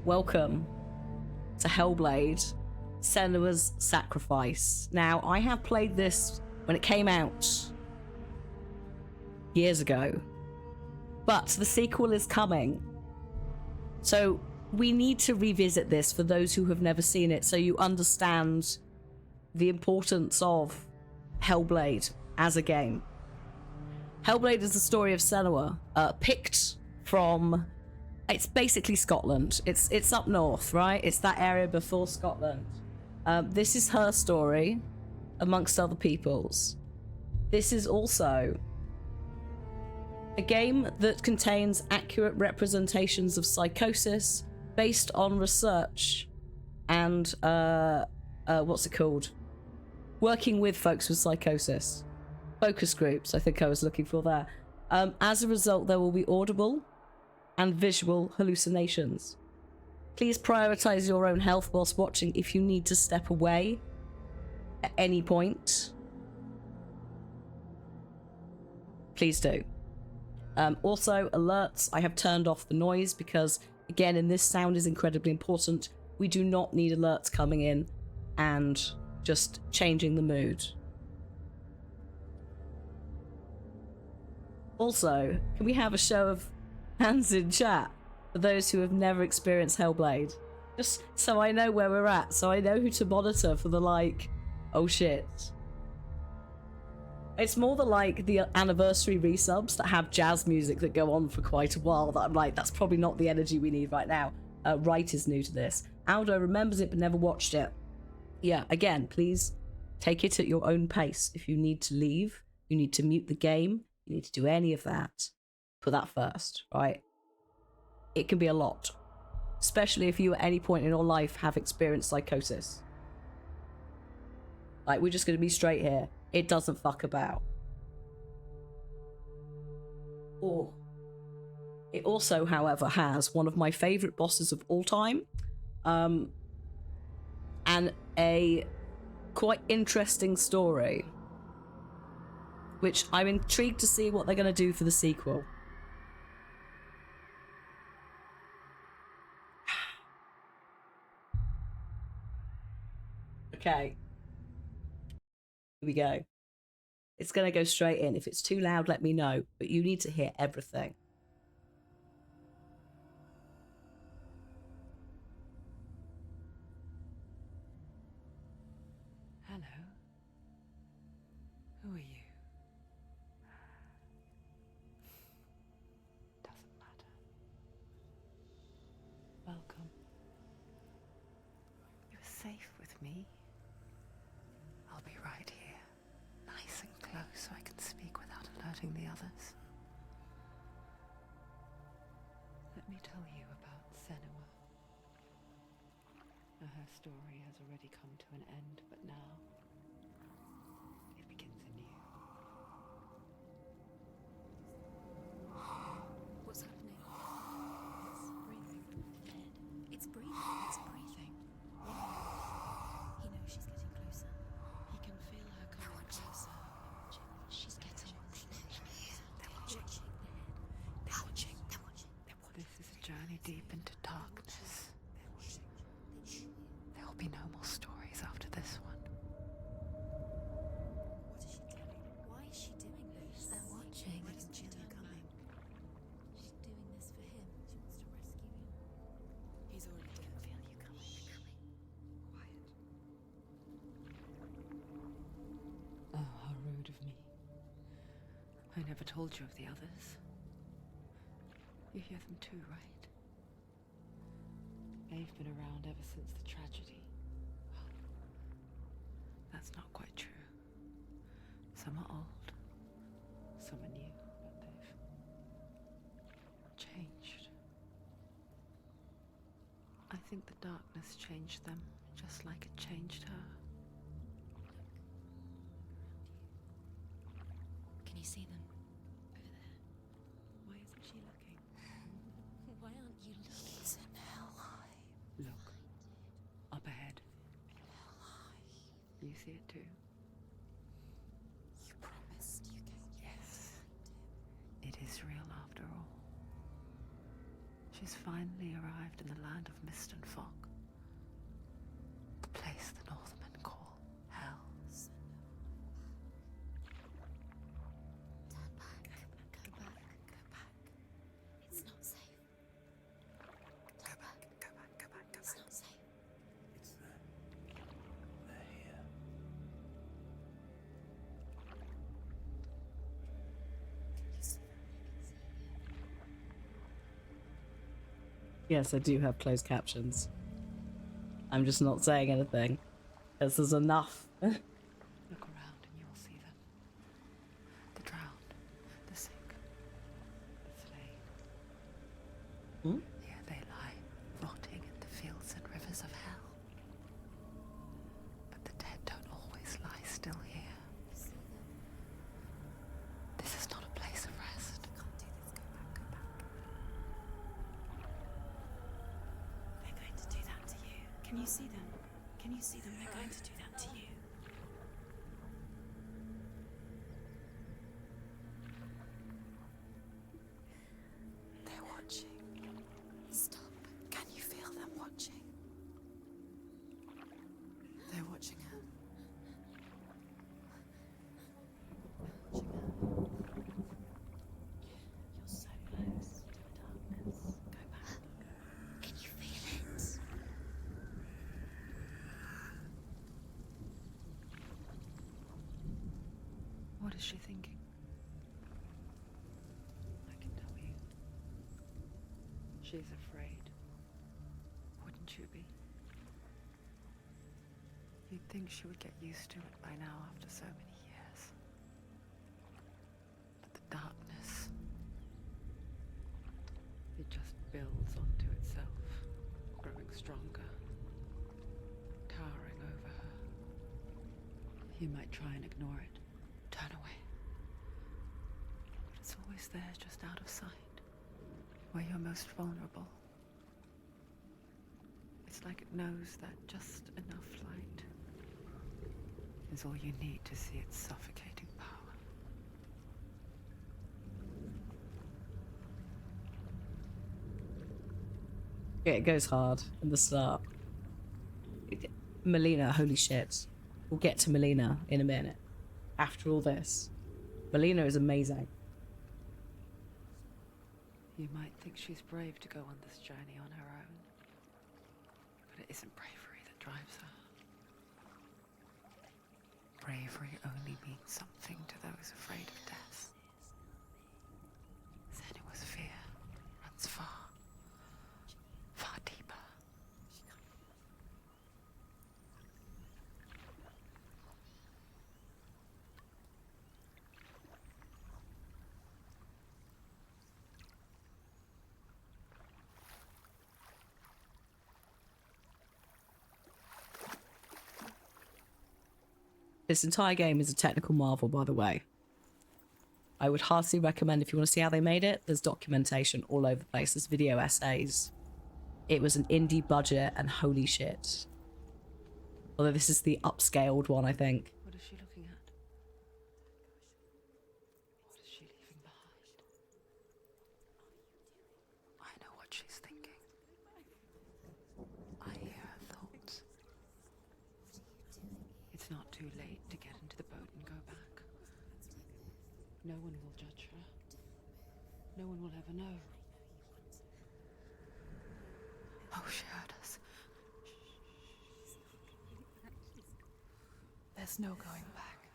welcome to Hellblade, Senua's Sacrifice. Now, I have played this when it came out years ago, but the sequel is coming. So we need to revisit this for those who have never seen it, so you understand the importance of Hellblade as a game. Hellblade is the story of Senua, picked from... It's basically Scotland. It's up north, right? It's that area before Scotland. This is her story, amongst other people's. This is also a game that contains accurate representations of psychosis based on research and, what's it called? Working with folks with psychosis. Focus groups, I think I was looking for there. As a result, there will be audible and visual hallucinations. Please prioritize your own health whilst watching. If you need to step away at any point, please do. Also, alerts, I have turned off the noise because, again, and this sound is incredibly important, we do not need alerts coming in and just changing the mood. Also, can we have a show of hands in chat for those who have never experienced Hellblade? Just so I know where we're at, so I know who to monitor for the like, oh shit. It's more the anniversary resubs that have jazz music that go on for quite a while that I'm like, that's probably not the energy we need right now. Wright is new to this. Aldo remembers it but never watched it. Yeah, again, please take it at your own pace. If you need to leave, you need to mute the game, you need to do any of that, put that first, right? It can be a lot, especially if you at any point in your life have experienced psychosis. Like, we're just going to be straight here. It doesn't fuck about. Oh. It also, however, has one of my favorite bosses of all time, and a quite interesting story, which I'm intrigued to see what they're going to do for the sequel. Okay. Here we go. It's going to go straight in. If it's too loud, let me know, but you need to hear everything. Hello. Who are you? Doesn't matter. Welcome. You're safe with me. I'll be right here, nice and close so I can speak without alerting the others. Let me tell you about Senua. Her story has already come to an end, but now it begins anew. What's happening? It's breathing. It's breathing. It's breathing. He knows she's getting closer. He can feel her coming closer. She's getting closer. They're watching. They're watching. They're watching. This is a journey deep into darkness. There will be no more stories after this one. What is she doing? Why is she doing this? They're watching. Why doesn't she feel you coming? She's doing this for him. She wants to rescue him. He's already dead. Feel you coming. Quiet. Oh, how rude of me. I never told you of the others. You hear them too, right? They've been around ever since the tragedy. Well, that's not quite true. Some are old, some are new, but they've changed. I think the darkness changed them, just like it changed her. Can you see them? Over there. Why isn't she looking? Why aren't you looking? It's in hell high. Look, up ahead. Hell high. You see it too? You promised you gave. Yes. It is real after all. She's finally arrived in the land of mist and fog. The place the Northmen call Hell. Turn back. Go back. Go back. It's not safe. Turn back. Go back. Go back. Go back. It's not safe. It's there. They're here. You see them? Yes, I do have closed captions. I'm just not saying anything. Because there's enough. Look around and you will see them. The drowned, the sick, the slain. Hmm? Here they lie, rotting in the fields and rivers of hell. But the dead don't always lie still here. You see them? This is not a place of rest. You can't do this. Go back. Go back. They're going to do that to you. Can you see them? Can you see them? They're going to do that to you. They're watching. Stop. Can you feel them watching? They're watching her. They're watching her. You're so close to the darkness. Go back. Can you feel it? What is she thinking? I can tell you. She's afraid. Wouldn't you be? You'd think she would get used to it by now after so many years. But the darkness, it just builds onto itself, growing stronger, towering over her. You might try and ignore it, turn away. But it's always there, just out of sight, where you're most vulnerable. It's like it knows that just enough light is all you need to see its suffocating power. Yeah, it goes hard in the start. Melina, holy shit. We'll get to Melina in a minute. After all this. Melina is amazing. You might think she's brave to go on this journey on her own, but it isn't bravery that drives her. Bravery only means something to those afraid of death. Senua's fear runs far, far deeper. This entire game is a technical marvel, by the way. I would heartily recommend, if you want to see how they made it, there's documentation all over the place. There's video essays. It was an indie budget, and holy shit. Although this is the upscaled one, I think. What is she looking at? What is she leaving behind? I know what she's thinking. I hear her thoughts. It's not too late to get into the boat and go back. No one will judge her. No one will ever know. Oh, she heard us. There's no going back.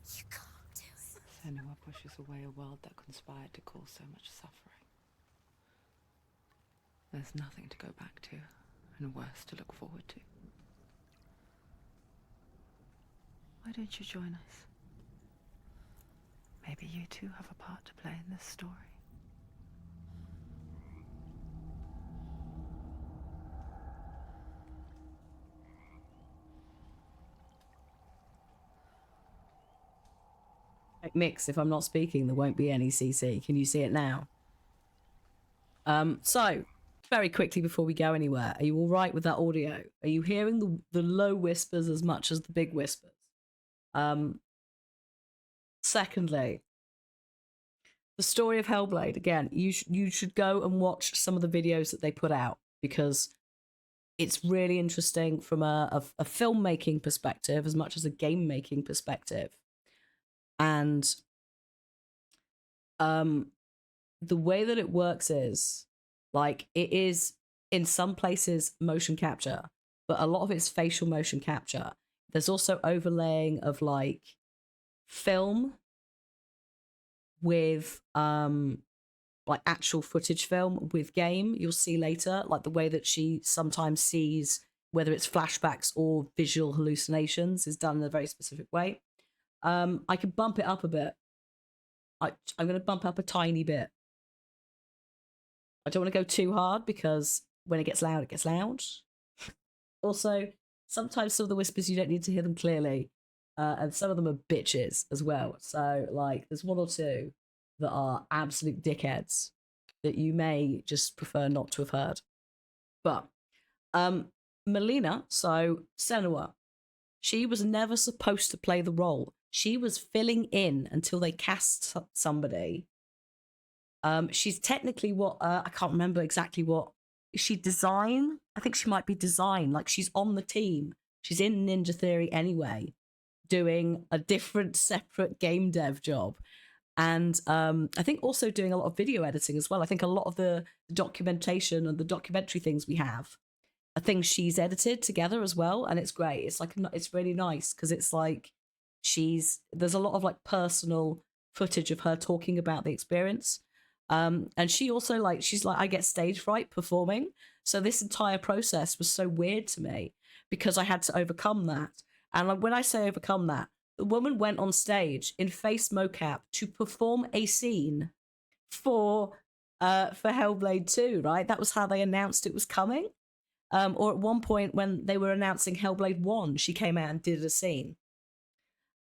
You can't do it. Senua pushes away a world that conspired to cause so much suffering. There's nothing to go back to, and worse to look forward to. Why don't you join us? Maybe you too have a part to play in this story. Mix, if I'm not speaking, there won't be any CC. Can you see it now? So, very quickly before we go anywhere, are you all right with that audio? Are you hearing the low whispers as much as the big whispers? Secondly, the story of Hellblade. Again, you should go and watch some of the videos that they put out because it's really interesting from a filmmaking perspective as much as a game making perspective. And the way that it works is like it is in some places motion capture, but a lot of it's facial motion capture. There's also overlaying of like film with like actual footage film with game. You'll see later like the way that she sometimes sees whether it's flashbacks or visual hallucinations is done in a very specific way. I can bump it up a bit. I'm going to bump up a tiny bit. I don't want to go too hard because when it gets loud, it gets loud. Also, sometimes some of the whispers you don't need to hear them clearly, and some of them are bitches as well. So, like, there's one or two that are absolute dickheads that you may just prefer not to have heard. But Melina, so Senua, she was never supposed to play the role. She was filling in until they cast somebody. She's technically what I can't remember exactly what. Is she design? I think she might be design. Like she's on the team. She's in Ninja Theory anyway, doing a different separate game dev job. And I think also doing a lot of video editing as well. I think a lot of the documentation and the documentary things we have are things she's edited together as well. And it's great. It's like, it's really nice because it's like there's a lot of like personal footage of her talking about the experience. And she also like, she's like, I get stage fright performing. So this entire process was so weird to me because I had to overcome that. And like, when I say overcome that, the woman went on stage in face mocap to perform a scene for Hellblade 2, right? That was how they announced it was coming. Or at one point when they were announcing Hellblade 1, she came out and did a scene.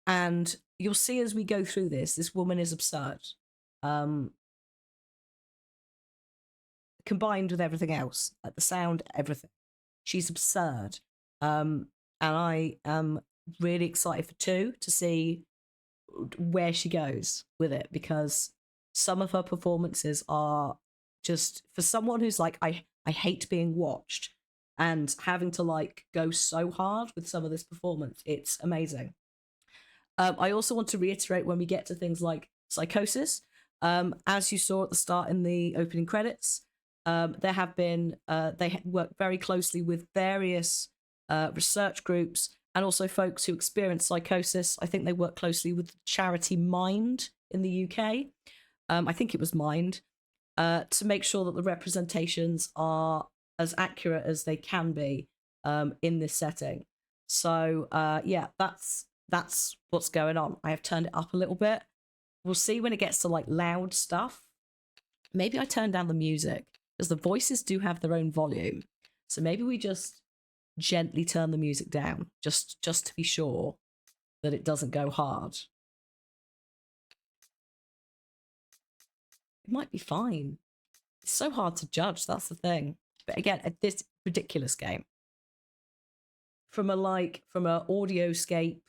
And you'll see as we go through this woman is absurd. Combined with everything else, like the sound, everything. She's absurd. And I am really excited for 2 to see where she goes with it because some of her performances are just, for someone who's like, I hate being watched and having to like go so hard with some of this performance, it's amazing. I also want to reiterate when we get to things like psychosis, as you saw at the start in the opening credits, there have been, they work very closely with various research groups and also folks who experience psychosis. I think they work closely with the charity Mind in the UK. I think it was Mind, to make sure that the representations are as accurate as they can be in this setting. So yeah, that's what's going on. I have turned it up a little bit. We'll see when it gets to like loud stuff. Maybe I turn down the music because the voices do have their own volume. So maybe we just gently turn the music down just to be sure that it doesn't go hard. It might be fine. It's so hard to judge, that's the thing. But again, at this ridiculous game, from a audioscape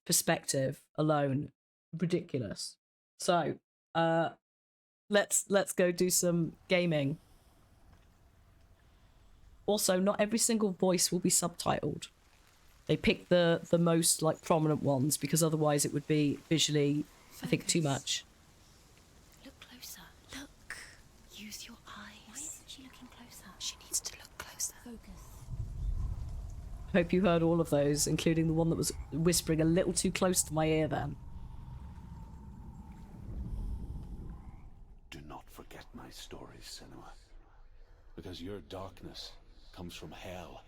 perspective alone, ridiculous. So let's go do some gaming. Also, not every single voice will be subtitled. They pick the most like prominent ones because otherwise it would be visually, I think, too much. Look closer. Look. Use your eyes. Why isn't she looking closer? She needs to look closer. Focus. Hope you heard all of those, including the one that was whispering a little too close to my ear then. Do not forget my stories, Senua. Because your darkness comes from hell,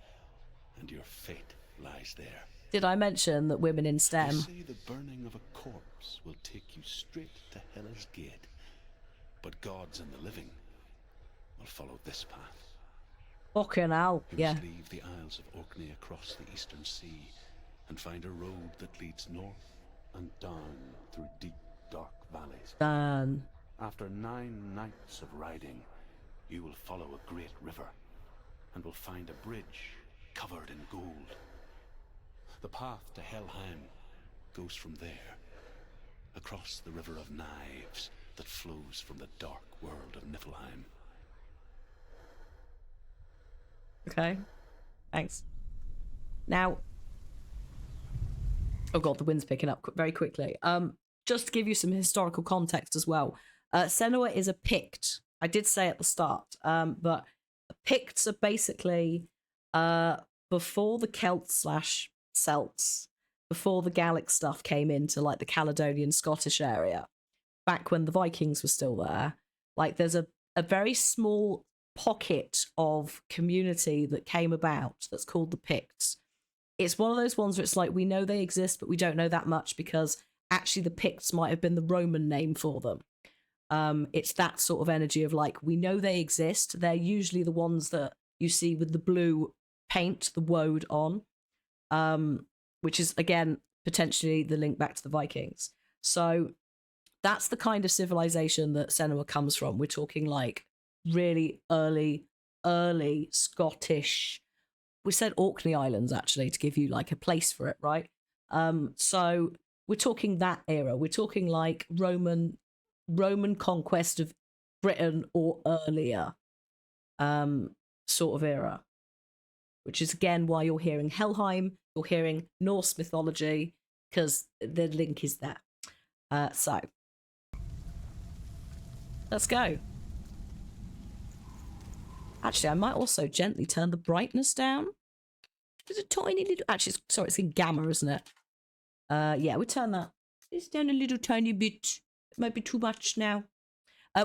and your fate lies there. Did I mention that women in STEM? They say the burning of a corpse will take you straight to Hell's Gate, but gods and the living will follow this path. Fucking hell, You yeah. must leave the Isles of Orkney across the eastern sea and find a road that leads north and down through deep, dark valleys. Done. After 9 nights of riding, you will follow a great river and will find a bridge covered in gold. The path to Helheim goes from there, across the river of knives that flows from the dark world of Niflheim. Okay. Thanks. Now, oh god, the wind's picking up very quickly. Just to give you some historical context as well. Senua is a Pict. I did say at the start, but Picts are basically before the Celts/Celts, before the Gallic stuff came into like the Caledonian Scottish area, back when the Vikings were still there. Like there's a very small pocket of community that came about that's called the Picts. It's one of those ones where it's like we know they exist, but we don't know that much because actually the Picts might have been the Roman name for them. It's that sort of energy of like, we know they exist. They're usually the ones that you see with the blue paint, the woad on, which is, again, potentially the link back to the Vikings. So that's the kind of civilization that Senua comes from. We're talking like really early Scottish. We said Orkney Islands, actually, to give you like a place for it, right? So we're talking that era. We're talking like Roman conquest of Britain or earlier sort of era, which is again why you're hearing Helheim, you're hearing Norse mythology, because the link is there. So let's go. Actually, I might also gently turn the brightness down. There's a tiny little... Actually, sorry, it's in gamma, isn't it? Yeah, we turn that. It's down a little tiny bit. It might be too much now.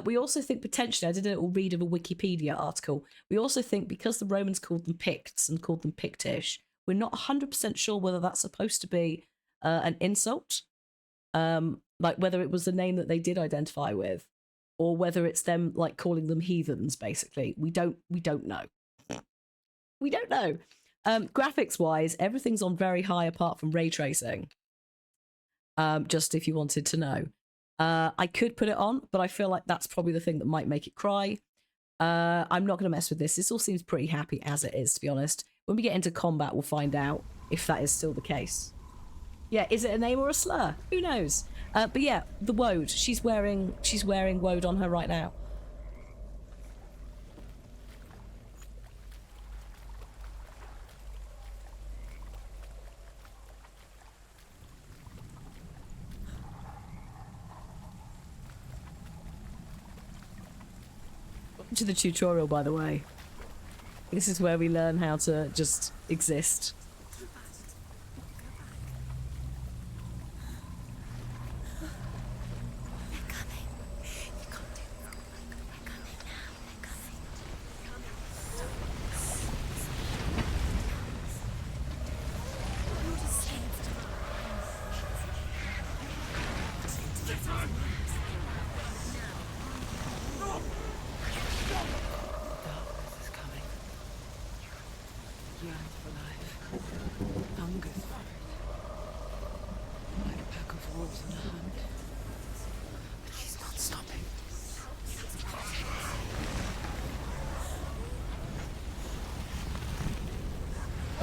We also think potentially, I did a little read of a Wikipedia article. We also think because the Romans called them Picts and called them Pictish, we're not 100% sure whether that's supposed to be an insult, like whether it was the name that they did identify with, or whether it's them like calling them heathens. Basically, we don't know. We don't know. Graphics wise, everything's on very high apart from ray tracing. Just if you wanted to know. I could put it on, but I feel like that's probably the thing that might make it cry. I'm not going to mess with this. This all seems pretty happy as it is, to be honest. When we get into combat, we'll find out if that is still the case. Yeah, is it a name or a slur? Who knows? But yeah, the woad. She's wearing woad on her right now. To the tutorial, by the way. This is where we learn how to just exist.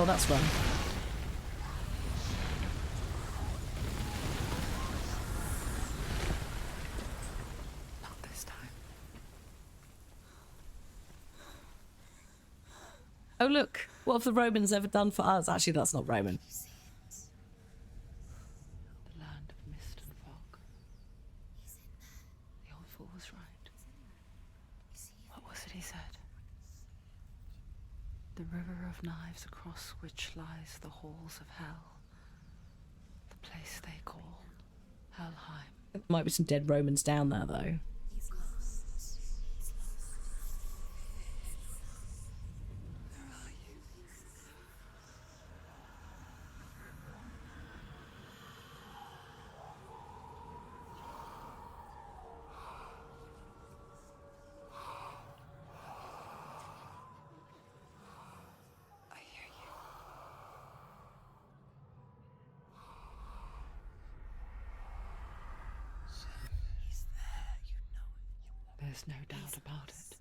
Oh, that's wrong. Not this time. Oh, look. What have the Romans ever done for us? Actually, that's not Roman. The land of mist and fog. The old fool was right. What was it he said? The river of knives across which lies the halls of hell. The place they call Helheim. There might be some dead Romans down there, though. There's no doubt about it.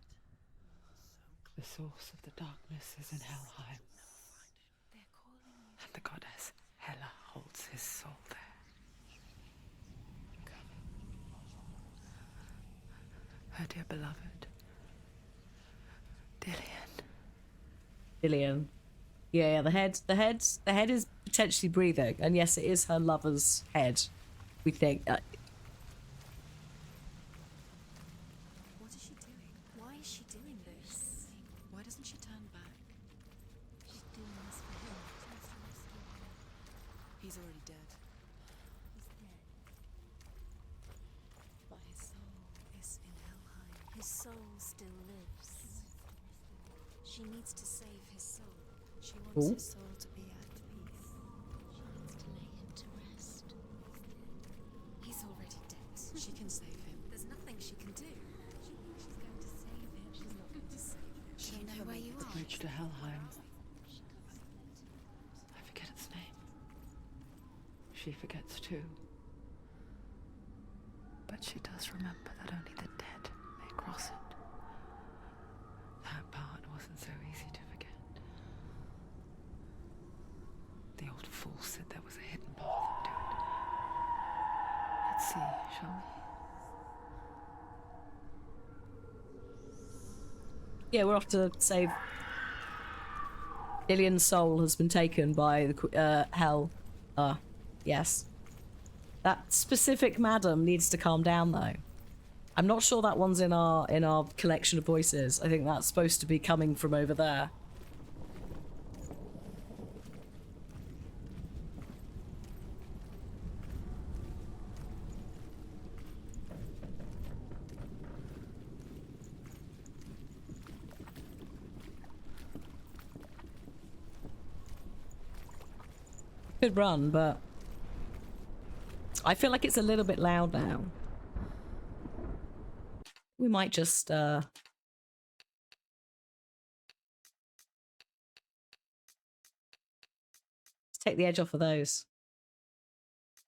The source of the darkness is in Helheim. And the goddess Hela holds his soul there. Come. Her dear beloved. Dillian. Dillian. Yeah, the head is potentially breathing, and yes, it is her lover's head. We think. What is she doing? Why is she doing this? Why doesn't she turn back? She's doing this for him. She wants to rescue him. He's already dead. He's dead. But his soul is in Helheim. His soul still lives. She needs to save his soul. She wants Ooh. his soul to be at peace. She needs to lay him to rest. He's already dead. She can save him. There's nothing she can do. She thinks she's going to save him. She's not going to save him. Do you know where you The are? bridge to Helheim. I forget its name. She forgets too. But she does remember that only the dead may cross it. That part wasn't so easy to forget. The old fool said there was a hidden path to it. Let's see, shall we? Yeah, we're off to save. Dillian's soul has been taken by the Hell. Yes. That specific madam needs to calm down, though. I'm not sure that one's in our collection of voices. I think that's supposed to be coming from over there. Could run, but I feel like it's a little bit loud now. We might just let's take the edge off of those.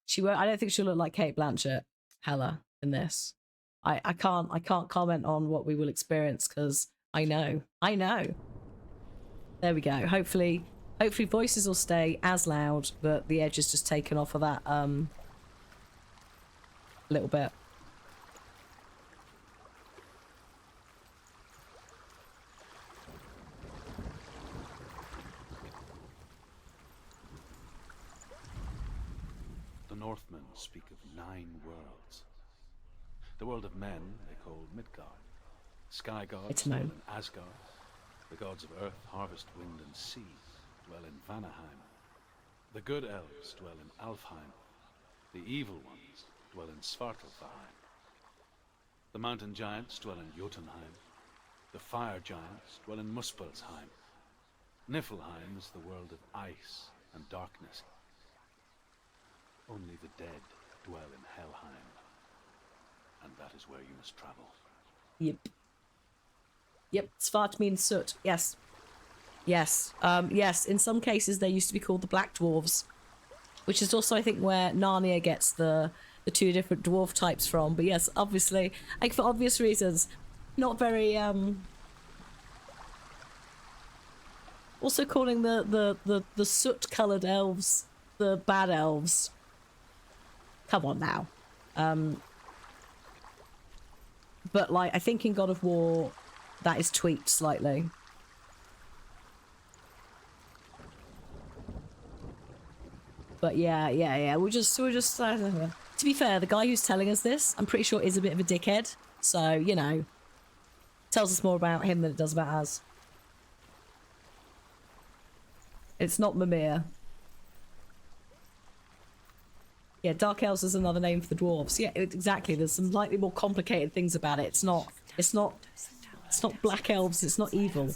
She won't. I don't think she'll look like Kate Blanchett, Hella, in this. I can't comment on what we will experience because I know. There we go. Hopefully voices will stay as loud, but the edge is just taken off of that little bit. The Northmen speak of 9 worlds. The world of men they call Midgard. Sky gods It's dwell known. in Asgard. The gods of earth, harvest, wind, and sea dwell in Vanaheim. The good elves dwell in Alfheim. The evil ones dwell in Svartalfheim. The mountain giants dwell in Jotunheim. The fire giants dwell in Muspelheim. Niflheim is the world of ice and darkness. Only the dead dwell in Helheim. And that is where you must travel. Yep, Svart means soot. Yes. Yes. Yes, in some cases they used to be called the Black Dwarves. Which is also, I think, where Narnia gets the 2 different dwarf types from. But yes, obviously, like for obvious reasons, not very also calling the soot-coloured elves the bad elves. Come on now. But like I think in God of War that is tweaked slightly. But yeah. We're just to be fair, the guy who's telling us this, I'm pretty sure is a bit of a dickhead. So, you know, tells us more about him than it does about us. It's not Mimir. Yeah, Dark Elves is another name for the dwarves. Yeah, exactly. There's some slightly more complicated things about it. It's not Black Elves. It's not evil.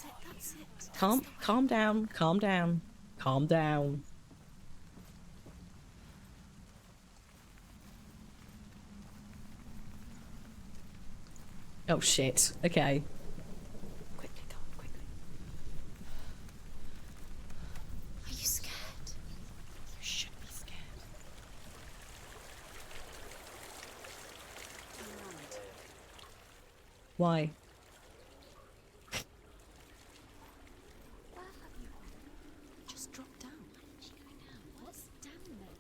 Calm down. Oh shit. Okay. Quickly, go, quickly. Are you scared? You should be scared. Turn around. Why? Where have you gone? Just drop down. Where's she going now? What's down there?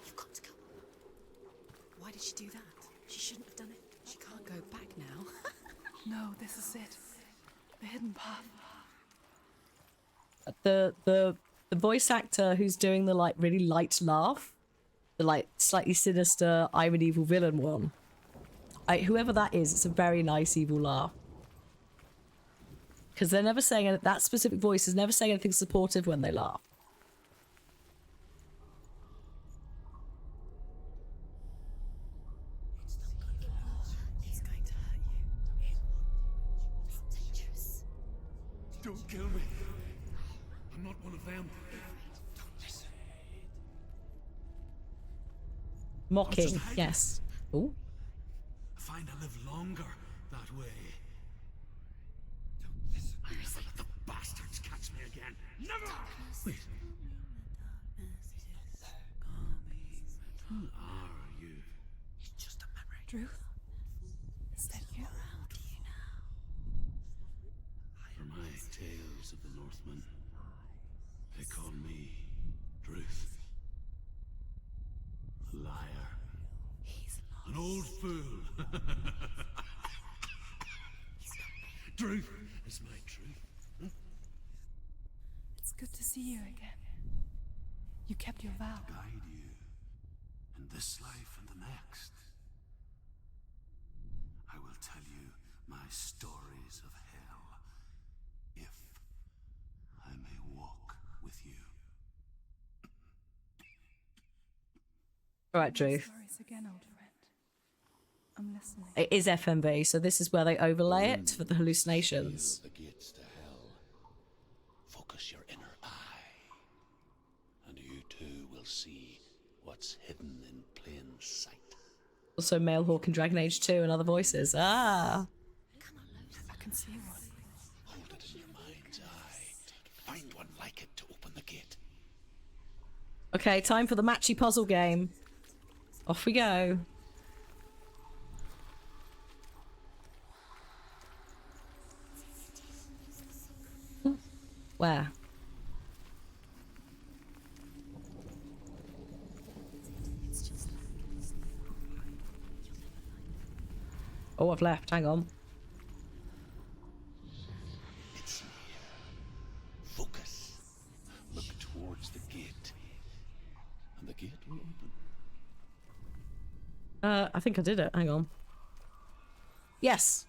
You've got to go. Why did she do that? She shouldn't have done it. She can't go back now. No, this is it. The hidden path. The voice actor who's doing the like really light laugh, the like slightly sinister I'm an evil villain one. Whoever that is, it's a very nice evil laugh. Because they're never saying that specific voice is never saying anything supportive when they laugh. It's going to hurt you. It's dangerous. Don't kill me. I'm not one of them. Mocking, yes. Ooh. I find I live longer that way. Don't listen. I never let the bastards catch me again. Never! Wait. Who are you? It's just a memory. Druth? Is that you? For my tales of the Northmen, they call me Druth. A liar. An old fool. Druth is my truth. It's good to see you again. You kept your vow. Guide you in this life and the next. I will tell you my stories of hell, if I may walk with you. All right, Drew. Stories again, old friend. I'm listening. It is FMV, so this is where they overlay it for the hallucinations. The gates to hell. Focus your inner eye, and you too will see what's hidden in plain sight. Also, Male Hawk in Dragon Age 2 and other voices. Ah. I can see one. Hold it in your mind's eye. Find one like it to open the gate. Okay, time for the matchy puzzle game. Off we go. Where? Oh, I've left. Hang on. It's near. Focus. Look towards the gate. And the gate will open. I think I did it. Hang on. Yes.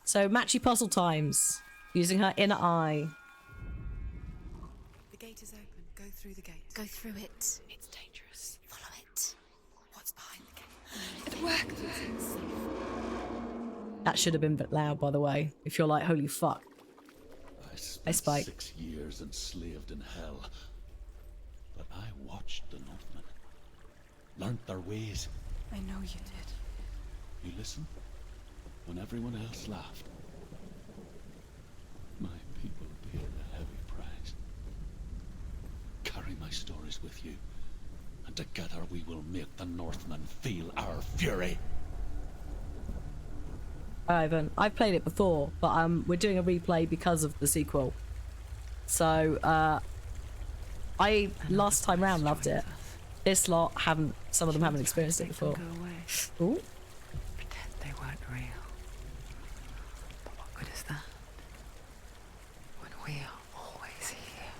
So, matchy puzzle times. Using her inner eye. The gate is open. Go through the gate. Go through it. It's dangerous. Follow it. What's behind the gate? It worked. That should have been a bit loud, by the way. If you're like, holy fuck. I spent Spike. 6 years enslaved in hell. But I watched the Northmen. Learned their ways. I know you did. You listened when everyone else laughed. My people paid a heavy price. Carry my stories with you, and together we will make the Northmen feel our fury. Ivan, I've played it before, but we're doing a replay because of the sequel. So, I last time round loved it. This lot haven't. Some of them haven't experienced it before. Go away. Ooh. Pretend they weren't real. But what good is that? When we are always here.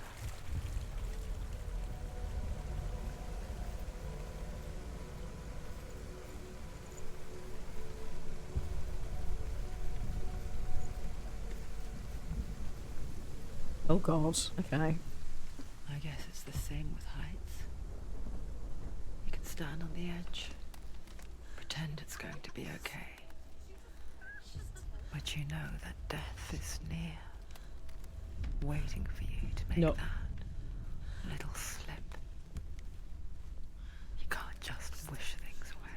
Oh god. Okay. I guess it's the same with heights. You can stand on the edge, pretend it's going to be okay. But you know that death is near, waiting for you to make No. that little slip. You can't just wish things away.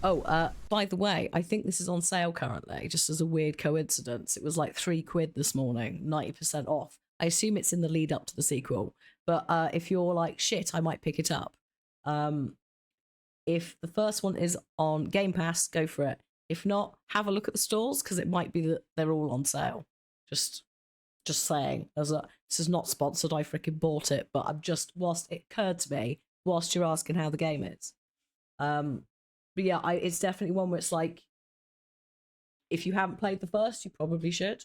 Oh, by the way, I think this is on sale currently, just as a weird coincidence. It was like £3 this morning, 90% off. I assume it's in the lead up to the sequel. But if you're like, shit, I might pick it up. If the first one is on Game Pass, go for it. If not, have a look at the stores, because it might be that they're all on sale. Just Just saying. This is not sponsored. I freaking bought it, but I'm just whilst it occurred to me whilst you're asking how the game is. But yeah, it's definitely one where it's like, if you haven't played the first, you probably should.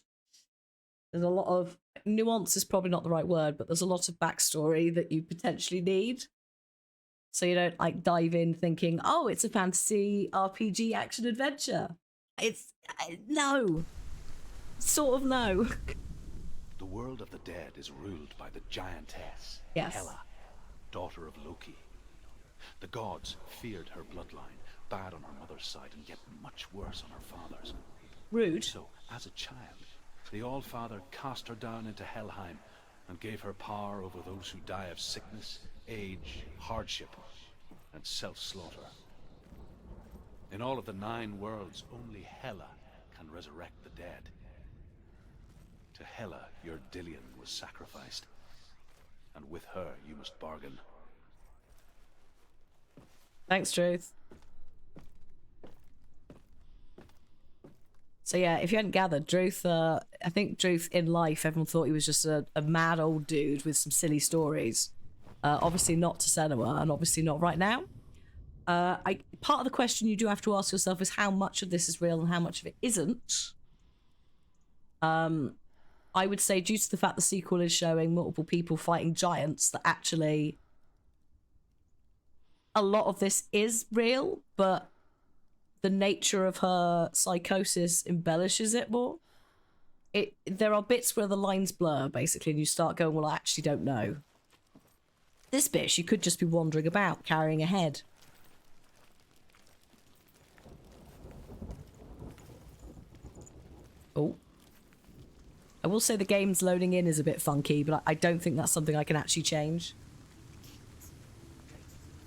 There's a lot of nuance is probably not the right word, but there's a lot of backstory that you potentially need. So you don't like dive in thinking, oh, it's a fantasy RPG action adventure. It's no, sort of no. The world of the dead is ruled by the giantess, Yes. Hela, daughter of Loki. The gods feared her bloodline, bad on her mother's side and yet much worse on her father's. Rude. So, as a child, the All-Father cast her down into Helheim and gave her power over those who die of sickness, age, hardship, and self-slaughter. In all of the 9 worlds, only Hela can resurrect the dead. To Hela, your Dillion was sacrificed, and with her you must bargain. Thanks, Truth. So yeah, if you hadn't gathered, Druth, I think Druth in life, everyone thought he was just a mad old dude with some silly stories. Obviously not to Senua, and obviously not right now. Part of the question you do have to ask yourself is how much of this is real and how much of it isn't. I would say due to the fact the sequel is showing multiple people fighting giants, that actually a lot of this is real, but the nature of her psychosis embellishes it more. There are bits where the lines blur, basically, and you start going, well, I actually don't know. This bit, she could just be wandering about, carrying a head. Oh. I will say the game's loading in is a bit funky, but I don't think that's something I can actually change.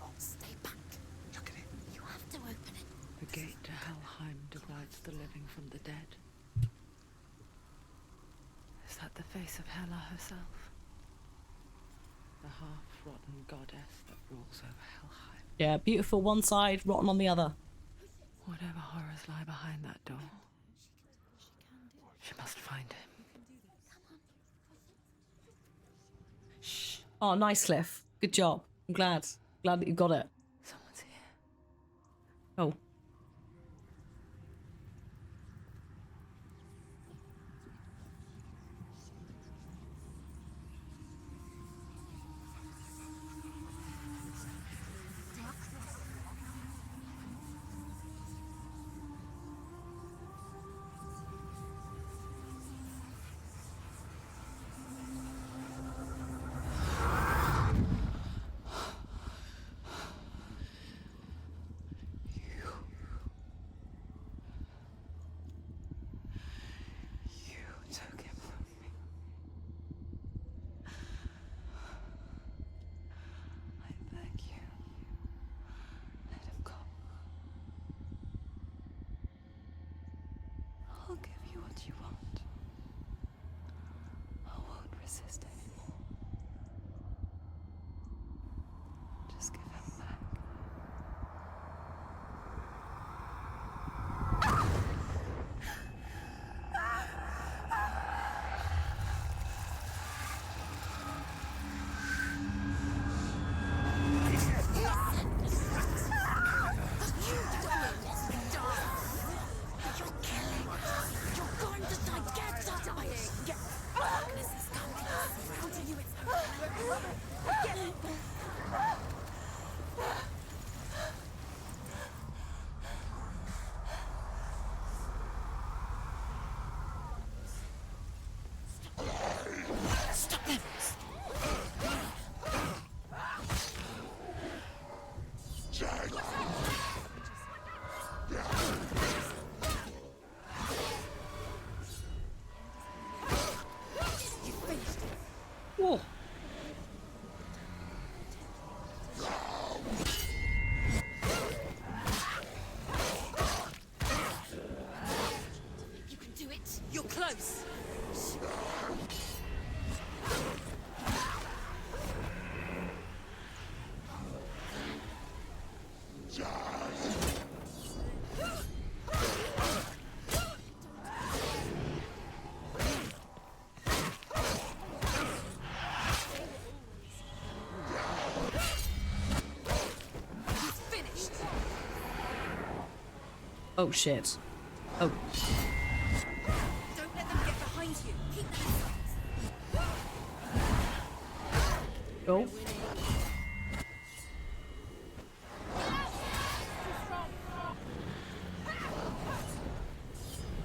Oh, stay back. Look at it. You have to open it. The gate to Helheim divides the living from the dead. Is that the face of Hela herself? The half-rotten goddess that rules over Helheim. Yeah, beautiful one side, rotten on the other. Whatever horrors lie behind that door, she must find him. Shh. Oh, nice, Cliff. Good job. I'm glad. Glad that you got it. Someone's here. Oh. Took him from me. I beg you, let him go. I'll give you what you want. I won't resist anymore. Just give him back. You're going to die. Get dying. Darkness is coming. Oh, shit. Oh. Don't let them get behind you. Keep the distance. Oh.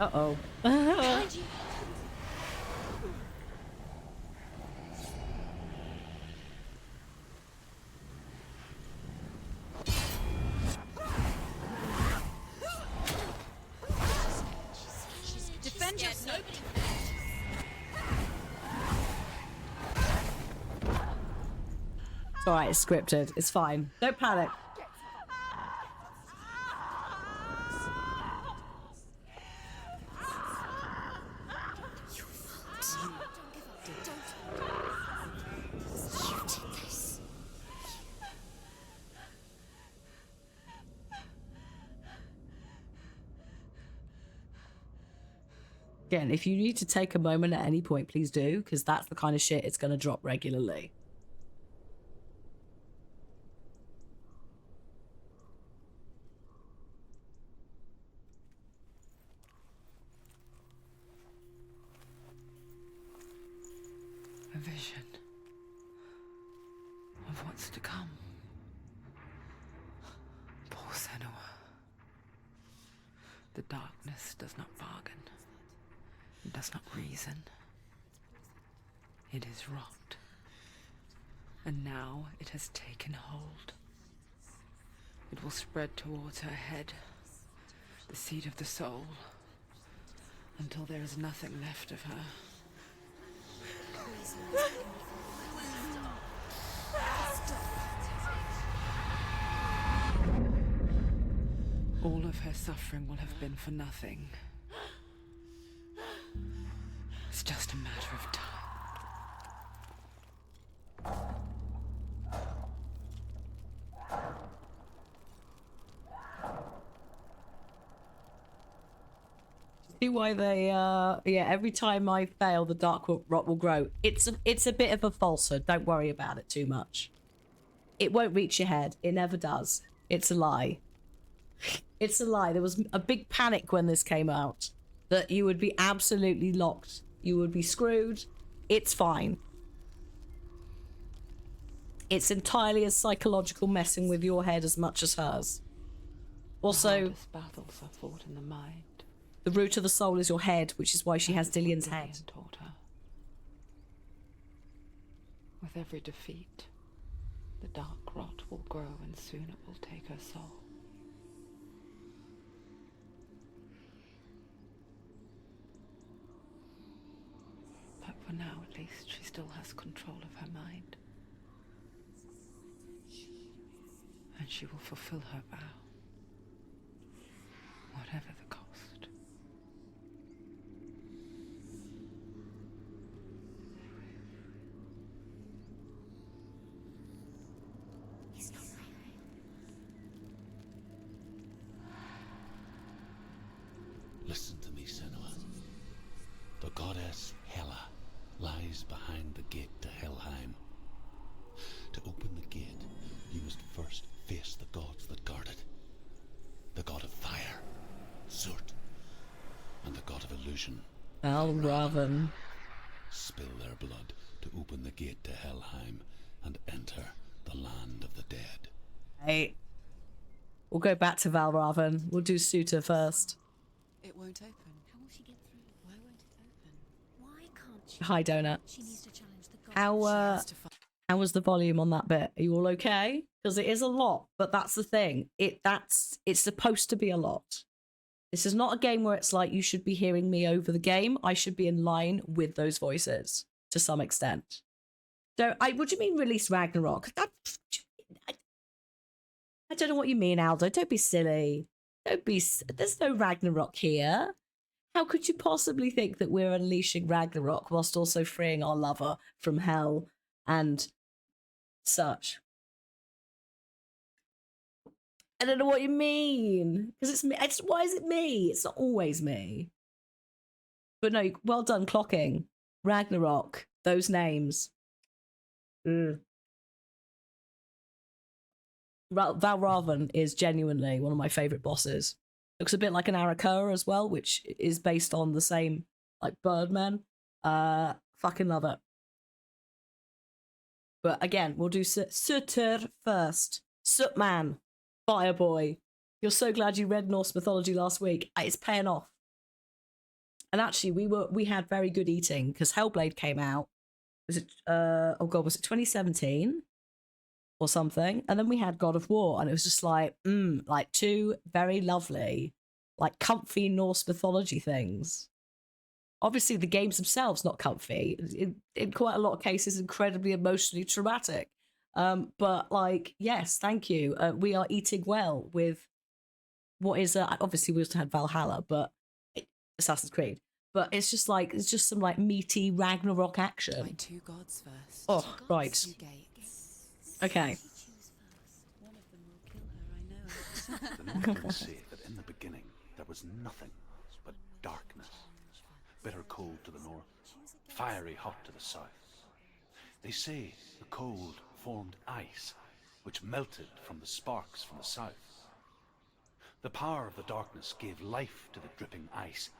Uh-oh. Behind you. Defend yourself. It's alright, it's scripted. It's fine. Don't panic. Again, if you need to take a moment at any point, please do, because that's the kind of shit it's going to drop regularly. A vision of what's to come. Poor Senua. The darkness does not bargain. It does not reason. It is rot. And now it has taken hold. It will spread towards her head, the seat of the soul, until there is nothing left of her. All of her suffering will have been for nothing. It's just a matter of time. See why they yeah, every time I fail the dark rot will grow. It's a bit of a falsehood. Don't worry about it too much. It won't reach your head. It never does. It's a lie. It's a lie. There was a big panic when this came out that you would be absolutely locked. You would be screwed. It's fine. It's entirely a psychological messing with your head as much as hers. Also, The hardest battles are fought in the mind. the root of the soul is your head, which is why she has Dillion's head. Dillion taught her. With every defeat, the dark rot will grow and soon it will take her soul. But for now, at least, she still has control of her mind. And she will fulfill her vow, whatever the cost. He's not right. Listen to me, Senua. The goddess Hela lies behind the gate to Helheim. To open the gate, you must first face the gods that guard it. The god of fire, Zurt, and the god of illusion, Valravan. spill their blood to open the gate to Helheim and enter the land of the dead. Hey. We'll go back to Valravan. We'll do Suta first. It won't open. How will she get through? Why won't it open? Why can't she? Hi, Donut. She needs to challenge the gods. How was the volume on that bit? Are you all okay? Because it is a lot, but that's the thing. It's supposed to be a lot. This is not a game where it's like you should be hearing me over the game. I should be in line with those voices to some extent. So, what do you mean release Ragnarok? I don't know what you mean, Aldo. Don't be silly. There's no Ragnarok here. How could you possibly think that we're unleashing Ragnarok whilst also freeing our lover from hell and such? I don't know what you mean. Because it's me. Why is it me? It's not always me. But no, well done clocking. Ragnarok. Those names. Valravan is genuinely one of my favourite bosses. Looks a bit like an Arakoa as well, which is based on the same like Birdman. Fucking love it. But again, we'll do Sutter first. Sutman, Fire Boy. You're so glad you read Norse mythology last week. It's paying off. And actually, we had very good eating because Hellblade came out. Was it? Was it 2017 or something? And then we had God of War, and it was just like two very lovely, like comfy Norse mythology things. Obviously, the games themselves not comfy. In quite a lot of cases, incredibly emotionally traumatic. But like, yes, thank you. We are eating well with what is obviously we also had Valhalla, but Assassin's Creed. But it's just some like meaty Ragnarok action. My two gods first. Oh, right. Two gates. Okay. One of them will kill her, I know. The Northmen say that in the beginning there was nothing but darkness. Bitter cold to the north, fiery hot to the south. They say the cold formed ice, which melted from the sparks from the south. The power of the darkness gave life to the dripping ice,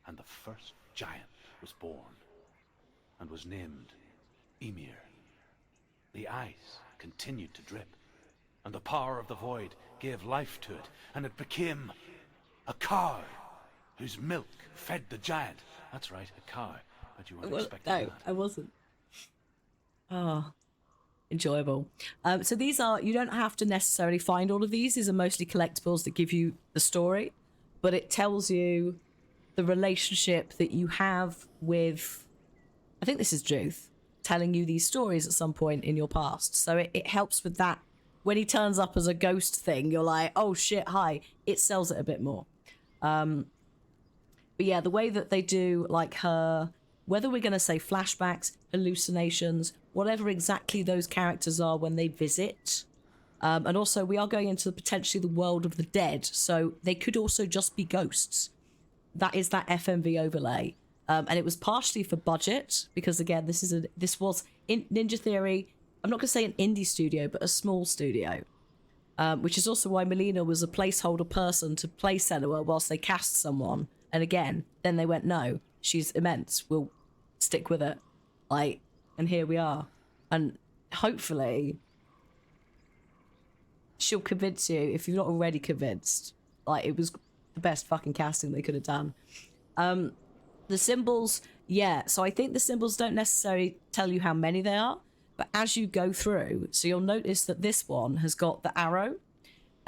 and the first giant was born, and was named Ymir. The ice continued to drip, and the power of the void gave life to it, and it became a cow, whose milk fed the giant. That's right, a cow. But you weren't expecting that. No, I wasn't. Oh, enjoyable. So these are, you don't have to necessarily find all of these. These are mostly collectibles that give you the story, but it tells you the relationship that you have with, I think this is Juth, telling you these stories at some point in your past. So it helps with that. When he turns up as a ghost thing, you're like, oh shit, hi. It sells it a bit more. But yeah, the way that they do like her, whether we're going to say flashbacks, hallucinations, whatever exactly those characters are when they visit. And also we are going into potentially the world of the dead. So they could also just be ghosts. That is that FMV overlay. And it was partially for budget because again, this was in Ninja Theory. I'm not going to say an indie studio, but a small studio. Which is also why Melina was a placeholder person to play Senua whilst they cast someone. And again, then they went, no, she's immense. We'll stick with it. Like, and here we are. And hopefully she'll convince you if you're not already convinced. Like, it was the best fucking casting they could have done. The symbols, yeah. So I think the symbols don't necessarily tell you how many they are. But as you go through, so you'll notice that this one has got the arrow.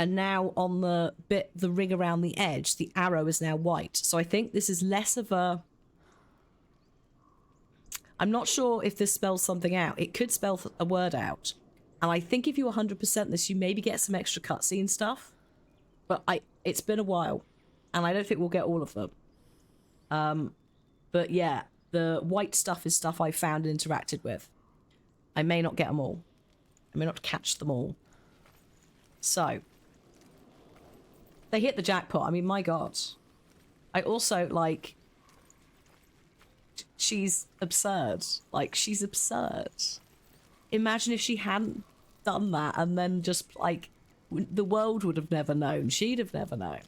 And now on the ring around the edge, the arrow is now white. So I think this is less of a... I'm not sure if this spells something out. It could spell a word out. And I think if you 100% this, you maybe get some extra cutscene stuff. But it's been a while. And I don't think we'll get all of them. But yeah, the white stuff is stuff I found and interacted with. I may not get them all. I may not catch them all. So... they hit the jackpot. I mean, my God. I also, like... she's absurd. Like, she's absurd. Imagine if she hadn't done that and then just, like... the world would have never known. She'd have never known.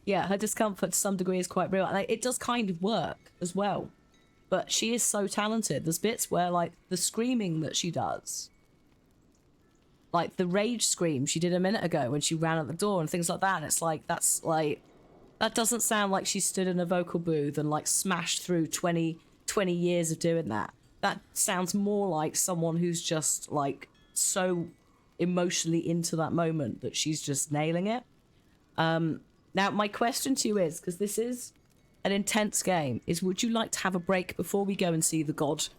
Yeah, her discomfort to some degree is quite real. And it does kind of work as well. But she is so talented. There's bits where, like, the screaming that she does. Like, the rage scream she did a minute ago when she ran at the door and things like that. And it's like, that's, like... that doesn't sound like she stood in a vocal booth and, like, smashed through 20 years of doing that. That sounds more like someone who's just, like, so emotionally into that moment that she's just nailing it. Now, my question to you is, because this is an intense game, is would you like to have a break before we go and see the god?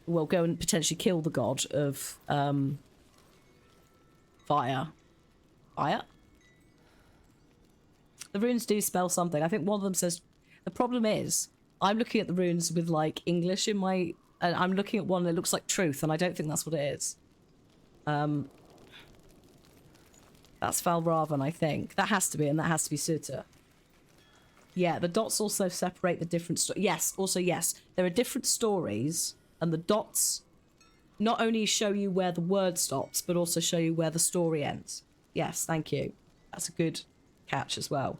Well, go and potentially kill the god of fire. Fire? The runes do spell something. I think one of them says... the problem is, I'm looking at the runes with, like, English in my... and I'm looking at one that looks like truth, and I don't think that's what it is. That's Valravan, I think. That has to be, and that has to be Sutta. Yeah, the dots also separate the different... yes, also yes. There are different stories And the dots not only show you where the word stops, but also show you where the story ends. Yes, thank you. That's a good catch as well.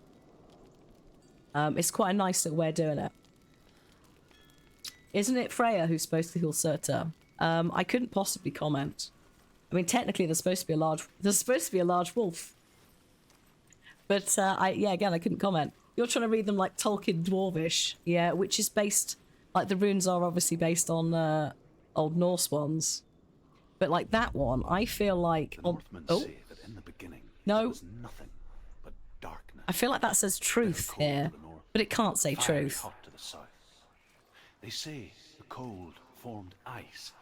It's quite a nice little way of doing it. Isn't it Freya who's supposed to heal Surtur? I couldn't possibly comment. I mean, technically, there's supposed to be a large wolf. But yeah, again, I couldn't comment. You're trying to read them like Tolkien Dwarvish, yeah, which is based, like the runes are obviously based on Old Norse ones. But like that one, I feel like The Northmen say that in the beginning there was nothing but darkness. I feel like that says truth Bitter cold here, to the north, but it can't say fiery truth. hot to the south. They say the cold formed ice,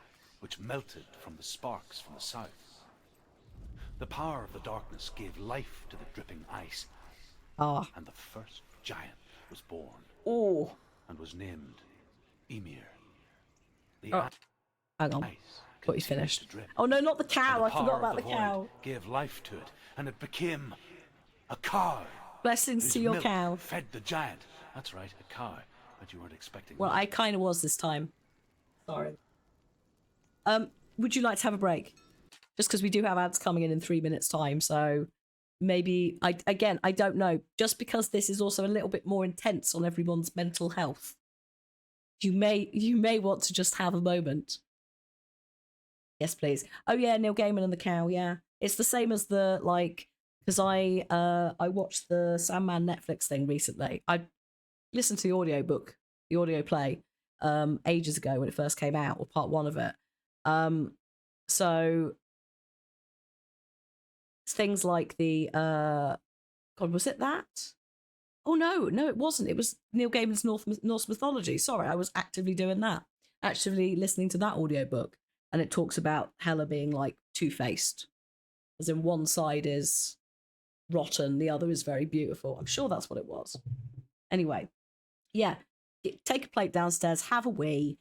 which melted from the sparks from the south. The power of the darkness gave life to the dripping ice, and the first giant was born. Oh, And was named Ymir. The hang on. ice Thought you continued finished. to drip, Oh no, not the and cow. the I forgot power about of the void cow. gave life to it, and it became a cow. Blessings whose to your milk cow. fed the giant. That's right, a cow. But you weren't expecting Well, that. I kind of was this time. Sorry. Would you like to have a break? Just because we do have ads coming in 3 minutes time, so maybe I don't know. Just because this is also a little bit more intense on everyone's mental health, you may want to just have a moment. Yes, please. Oh yeah, Neil Gaiman and the cow. Yeah, it's the same as the because I watched the Sandman Netflix thing recently. I listened to the audiobook, the audio play, ages ago when it first came out, or part one of it. So things like the God, was it that? Oh no, it wasn't. It was Neil Gaiman's Norse mythology. Sorry, I was actively doing that. Actively listening to that audiobook. And it talks about Hela being like two-faced. As in one side is rotten, the other is very beautiful. I'm sure that's what it was. Anyway, yeah. Take a plate downstairs, have a wee.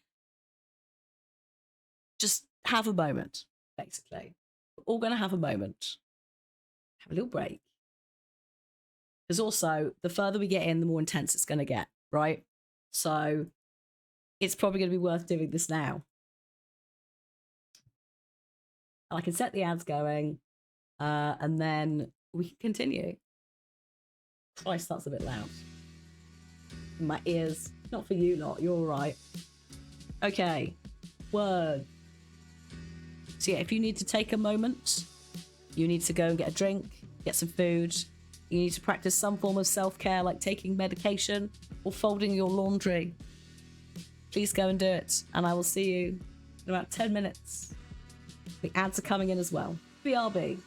Just have a moment, basically. We're all going to have a moment. Have a little break. Because also, the further we get in, the more intense it's going to get, right? So it's probably going to be worth doing this now. I can set the ads going, and then we can continue. Christ, that's a bit loud. My ears. Not for you lot, you're all right. Okay, word. So yeah, if you need to take a moment, you need to go and get a drink, get some food, you need to practice some form of self-care like taking medication or folding your laundry, please go and do it, and I will see you in about 10 minutes. The ads are coming in as well. BRB.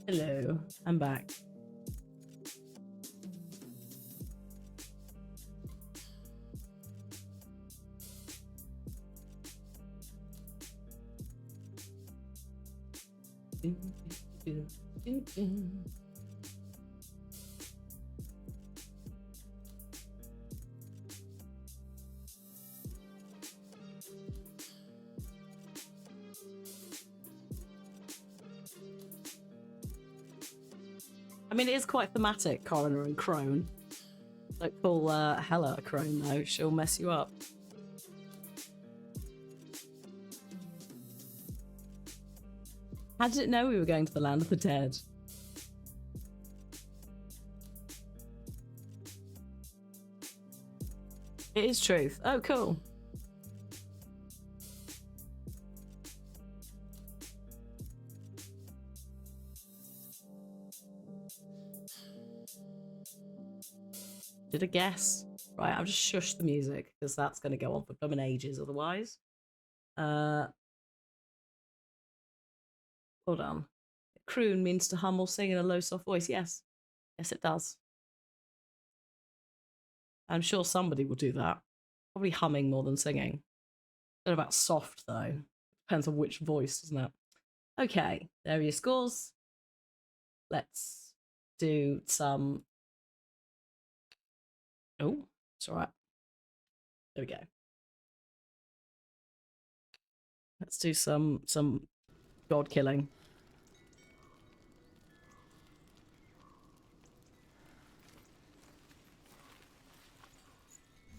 Hello, I'm back. I mean, it is quite thematic, Coroner and Crone. Don't call Hella a crone, though. She'll mess you up. How did it know we were going to the land of the dead? It is truth. Oh, cool. Did a guess. Right, I'll just shush the music because that's going to go on for blooming ages otherwise. Hold on. Croon means to hum or sing in a low, soft voice. Yes. Yes, it does. I'm sure somebody will do that. Probably humming more than singing. Don't know about soft, though. Depends on which voice, doesn't it? Okay, there are your scores. Let's do some... Oh, it's all right. There we go. Let's do some god killing.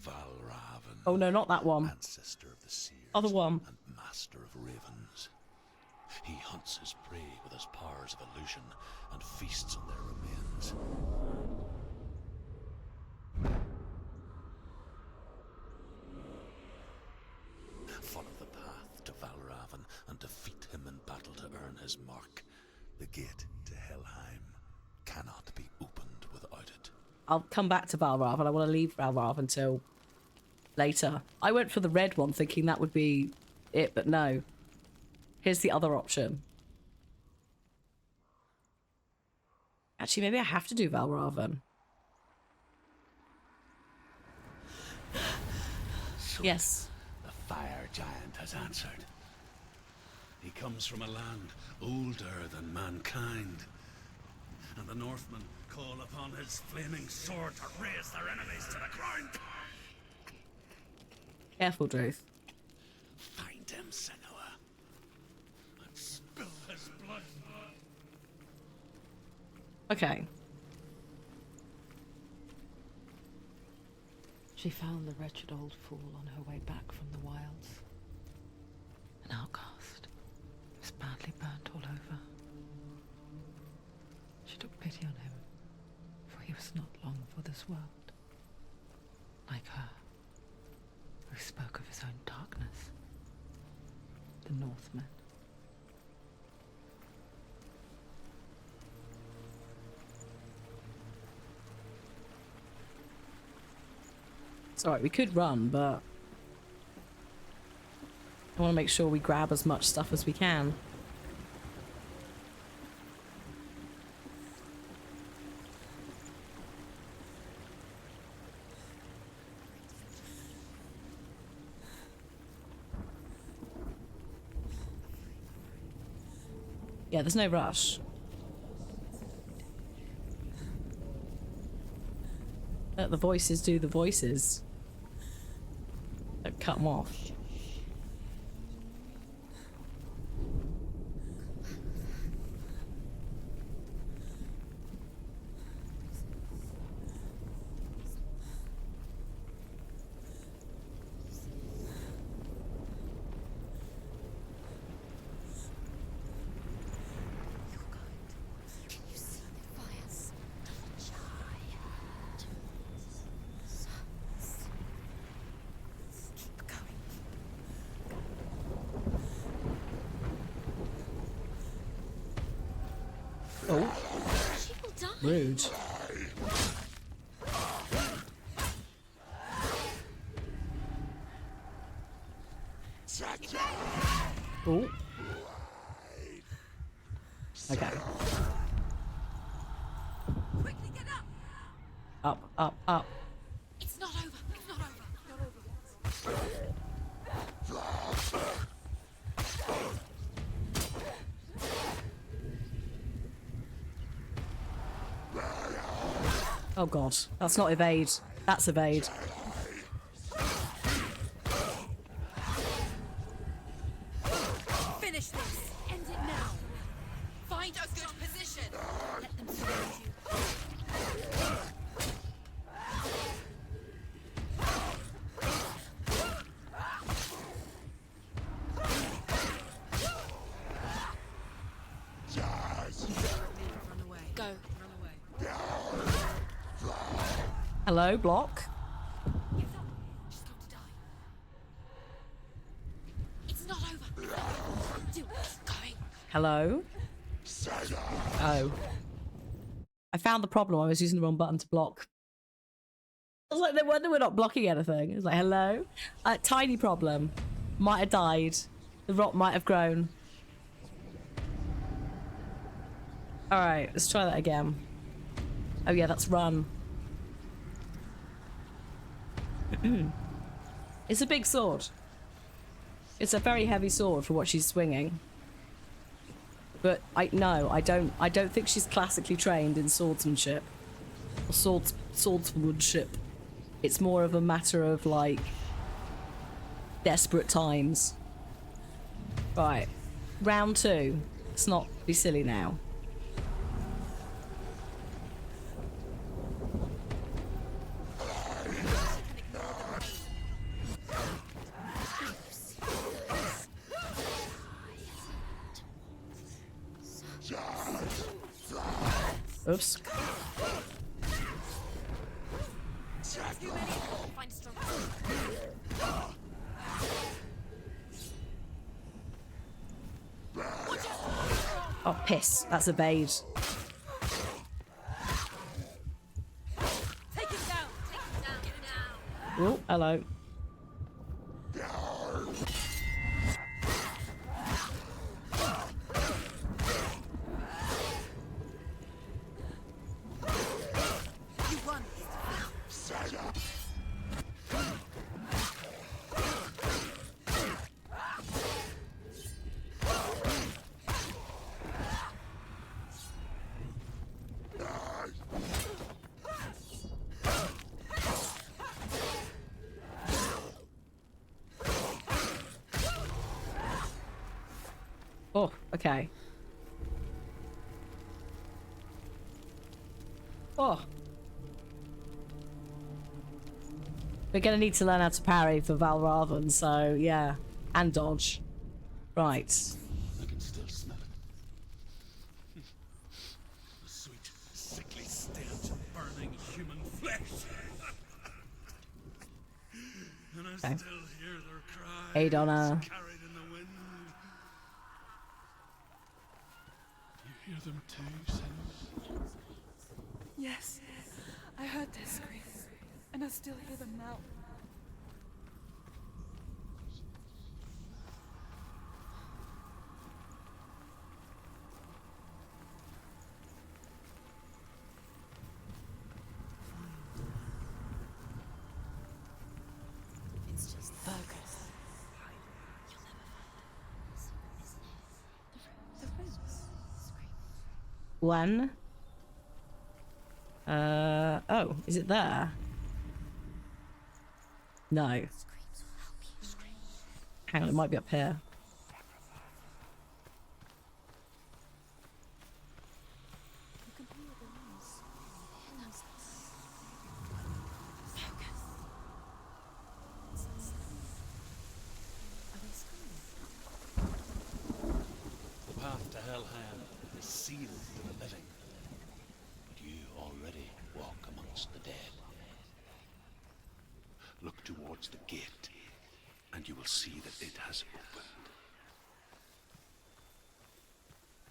Valravan. Oh no, not that one. Ancestor of the seers. Other one. And master of ravens. He hunts his prey with his powers of illusion and feasts on their remains. Follow the path to Valravan and defeat him in battle to earn his mark. The gate to Helheim cannot be opened without it. I'll come back to Valravan. I want to leave Valravan until later. I went for the red one thinking that would be it, but no. Here's the other option. Actually, maybe I have to do Valravan. So Yes. the fire giant has answered. He comes from a land older than mankind. And the Northmen call upon his flaming sword to raise their enemies to the ground. Careful, Druth. Find him, Senua, and spill his blood. Okay. She found the wretched old fool on her way back from the wilds. An outcast. He was badly burnt all over. She took pity on him, for he was not long for this world. Like her, who spoke of his own darkness. The Northmen. It's alright, we could run, but I want to make sure we grab as much stuff as we can. Yeah, there's no rush. Let the voices do the voices. Don't cut them off. You see the fires of a giant. Keep going. Oh, She will die. rude. Oh. Okay. up, up. It's not over. It's not over. It's not over yet. Oh god, that's not evade. That's evade. Finish this. End it now. Find a good position. Let them surround you. Run away. Go. Run away. Hello, block. She's got to die. It's not over. Do it. Going. Hello. Oh. I found the problem. I was using the wrong button to block. I was like, no wonder we're not blocking anything. It's like, hello? Tiny problem. Might have died. The rock might have grown. Alright, let's try that again. Oh yeah, that's run. It's a big sword. It's a very heavy sword for what she's swinging. But I don't think she's classically trained in swordsmanship. Or swordsmanship. It's more of a matter of like desperate times. Right. Round 2. Let's not be silly now. Oops. Find strong. Oh, piss. That's evade. Take it down. Take it down. Get it down. Oh, hello. You won. Oh, okay. Oh. We're gonna need to learn how to parry for Valravan, so yeah. And dodge. Right. I can still smell it. The sweet, sickly stench of burning human flesh. And I Okay. still hear their cries Hey, Donna. carried in the wind. You hear them too, Senua? Yes, I heard their screams, and I still hear them now. It's just focus. The roots. One. Oh, is it there? No. Screams will help you. Hang on, it might be up here. You can hear the noise. Focus. Are they screaming? The path to Helheim is sealed to the living. But you already walk amongst the dead. Look towards the gate, and you will see that it has opened.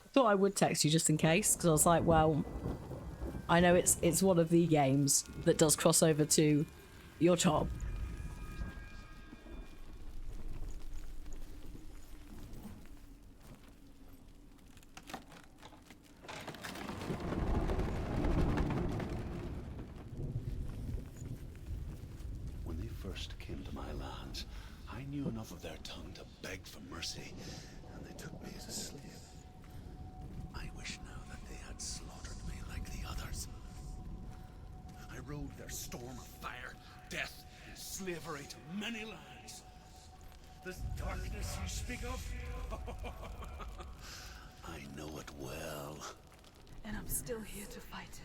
I thought I would text you just in case, because I was like, well, I know it's one of the games that does cross over to your job. first came to my lands, I knew enough of their tongue to beg for mercy, and they took me as a slave. I wish now that they had slaughtered me like the others. I rode their storm of fire, death, and slavery to many lands. This darkness you speak of? I know it well. And I'm still here to fight it.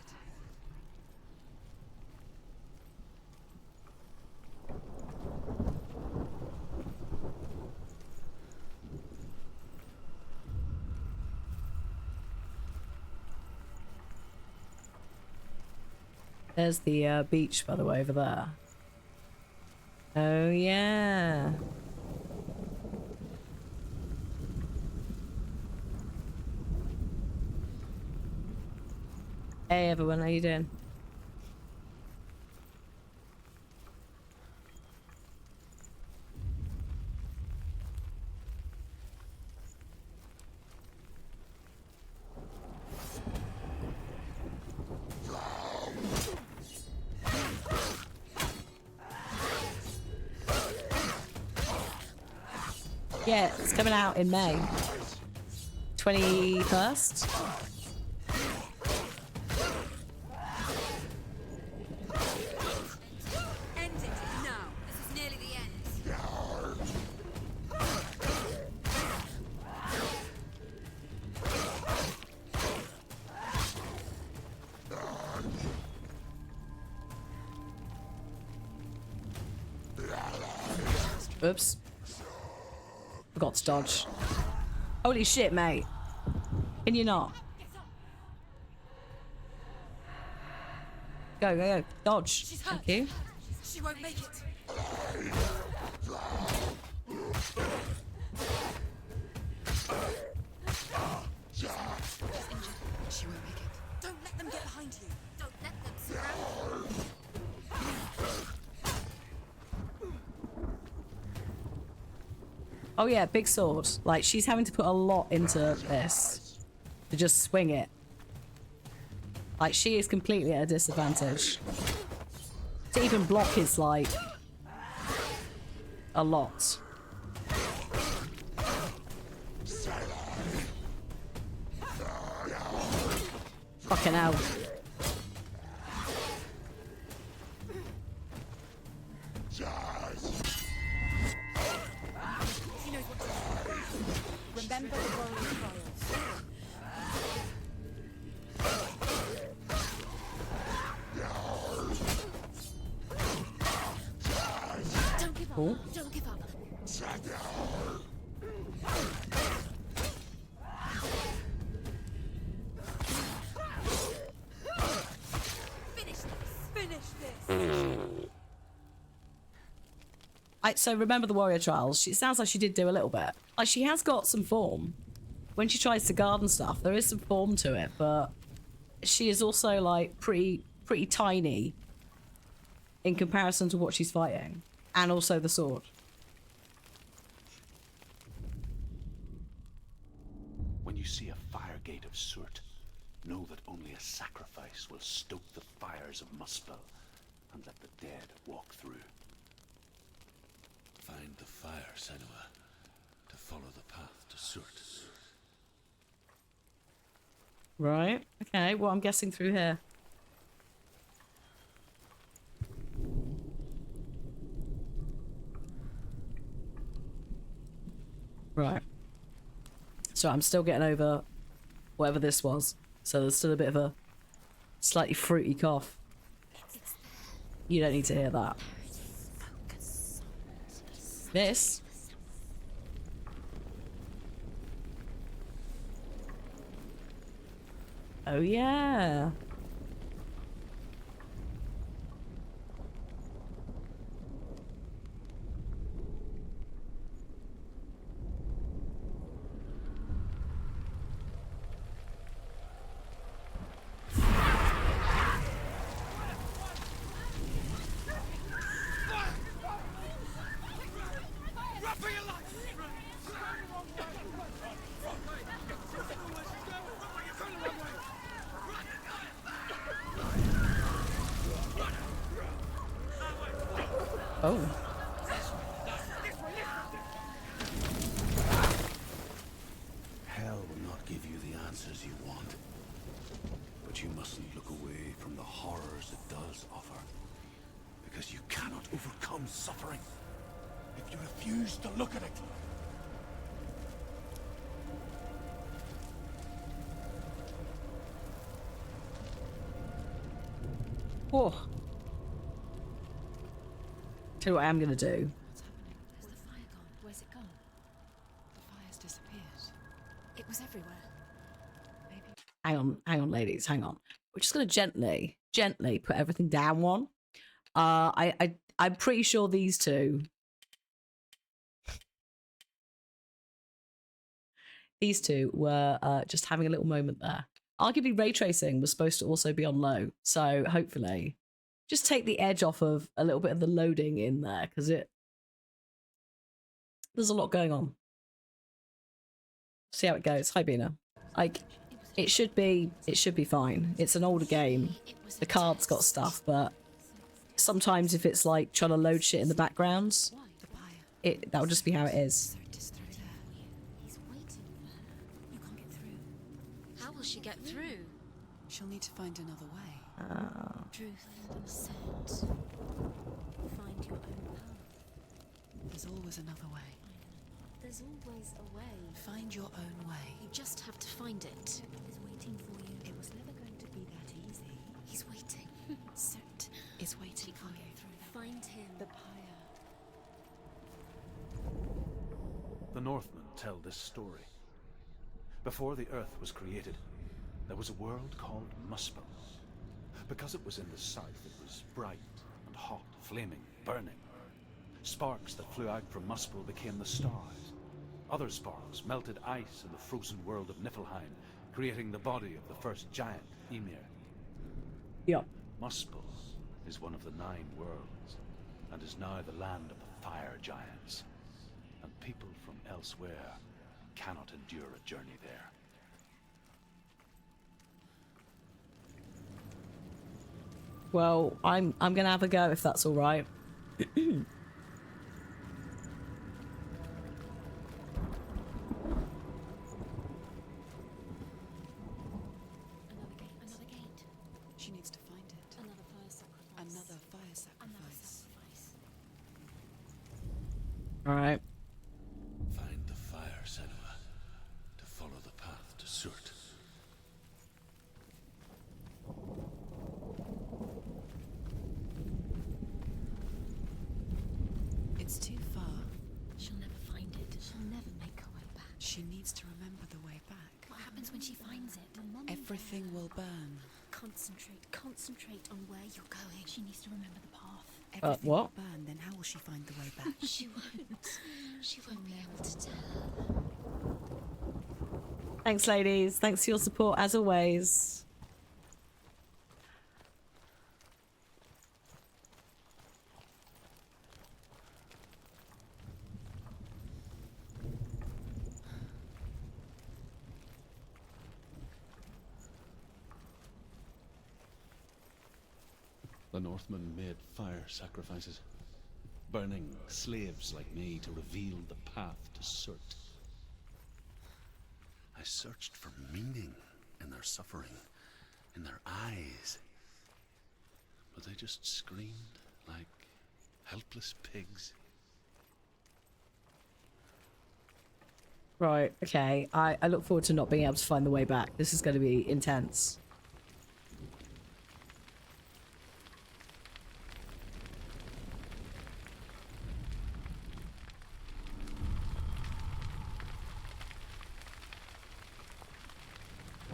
There's the beach, by the way, over there. Oh, yeah. Hey, everyone, how you doing? Yeah, it's coming out in May. 21st? End it now. This is nearly the end. Oops. Forgot to dodge. Holy shit, mate. Can you not? Go, go, go. Dodge. She's hurt. Thank you. She won't make it. She's injured. She won't make it. Don't let them get behind you. Don't let them surround you. Oh yeah, big sword. Like, she's having to put a lot into this to just swing it. Like, she is completely at a disadvantage. To even block is like a lot. Fucking hell. He knows what to do. Remember the warrior trials. Don't give up. Cool. Don't give up. Finish this. Finish this. So remember the warrior trials. She sounds like she did do a little bit. Like, she has got some form. When she tries to guard and stuff, there is some form to it, but she is also like pretty tiny in comparison to what she's fighting. And also the sword. When you see a fire gate of Surt, know that only a sacrifice will stoke the fires of Muspel and let the dead walk through. Find the fire, Senua, to follow the path to Surt. Right. Okay, well, I'm guessing through here. Right. So I'm still getting over whatever this was. So there's still a bit of a slightly fruity cough. You don't need to hear that. This? Oh yeah. Oh. Hell will not give you the answers you want. But you mustn't look away from the horrors it does offer. Because you cannot overcome suffering if you refuse to look at it. Oh. Tell you what I am going to do. What's happening? Where's the fire gone? Where's it gone? The fire's disappeared. It was everywhere. Maybe. Hang on, ladies, hang on. We're just going to gently put everything down one. I'm pretty sure these two were just having a little moment there. Arguably, ray tracing was supposed to also be on low, so hopefully, just take the edge off of a little bit of the loading in there because there's a lot going on. See how it goes. Hi, Bina. Like, it should be fine. It's an older game. The card's got stuff, but sometimes if it's like trying to load shit in the background, The pyre. that'll just be how it is. Cert is through there. He's waiting for her. You can't get through. How will she get through? She'll need to find another way. Truth said, find your own path. There's always another way. There's always a way. Find your own way. You just have to find it. He's waiting for you. It was never going to be that easy. He's waiting. Cert. It's waiting for Can't you. get through. Find him. The pyre. The Northmen tell this story. Before the earth was created, there was a world called Muspel. Because it was in the south, it was bright and hot, flaming, burning. Sparks that flew out from Muspel became the stars. Other sparks melted ice in the frozen world of Niflheim, creating the body of the first giant, Ymir. Yep. Muspel is one of the 9 worlds, and is now the land of the fire giants. And people from elsewhere cannot endure a journey there. Well, I'm gonna have a go if that's all right. Another gate. She needs to find it. Another fire sacrifice. Another fire Another sacrifice. sacrifice. All right. Find the fire, Senua, to follow the path to Surt. It's too far. She'll never find it. She'll never make her way back. She needs to remember the way back. What happens when she finds it? Everything will burn. Concentrate on where you're going. She needs to remember the path. Everything what? will burn, then how will she find the way back? She won't. She won't be able to tell. Thanks, ladies. Thanks for your support as always. The Northmen made fire sacrifices, burning slaves like me to reveal the path to Surt. I searched for meaning in their suffering, in their eyes, but they just screamed like helpless pigs. Right, okay. I look forward to not being able to find the way back. This is going to be intense.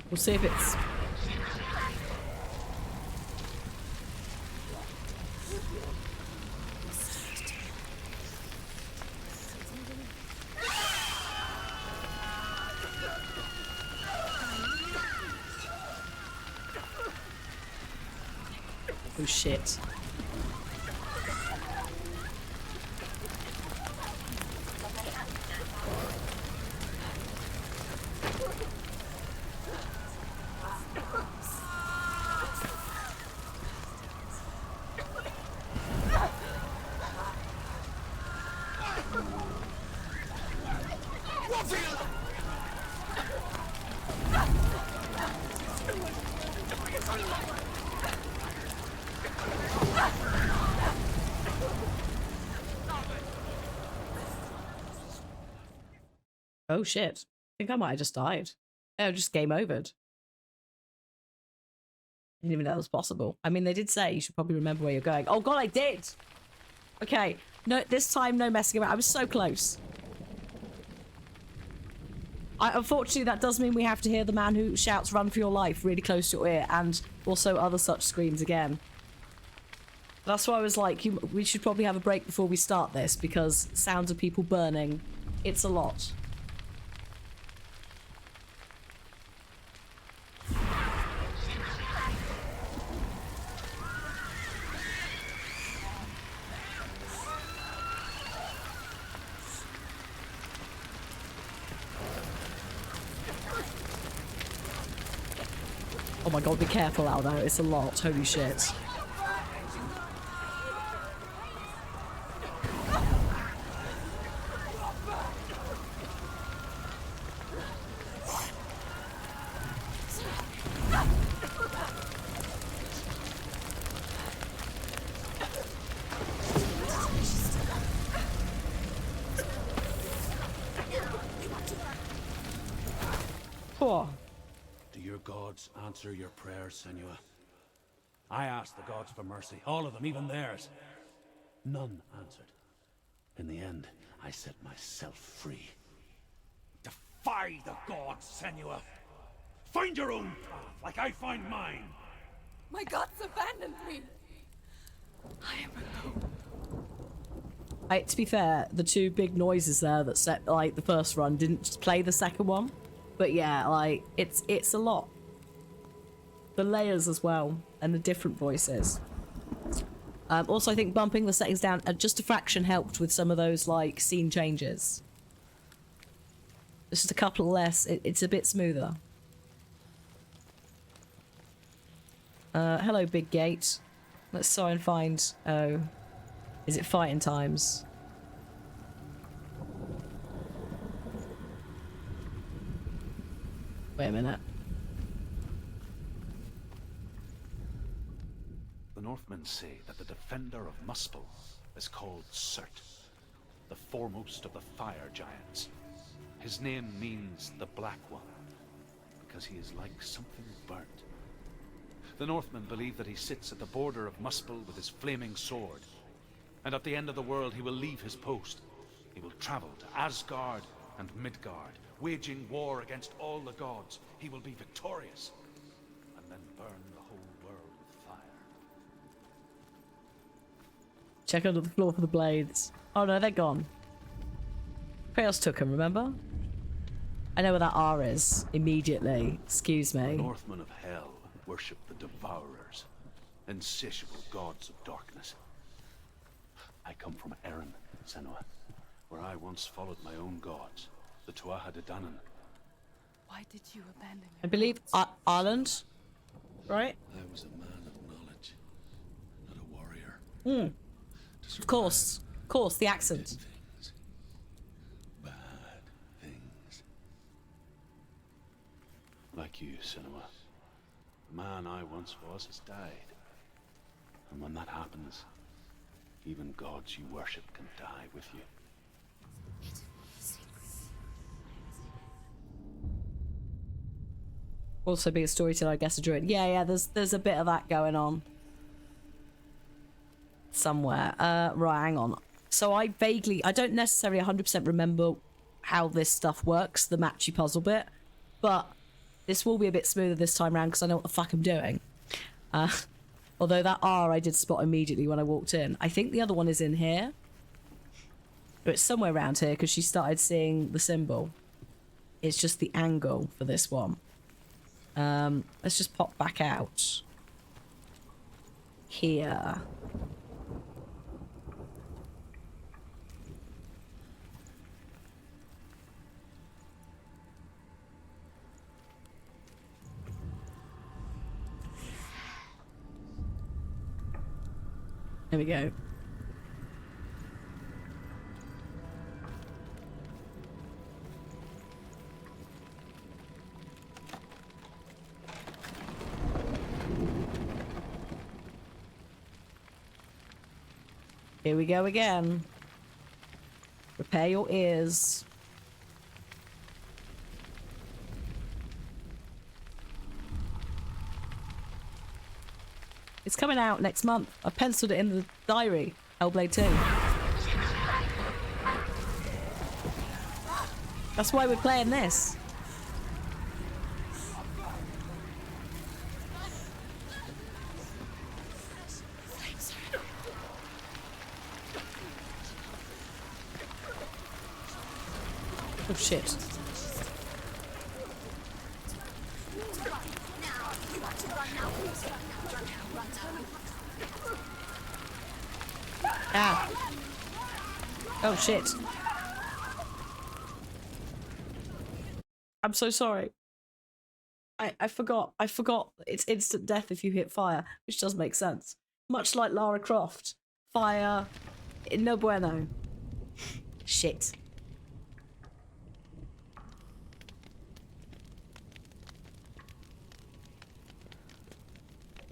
We'll see if it's... Oh shit. Oh shit. I think I might have just died. Oh, just game overed. Didn't even know that was possible. I mean, they did say you should probably remember where you're going. Oh god, I did! Okay. No, this time, no messing around. I was so close. Unfortunately, that does mean we have to hear the man who shouts "run for your life" really close to your ear, and also other such screams again. That's why I was like, we should probably have a break before we start this, because sounds of people burning, it's a lot. Oh my god, be careful out there, it's a lot, holy shit. Poor. Do your gods answer your prayers, Senua? I asked the gods for mercy, all of them, even theirs. None answered. In the end, I set myself free. Defy the gods, Senua! Find your own path, like I find mine! My gods abandoned me. I am alone. To be fair, the two big noises there that set like the first run didn't play the second one, but yeah, like it's a lot. The layers as well and the different voices. Also, I think bumping the settings down just a fraction helped with some of those like scene changes. Just a couple less. It's a bit smoother. Hello, big gate. Let's try and find. Oh. Is it fighting times? Wait a minute. The Northmen say that the defender of Muspel is called Surt, the foremost of the fire giants. His name means the Black One, because he is like something burnt. The Northmen believe that he sits at the border of Muspel with his flaming sword, and at the end of the world he will leave his post. He will travel to Asgard and Midgard, waging war against all the gods. He will be victorious, and then burn the whole world with fire. Check under the floor for the blades. Oh no, they're gone. Kratos took them, remember? I know where that R is. Immediately. Excuse The me. Northmen of Hell worship the Devourers, insatiable gods of darkness. I come from Erin, Senua, where I once followed my own gods, the Tuatha De Danann. Why did you abandon your I believe Ireland, right? I was a man of knowledge, not a warrior. Hmm. Of course, the accent. Things. Bad things. Like you, Senua. The man I once was has died. And when that happens, even gods you worship can die with you. Also be a storyteller, I guess, a druid. Yeah, there's a bit of that going on. Somewhere. Right, hang on. So I don't necessarily 100% remember how this stuff works, the matchy puzzle bit, but this will be a bit smoother this time around because I know what the fuck I'm doing. Although that R I did spot immediately when I walked in. I think the other one is in here. Or it's somewhere around here because she started seeing the symbol. It's just the angle for this one. Let's just pop back out. Here. There we go. Here we go again. Prepare your ears. It's coming out next month. I penciled it in the diary. Hellblade 2. That's why we're playing this. Oh shit. Ah. Oh shit. I'm so sorry. I forgot. I forgot it's instant death if you hit fire, which does make sense. Much like Lara Croft. Fire. No bueno. Shit.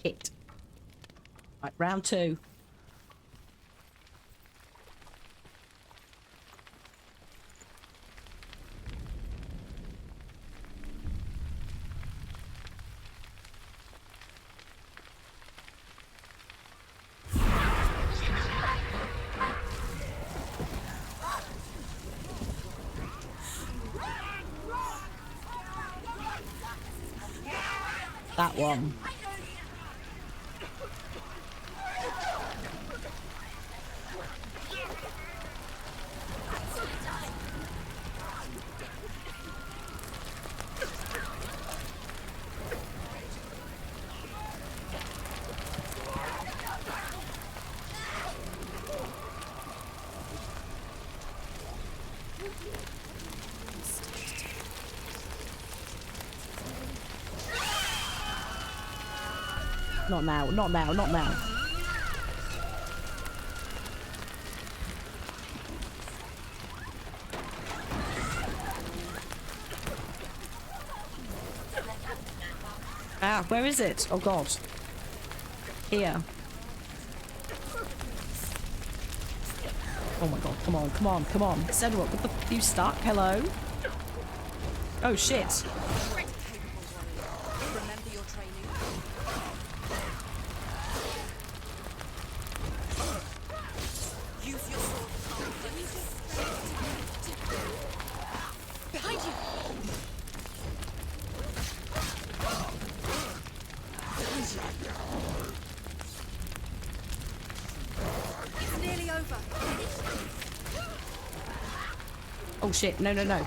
Hit. Right, round 2. That one. Not now, not now, not now. Ah, where is it? Oh god. Here. Oh my god, come on, come on, come on. Senua, what the you stuck? Hello? Oh shit. Remember your training. Use your sword. Behind you. It's nearly over. Oh shit, no, no, no.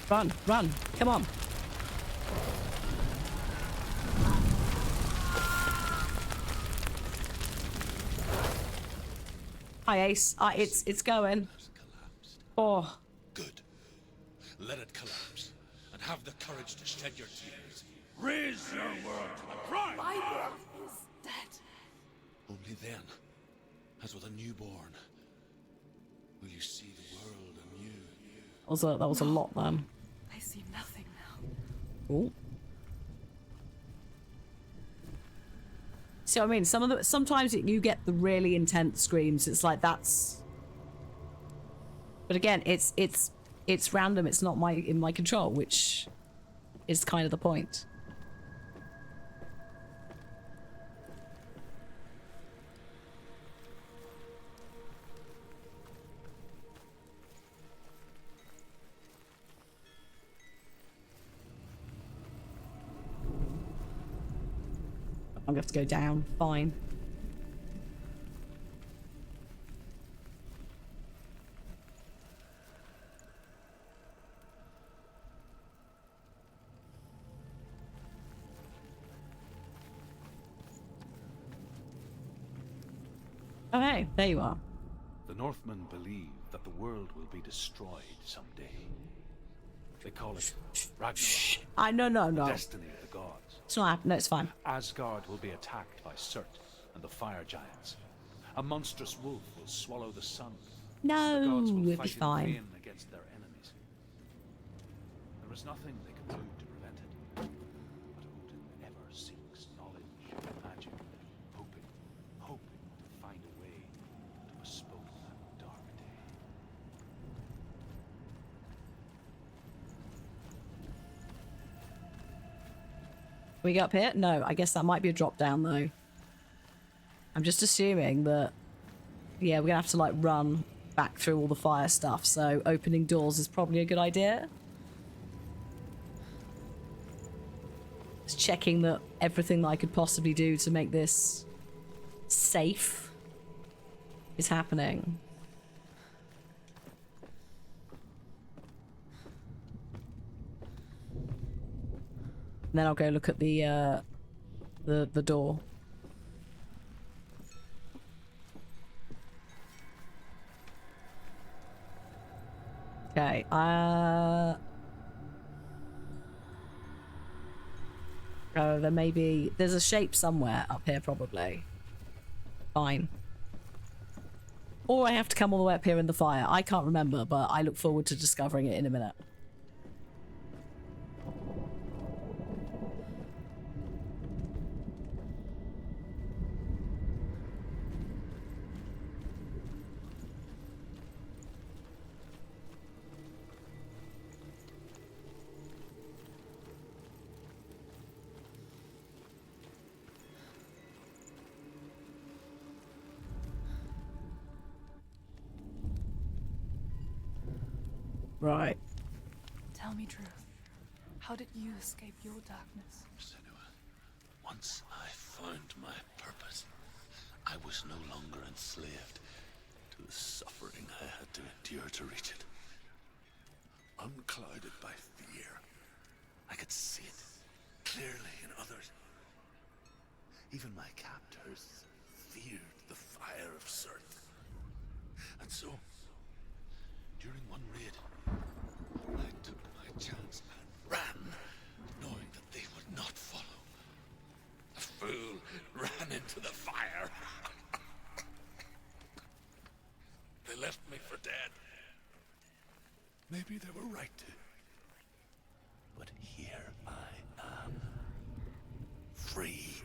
Run, run, come on. Hi Ace, it's going. Has collapsed. Oh, Good. Let it collapse, and have the courage to shed your tears. Raise your world to the prime! My world is dead. Only then, as with a newborn, will you see the world anew. that was a lot then. I see nothing now. Oh. See what I mean? Sometimes you get the really intense screams. It's like that's. But again, it's random. It's not in my control, which is kind of the point. I'm gonna have to go down. Fine. Okay, there you are. The Northmen believe that the world will be destroyed someday. They call it Ragnarok, No, the no. destiny of the gods. It's not happening. No, it's fine. Asgard will be attacked by Surt and the fire giants. A monstrous wolf will swallow the sun. No, The gods will we'll be fight in fine. vain against their enemies. There is nothing they can do to prevent it, but Odin ever seeks we go up here? No, I guess that might be a drop down though. I'm just assuming that, yeah, we're gonna have to like run back through all the fire stuff, so opening doors is probably a good idea. Just checking that everything that I could possibly do to make this safe is happening. And then I'll go look at the door. Okay, oh, there may be... There's a shape somewhere up here, probably. Fine. Or I have to come all the way up here in the fire. I can't remember, but I look forward to discovering it in a minute. Right. Tell me truth. How did you escape your darkness? Senua, once I found my purpose, I was no longer enslaved to the suffering I had to endure to reach it. Unclouded by fear, I could see it clearly in others. Even my captors feared the fire of Sirth. And so, during one raid, I took my chance and ran, knowing that they would not follow. The fool ran into the fire. They left me for dead. Maybe they were right to. But here I am. Free.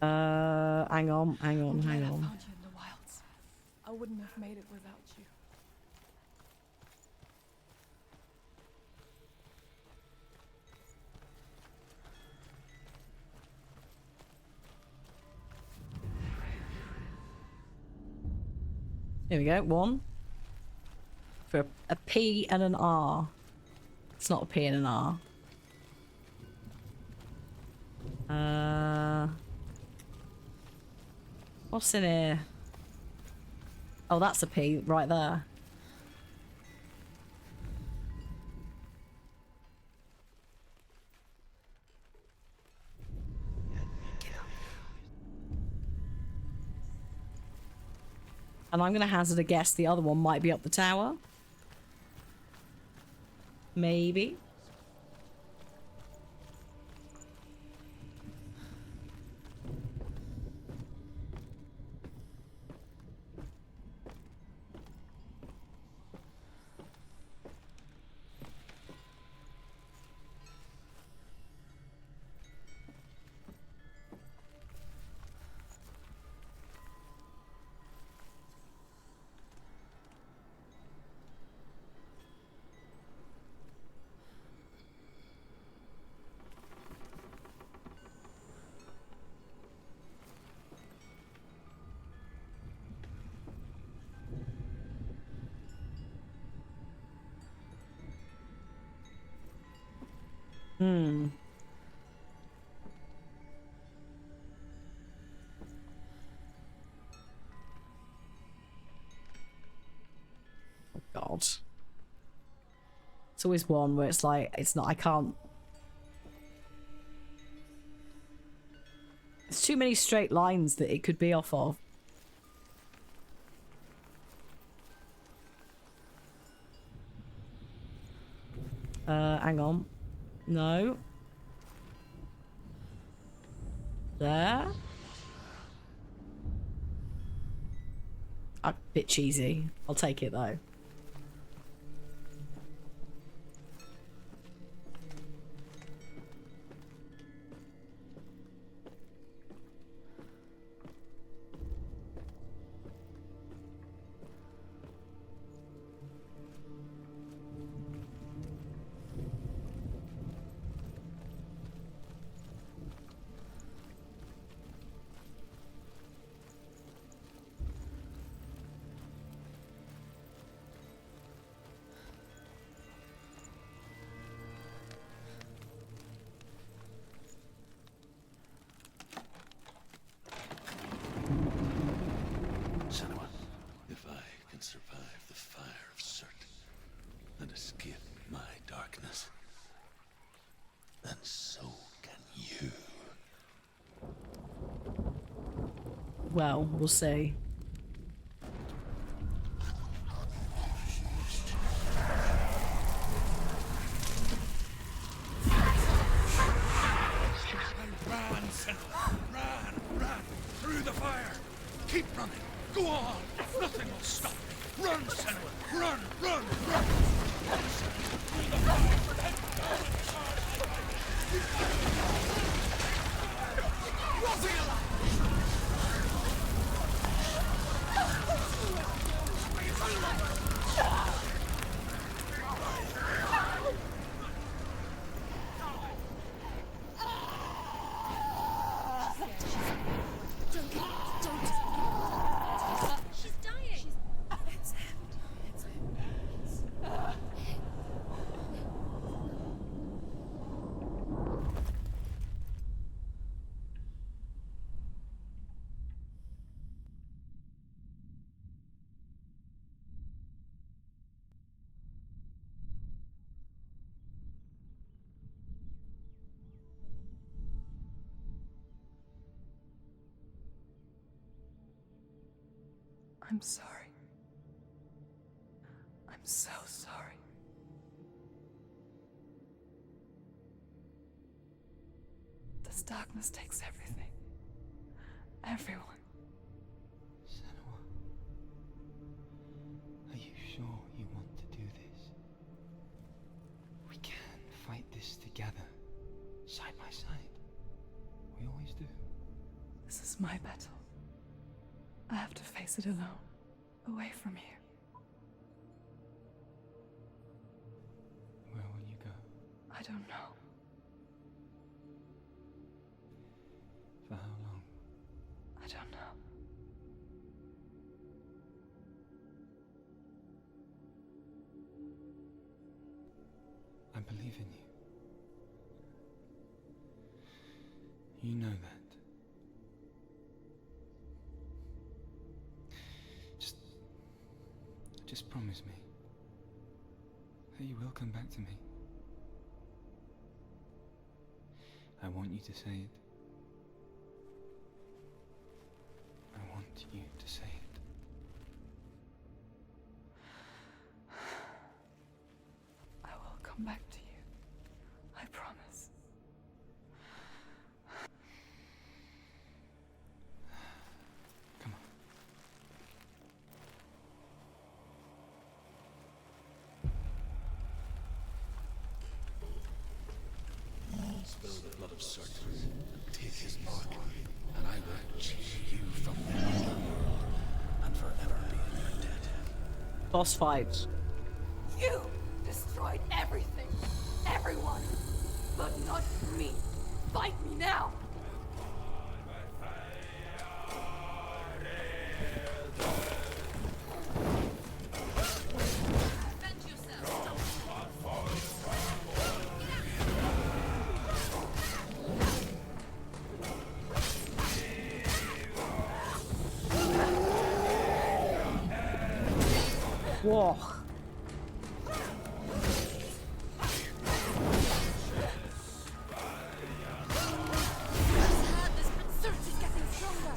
Hang on. I'm glad I found you in the wilds. I wouldn't have made it without you. Here we go. One. For a P and an R. It's not a P and an R. What's in here? Oh, that's a P right there. And I'm going to hazard a guess the other one might be up the tower. Maybe. Hmm. Oh God. It's always one where it's like, it's not, I can't. There's too many straight lines that it could be off of. Hang on. No. There. A bit cheesy. I'll take it though. well, we'll see. Run, Senua! Run! Through the fire! Keep running! Go on! Nothing will stop me! Run, Senua! Run! Through the fire! She's dying. It's him. It's him. I'm sorry. I'm so sorry. This darkness takes everything. Everyone. Senua, are you sure you want to do this? We can fight this together, side by side. We always do. This is my battle. I have to face it alone, away from here. Where will you go? I don't know. For how long? I don't know. I believe in you. You know that. Just promise me that you will come back to me. I want you to say it. I want you to say it. I will come back to you. I promise. Come on. Spill the blood of Certain, take his mark, and I will change you from them and forever be in your debt. Boss fight. You destroyed everything, everyone, but not me. Fight me now. Defend yourself. Whoa. Certain getting stronger.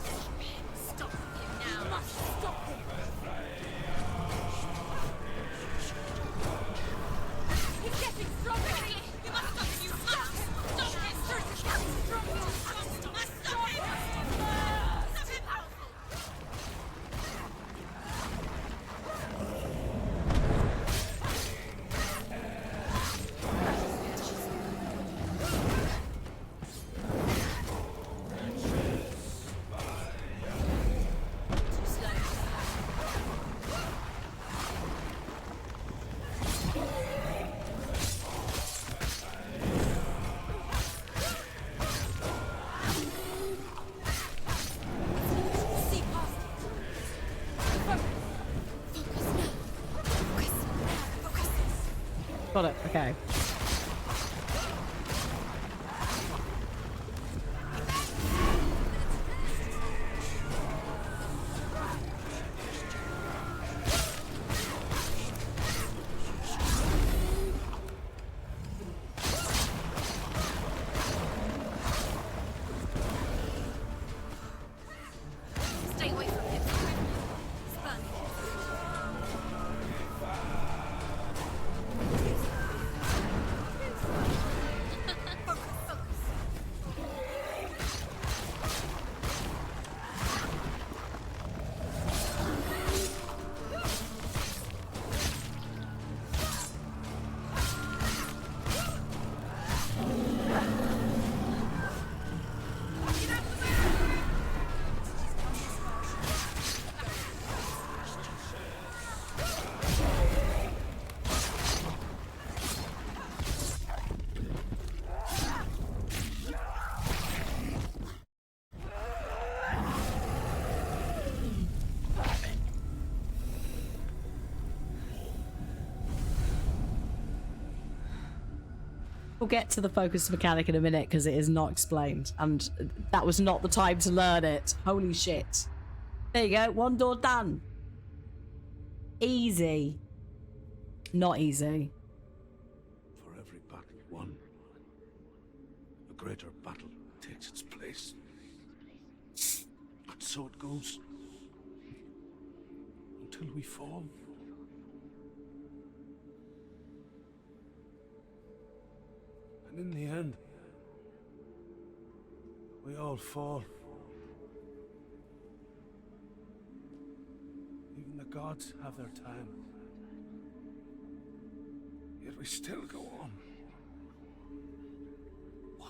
Stop him now. You must stop him. He's getting stronger. You must stop him. You must stop him. Certain getting stronger. You must stop him. Stop him powerful. Too slow. See past it. Focus now. Focus. Got it. Okay. We'll get to the focus mechanic in a minute because it is not explained, and that was not the time to learn it. Holy shit. There you go, one door done. Easy. Not easy. For every battle won, a greater battle takes its place. And so it goes. Until we fall. And in the end, we all fall. Even the gods have their time. Yet we still go on. Why?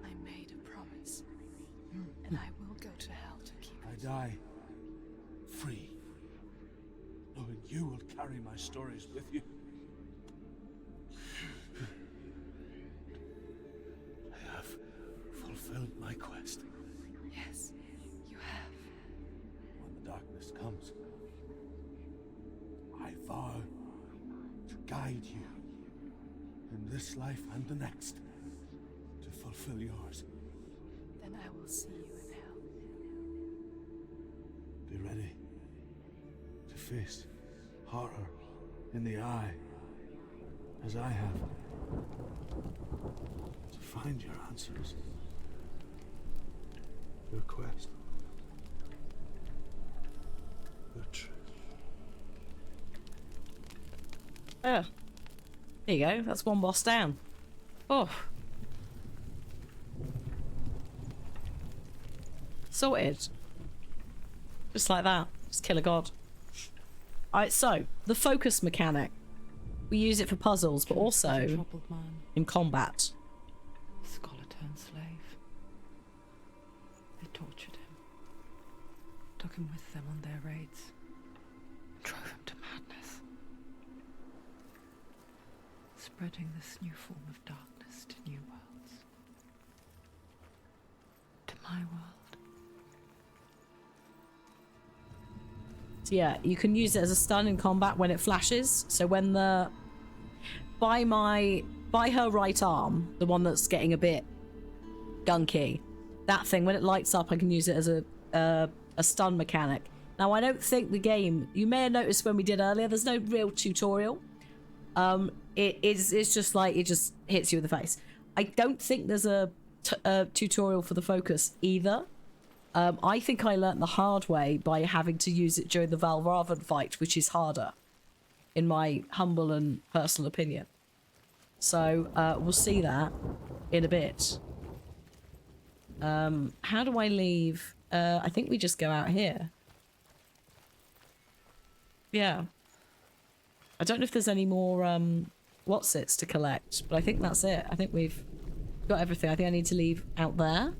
I made a promise, and I will go to hell to keep I it. die free, knowing you will carry my stories with you. I have fulfilled my quest. Yes, you have. When the darkness comes, I vow to guide you in this life and the next to fulfill yours. Then I will see you in hell. Be ready to face horror in the eye, as I have, to find your answers, your quest, your truth. Yeah. There you go. That's one boss down. Oh. Sorted. Just like that. Just kill a god. Alright, so the focus mechanic. We use it for puzzles, but also Troubled man, in combat. scholar turned slave. They tortured him, took him with them on their raids, drove him to madness, spreading this new form of darkness to new worlds, to my world. So yeah, you can use it as a stun in combat when it flashes. So when the by her right arm, the one that's getting a bit gunky, that thing, when it lights up, I can use it as a stun mechanic. Now I don't think the game, you may have noticed when we did earlier, there's no real tutorial. It's just like it just hits you in the face. I don't think there's a tutorial for the focus either. I think I learnt the hard way by having to use it during the Valravan fight, which is harder, in my humble and personal opinion. So we'll see that in a bit. How do I leave? I think we just go out here. Yeah. I don't know if there's any more whatsits to collect, but I think that's it. I think we've got everything. I think I need to leave out there.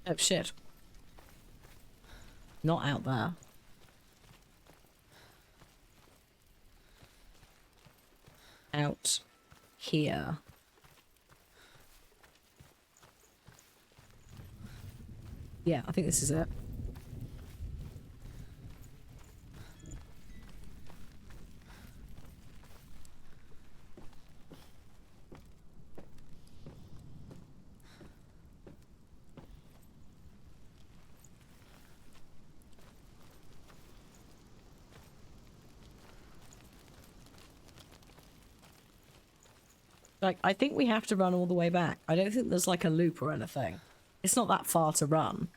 Oh shit. Not out there. Out here. Yeah, I think this is it. Like, I think we have to run all the way back. I don't think there's like a loop or anything. It's not that far to run.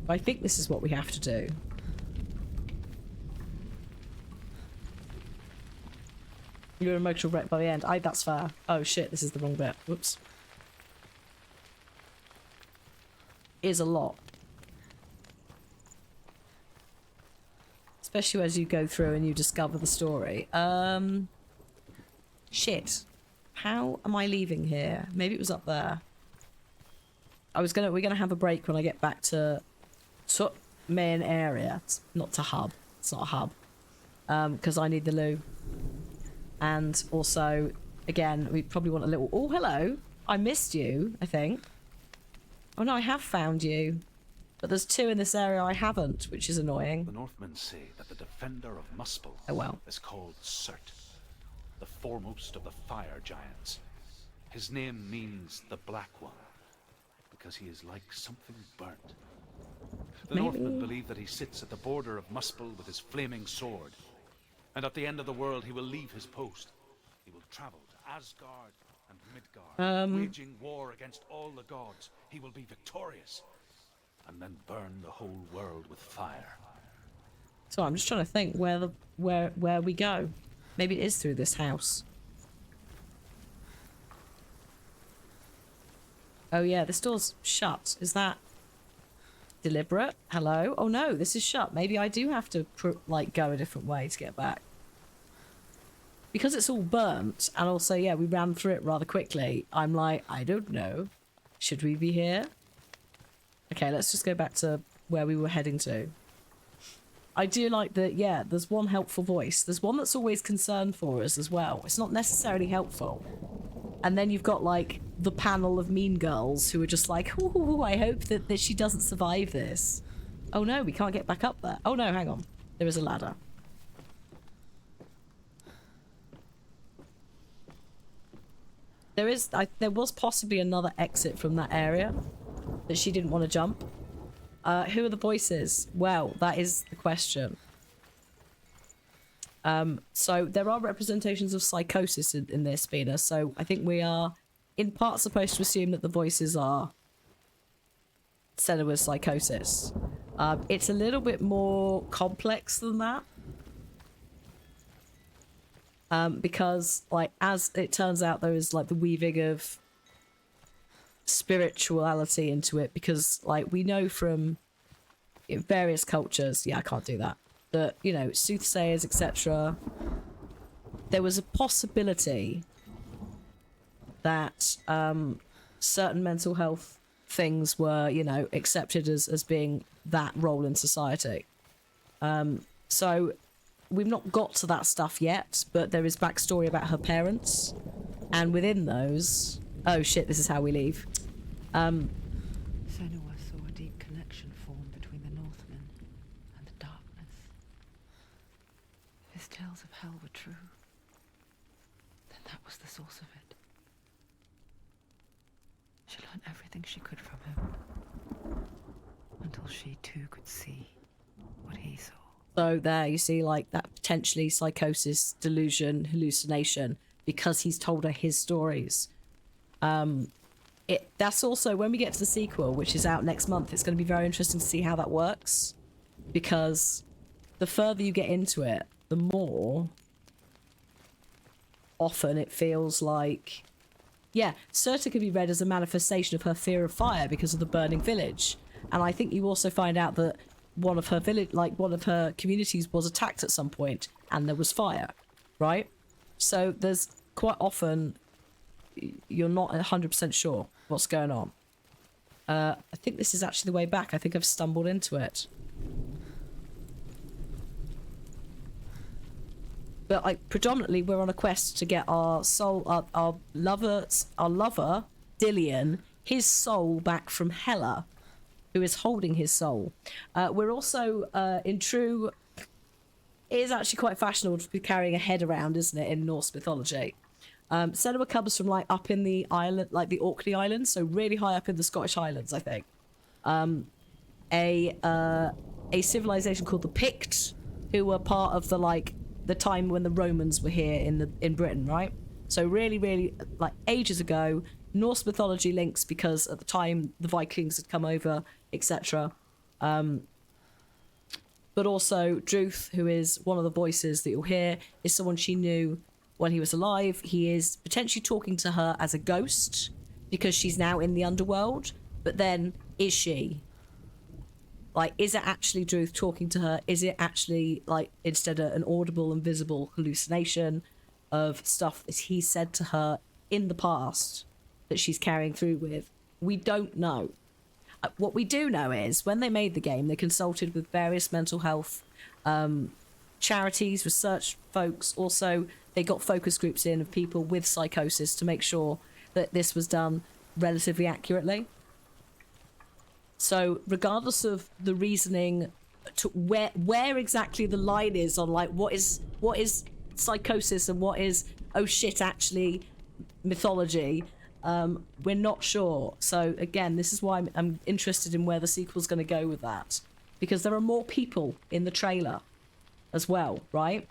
I think this is what we have to do. You're an emotional wreck by the end. That's fair. Oh shit, this is the wrong bit. Whoops. Is a lot. Especially as you go through and you discover the story. Shit. How am I leaving here? Maybe it was up there. We're gonna have a break when I get back to main area. It's not to hub. It's not a hub. Because I need the loo. And also, again, we probably want a little... Oh, hello. I missed you, I think. Oh no, I have found you. But there's 2 in this area I haven't, which is annoying. The Northmen say that the defender of Muspel Oh well. is called Surt, the foremost of the fire giants. His name means the Black One, because he is like something burnt. The Maybe. Northmen believe that he sits at the border of Muspel with his flaming sword, and at the end of the world he will leave his post. He will travel to Asgard and Midgard, waging war against all the gods. He will be victorious, and then burn the whole world with fire. So I'm just trying to think where we go. Maybe it is through this house. Oh yeah, this door's shut. Is that deliberate? Hello? Oh no, this is shut. Maybe I do have to like go a different way to get back. Because it's all burnt, and also, yeah, we ran through it rather quickly. I'm like, I don't know. Should we be here? Okay, let's just go back to where we were heading to. I do like that, yeah, there's one helpful voice. There's one that's always concerned for us as well. It's not necessarily helpful. And then you've got, like, the panel of mean girls who are just like, ooh, I hope that she doesn't survive this. Oh no, we can't get back up there. Oh no, hang on. There is a ladder. There was possibly another exit from that area that she didn't want to jump. Who are the voices? Well, that is the question. So there are representations of psychosis in this, Bina. So I think we are, in part, supposed to assume that the voices are Senua's psychosis. It's a little bit more complex than that. Because, like, as it turns out, there is, like, the weaving of spirituality into it. Because, like, we know from various cultures, yeah, I can't do that, that, you know, soothsayers, etc., there was a possibility that certain mental health things were, you know, accepted as being that role in society. So we've not got to that stuff yet, but there is backstory about her parents, and within those, oh shit, this is how we leave. Senua saw a deep connection form between the Northmen and the darkness. If his tales of hell were true, then that was the source of it. She learned everything she could from him, until she too could see what he saw. So there you see, like, that potentially psychosis, delusion, hallucination, because he's told her his stories. That's also, when we get to the sequel, which is out next month, it's going to be very interesting to see how that works. Because the further you get into it, the more often it feels like, yeah, Surta can be read as a manifestation of her fear of fire because of the burning village. And I think you also find out that one of her village, like one of her communities, was attacked at some point and there was fire, right? So there's quite often you're not 100% sure what's going on. I think this is actually the way back. I think I've stumbled into it. But like predominantly we're on a quest to get our soul, our lover, Dillion, his soul back from Hela, who is holding his soul. We're also in true, it is actually quite fashionable to be carrying a head around, isn't it, in Norse mythology. Senua comes from like up in the island, like the Orkney Islands, so really high up in the Scottish Highlands, I think. A civilization called the Pict, who were part of the like the time when the Romans were here in Britain, right? So really, like ages ago, Norse mythology links because at the time the Vikings had come over, etc. But also Druth, who is one of the voices that you'll hear, is someone she knew when he was alive. He is potentially talking to her as a ghost because she's now in the underworld. But then, is she? Like, is it actually Druth talking to her? Is it actually, like, instead of an audible and visible hallucination of stuff that he said to her in the past that she's carrying through with? We don't know. What we do know is when they made the game, they consulted with various mental health charities, research folks. Also, they got focus groups in of people with psychosis to make sure that this was done relatively accurately. So regardless of the reasoning to where exactly the line is on like what is psychosis and what is, oh shit, actually mythology, we're not sure. So again, this is why I'm interested in where the sequel's going to go with that, because there are more people in the trailer as well, right?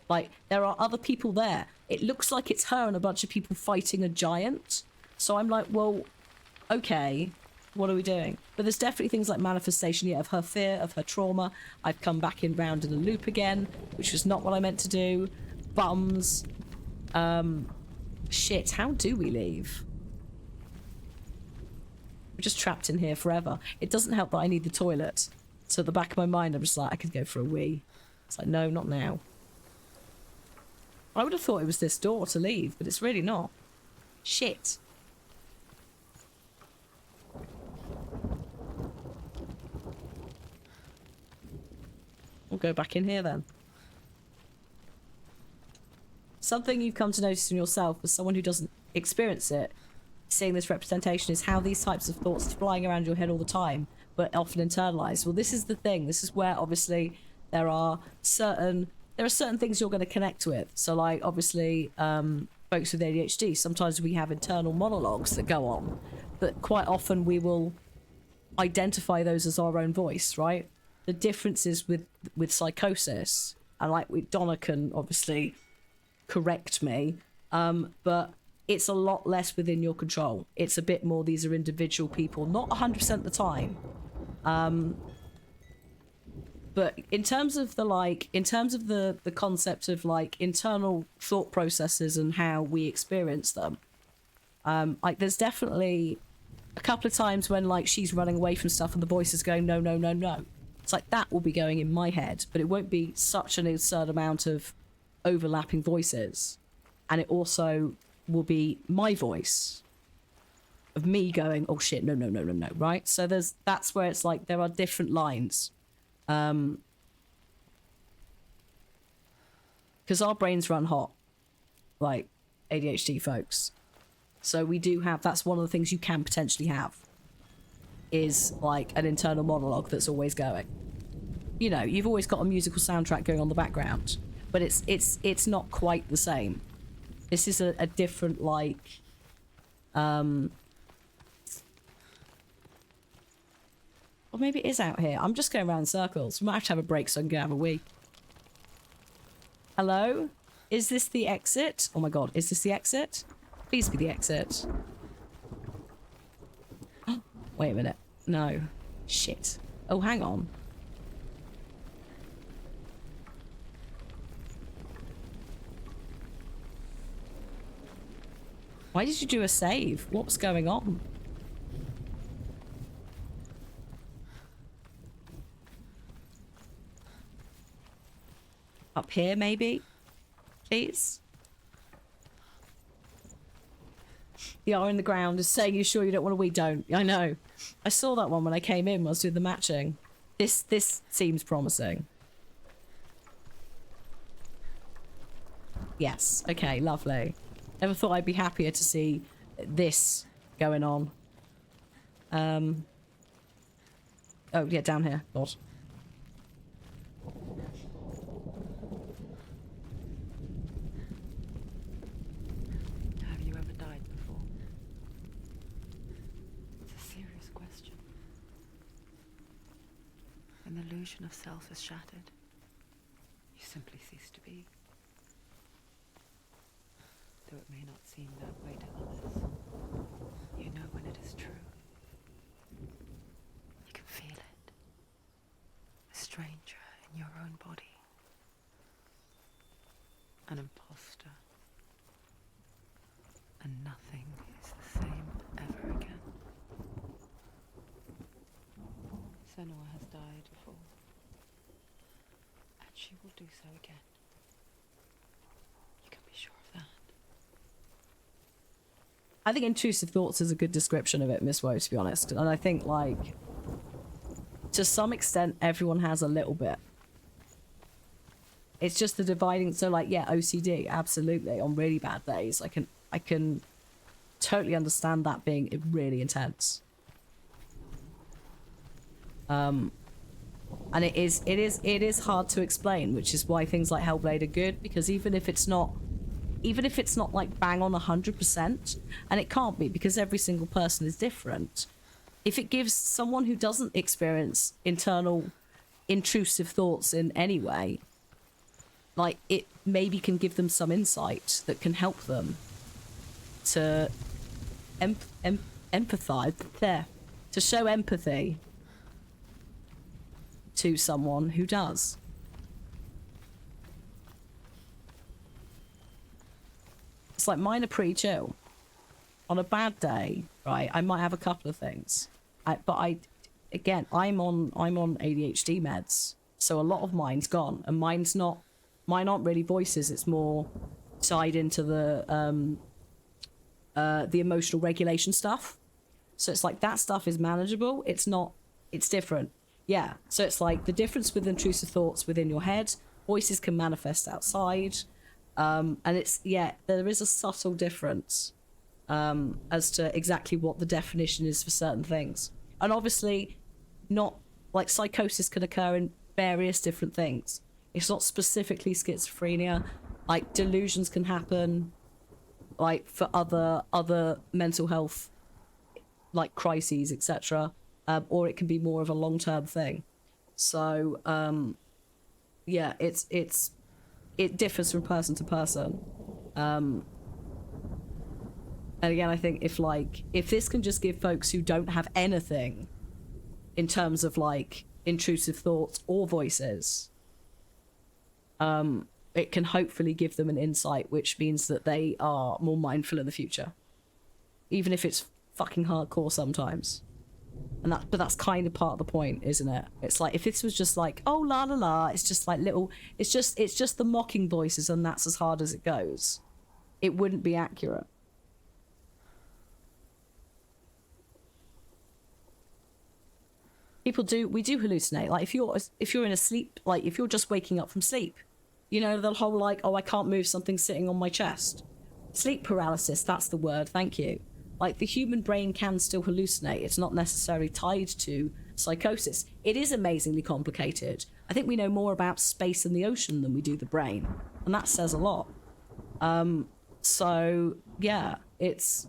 Like, there are other people there. It looks like it's her and a bunch of people fighting a giant. So I'm like, well, okay, what are we doing? But there's definitely things like manifestation, yeah, of her fear, of her trauma. I've come back in round in a loop again, which was not what I meant to do. Bums. Shit, how do we leave? We're just trapped in here forever. It doesn't help that I need the toilet. So at the back of my mind, I'm just like, I could go for a wee. It's like, no, not now. I would have thought it was this door to leave, but it's really not. Shit. We'll go back in here then. Something you've come to notice in yourself as someone who doesn't experience it, seeing this representation, is how these types of thoughts are flying around your head all the time, but often internalized. Well, this is the thing. This is where obviously there are certain things you're going to connect with. So like obviously folks with ADHD, sometimes we have internal monologues that go on, but quite often we will identify those as our own voice, right? The differences with psychosis, and like Donna can obviously correct me, but it's a lot less within your control. It's a bit more, these are individual people, not 100% of the time. But in terms of the concept of like internal thought processes and how we experience them, like there's definitely a couple of times when like she's running away from stuff and the voice is going, no, no, no, no. It's like that will be going in my head, but it won't be such an absurd amount of overlapping voices. And it also will be my voice of me going, oh shit, no, no, no, no, no, right? So that's where it's like there are different lines. Because our brains run hot, like ADHD folks. So we do have, that's one of the things you can potentially have, is like an internal monologue that's always going. You know, you've always got a musical soundtrack going on the background, but it's not quite the same. This is a different, like, or maybe it is out here. I'm just going around in circles. We might have to have a break so I can go have a wee. Hello? Is this the exit? Oh my god, is this the exit? Please be the exit. Wait a minute. No. Shit. Oh, hang on. Why did you do a save? What was going on? Up here, maybe? Please? The eye in the ground is saying, you sure you don't want to wee? Don't. I know. I saw that one when I came in when I was doing the matching. This seems promising. Yes. Okay, lovely. Never thought I'd be happier to see this going on. Oh, yeah, down here. God. Have you ever died before? It's a serious question. When the illusion of self is shattered, you simply cease to be. Though it may not seem that way to others, you know when it is true. You can feel it. A stranger in your own body. An imposter. And nothing is the same ever again. Senua has died before. And she will do so again. You can be sure of that. I think intrusive thoughts is a good description of it, Miss Woe, to be honest. And I think, like, to some extent, everyone has a little bit. It's just the dividing. So, like, yeah, OCD, absolutely. On really bad days, I can totally understand that being really intense. And it is hard to explain, which is why things like Hellblade are good, because even if it's not like bang on 100%, and it can't be because every single person is different, if it gives someone who doesn't experience internal intrusive thoughts in any way, like, it maybe can give them some insight that can help them to empathize there, to show empathy to someone who does. It's like mine are pretty chill. On a bad day, right, I might have a couple of things. But I'm on ADHD meds, so a lot of mine's gone, and mine aren't really voices. It's more tied into the emotional regulation stuff. So it's like that stuff is manageable. It's different. Yeah. So it's like the difference with intrusive thoughts within your head. Voices can manifest outside. And there is a subtle difference as to exactly what the definition is for certain things. And obviously, not like psychosis can occur in various different things. It's not specifically schizophrenia. Like delusions can happen, like for other mental health, like crises, etc. Or it can be more of a long-term thing. So it differs from person to person. And again, I think if this can just give folks who don't have anything in terms of like intrusive thoughts or voices, it can hopefully give them an insight, which means that they are more mindful in the future, even if it's fucking hardcore sometimes. And that's kind of part of the point, isn't it? It's like if this was just like, oh la la la, it's just like little, it's just the mocking voices, and that's as hard as it goes, it wouldn't be accurate. We do hallucinate. Like if you're in a sleep, like if you're just waking up from sleep, you know, the whole like, oh, I can't move, something's sitting on my chest. Sleep paralysis, that's the word, thank you. Like the human brain can still hallucinate. It's not necessarily tied to psychosis. It is amazingly complicated. I think we know more about space and the ocean than we do the brain, and that says a lot. So yeah, it's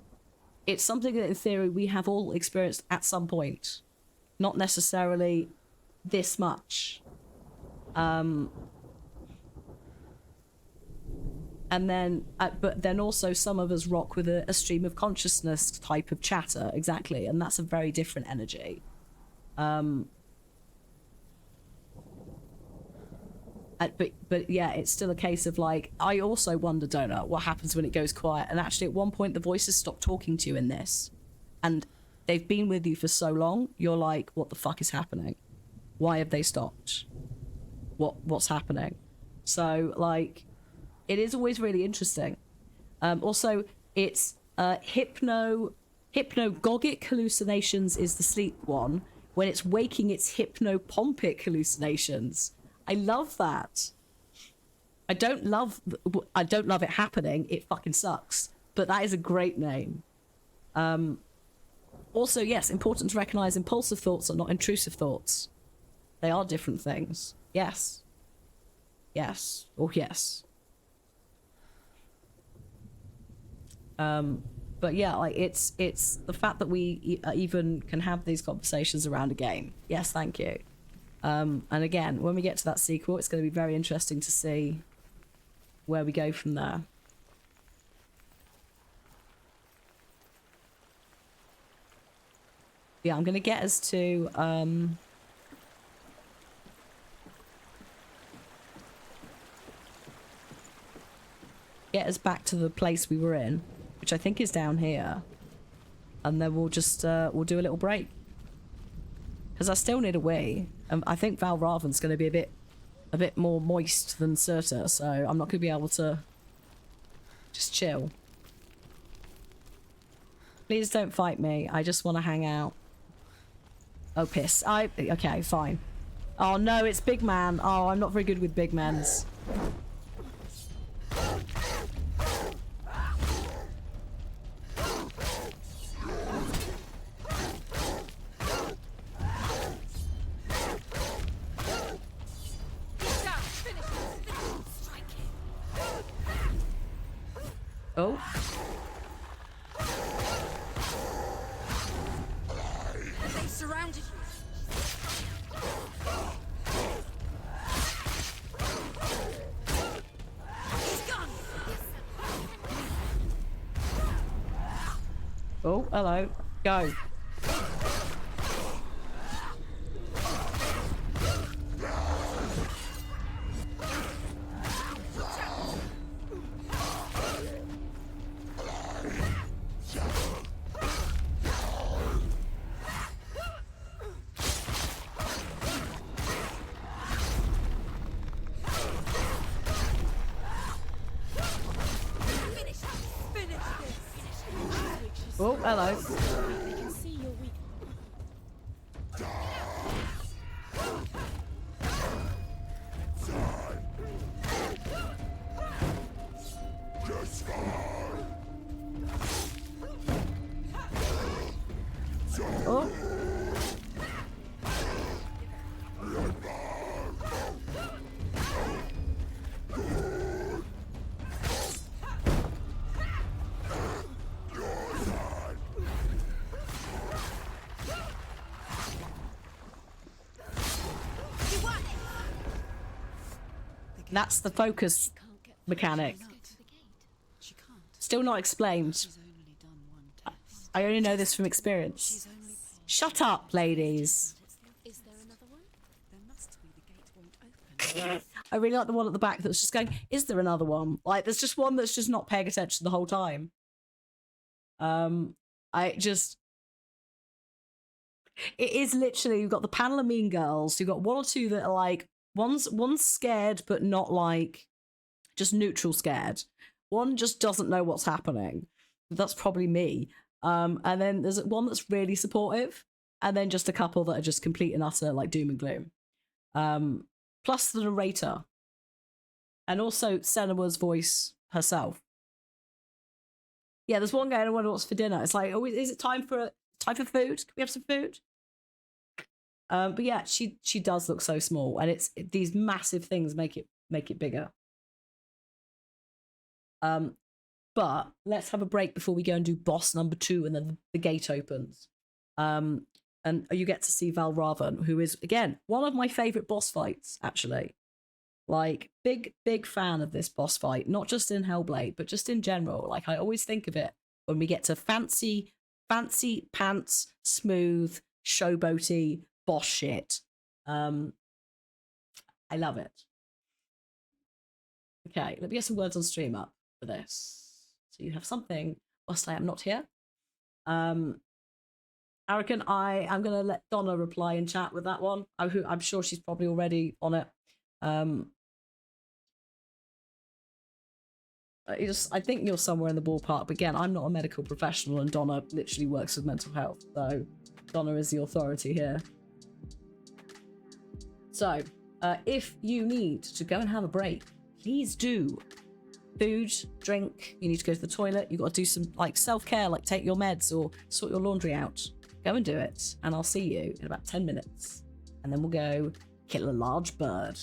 something that in theory we have all experienced at some point. Not necessarily this much. And then, but then also some of us rock with a stream of consciousness type of chatter, exactly, and that's a very different energy. But yeah, it's still a case of like, I also wonder, Donut, what happens when it goes quiet. And actually, at one point, the voices stop talking to you in this, and they've been with you for so long. You're like, what the fuck is happening? Why have they stopped? What's happening? So like, it is always really interesting. Also, it's hypnagogic hallucinations is the sleep one. When it's waking, it's hypnopompic hallucinations. I love that. I don't love it happening. It fucking sucks. But that is a great name. Also, yes, important to recognize impulsive thoughts are not intrusive thoughts. They are different things. Yes. Yes. Or yes. But yeah, like it's the fact that we even can have these conversations around a game. Yes, thank you. And again, when we get to that sequel, it's going to be very interesting to see where we go from there. Yeah, I'm going to get us to get us back to the place we were in, which I think is down here, and then we'll just we'll do a little break, because I still need a wee, and I think Valravan's going to be a bit more moist than Surta, so I'm not going to be able to just chill. Please don't fight me. I just want to hang out. Oh piss. Okay, fine. Oh no, it's big man. Oh, I'm not very good with big men's. Oh. They surrounded you. He's gone. Oh, hello. Go. Finish this. Oh, hello. They can see you're weak. Oh. That's the focus Can't get mechanic. to the gate. She can't. Still not explained. She's only done one test. I only know this from experience. She's only paid. Shut up, ladies. Is there another one? There must be. The gate won't open. I really like the one at the back that's just going, is there another one? Like, there's just one that's just not paying attention the whole time. It is literally, you've got the panel of mean girls, you've got one or two that are like, one's scared, but not like, just neutral scared. One just doesn't know what's happening. That's probably me. And then there's one that's really supportive, and then just a couple that are just complete and utter, like, doom and gloom. Plus the narrator. And also Senua's voice herself. Yeah, there's one guy, I wonder what's for dinner. It's like, oh, is it time for food? Can we have some food? But yeah, she does look so small, and these massive things make it bigger. But let's have a break before we go and do boss number 2, and then the gate opens. And you get to see Val Raven, who is, again, one of my favorite boss fights, actually. Like, big fan of this boss fight, not just in Hellblade, but just in general. Like, I always think of it when we get to fancy pants, smooth, showboaty boss shit. I love it. Okay, let me get some words on stream up for this. So you have something whilst I am not here. Arrogant, I'm going to let Donna reply in chat with that one. I'm sure she's probably already on it. I think you're somewhere in the ballpark, but again, I'm not a medical professional, and Donna literally works with mental health, so Donna is the authority here. So, if you need to go and have a break, please do. Food, drink, you need to go to the toilet, you've got to do some like self-care, like take your meds or sort your laundry out. Go and do it, and I'll see you in about 10 minutes. And then we'll go kill a large bird.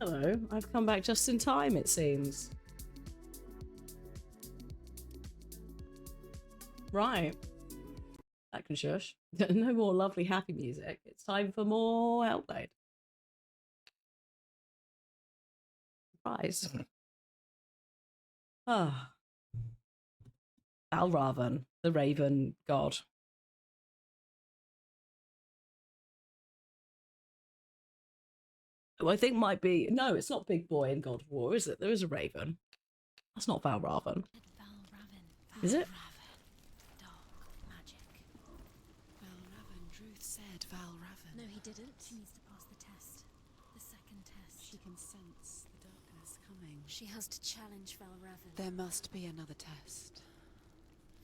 Hello, I've come back just in time, it seems. Right. That can shush. No more lovely, happy music. It's time for more Hellblade. Surprise. Ah. Valravan, the Raven God. Who I think might be... No, it's not Big Boy in God of War, is it? There is a Raven. That's not Valravan. Valravan. Is it? Dark magic. Valravan, Druth said Valravan. No, he didn't. She needs to pass the test. The second test. She can sense the darkness coming. She has to challenge Valravan. There must be another test.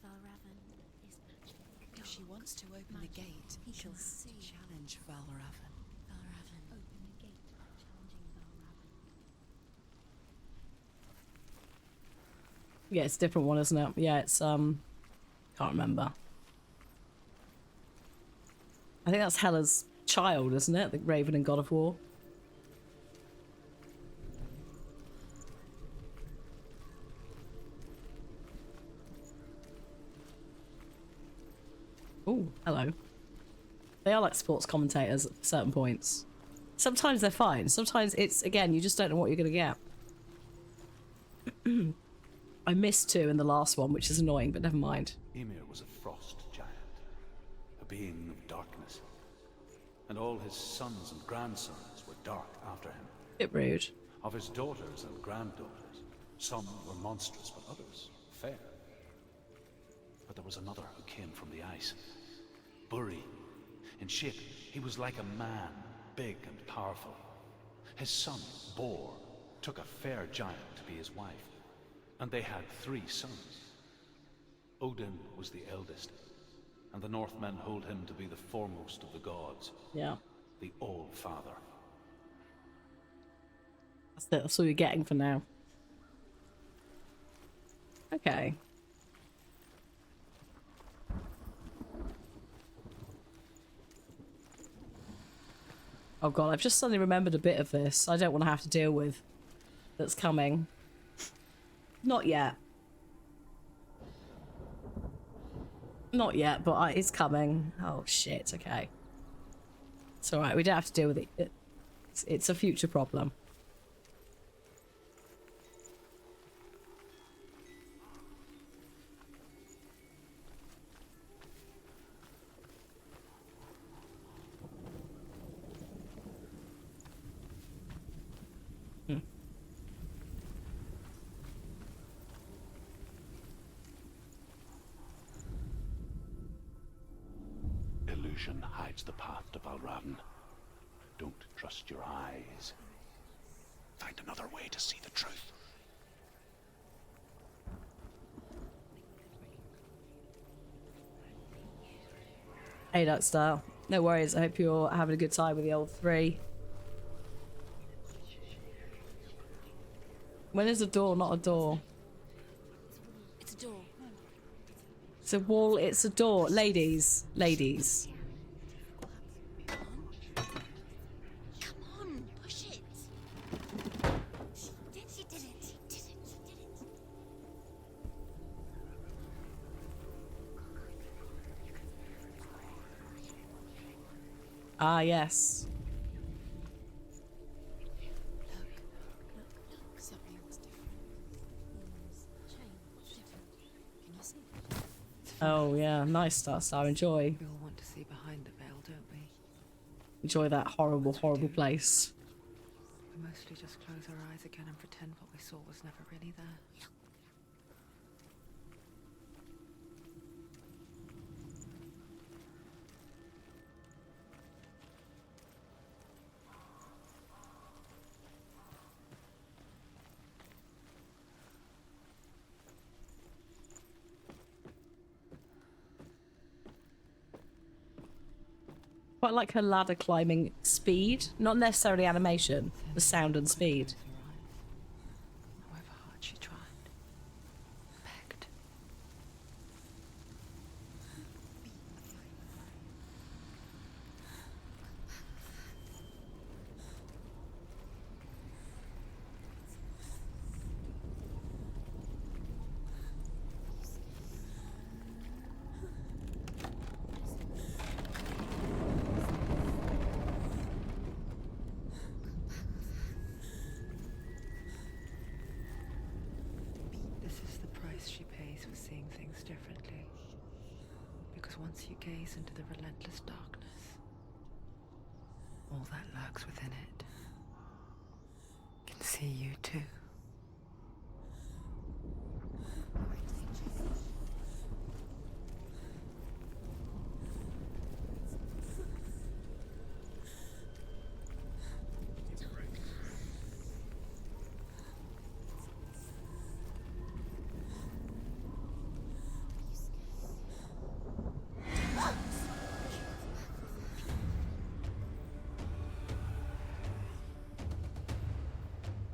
Valravan is magic. If she wants to open Magic. the gate, He she'll can have to see. challenge Valravan. Valravan. Open the gate by challenging Valravan. Yeah, it's a different one, isn't it? Yeah, it's, can't remember. I think that's Hela's child, isn't it? The Raven in God of War. Oh, hello. They are like sports commentators at certain points. Sometimes they're fine. Sometimes it's, again, you just don't know what you're going to get. I missed 2 in the last one, which is annoying, but never mind. Ymir was a frost giant, a being of darkness, and all his sons and grandsons were dark after him. Bit rude. Of his daughters and granddaughters, some were monstrous, but others fair. But there was another who came from the ice. Buri. In shape, he was like a man, big and powerful. His son, Bor, took a fair giant to be his wife, and they had 3 sons. Odin was the eldest, and the Northmen hold him to be the foremost of the gods, Yeah. the All-Father. That's it. That's all you're getting for now. Okay. Oh god, I've just suddenly remembered a bit of this I don't want to have to deal with that's coming. Not yet. Not yet, but it's coming. Oh shit, okay. It's alright, we don't have to deal with it. It's a future problem. Illusion hides the path to Valravan. Don't trust your eyes. Find another way to see the truth. Hey, Duck Style. No worries, I hope you're having a good time with the old 3. When is a door not a door? It's a door. It's a wall, it's a door. Ladies. Ladies. Come on, push it. She did it. She did it. She did it. Ah, yes. Look, something's different. Change. Different. Can you see? Oh, yeah. Nice stuff, Star. Enjoy. We all want to see behind the veil, don't we? Enjoy that horrible, horrible place. We mostly just close our eyes again and pretend what we saw was never really there. Quite like her ladder climbing speed. Not necessarily animation, the sound and speed. Close her eyes. However hard she tried. Begged. gaze into the relentless darkness, all that lurks within it can see you too.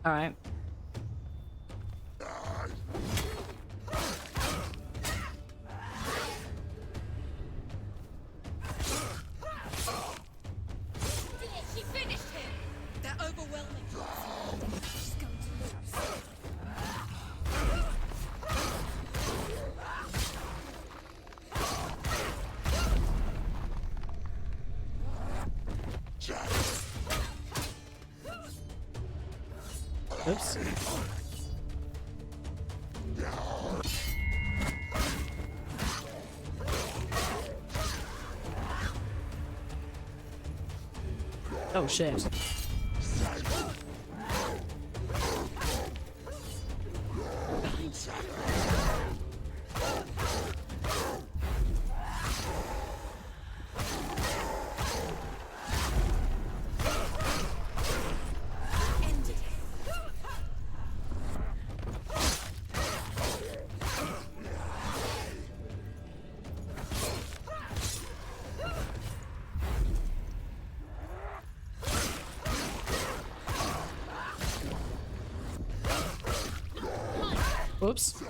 All right. She finished him! They're overwhelming. She's going to lose. Oops. Oh shit. Whoops.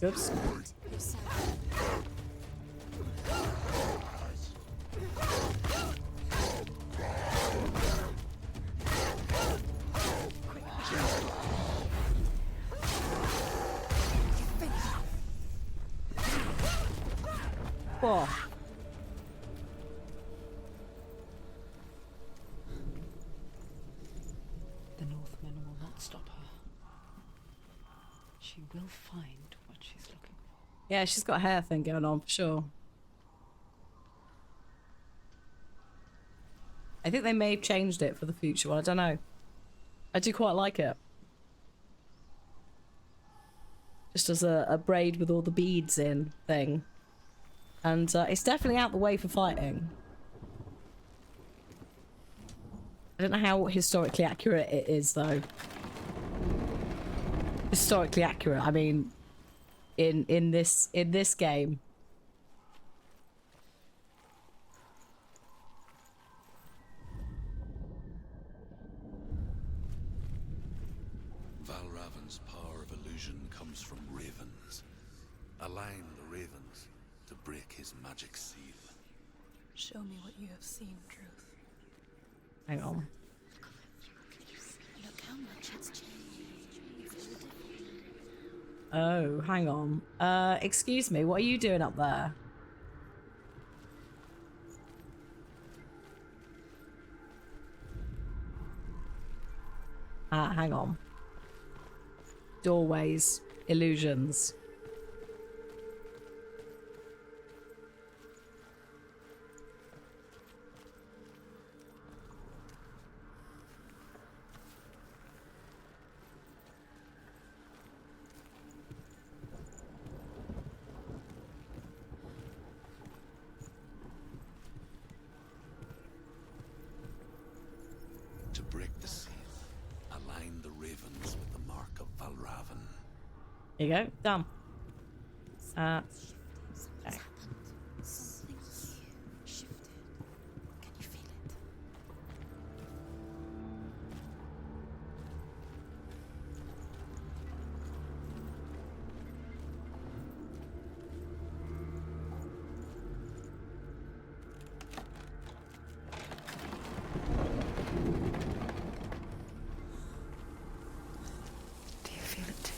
Oops. Whoa. The Northmen will not stop her. She will find what she's looking for. Yeah, she's got a hair thing going on for sure. I think they may have changed it for the future one. I don't know. I do quite like it. Just as a braid with all the beads in thing. And it's definitely out the way for fighting. I don't know how historically accurate it is, though. Historically accurate, I mean, in this game. Valravan's power of illusion comes from ravens. Align the ravens to break his magic seal. Show me what you have seen, Truth. Hang on. Look how much it's changed. It's all different. Oh, hang on. Excuse me, what are you doing up there? Hang on. Doorways, illusions. To break the seal, align the ravens with the mark of Valravan. Here you go, done. Okay. Something here shifted. Can you feel it? Do you feel it too?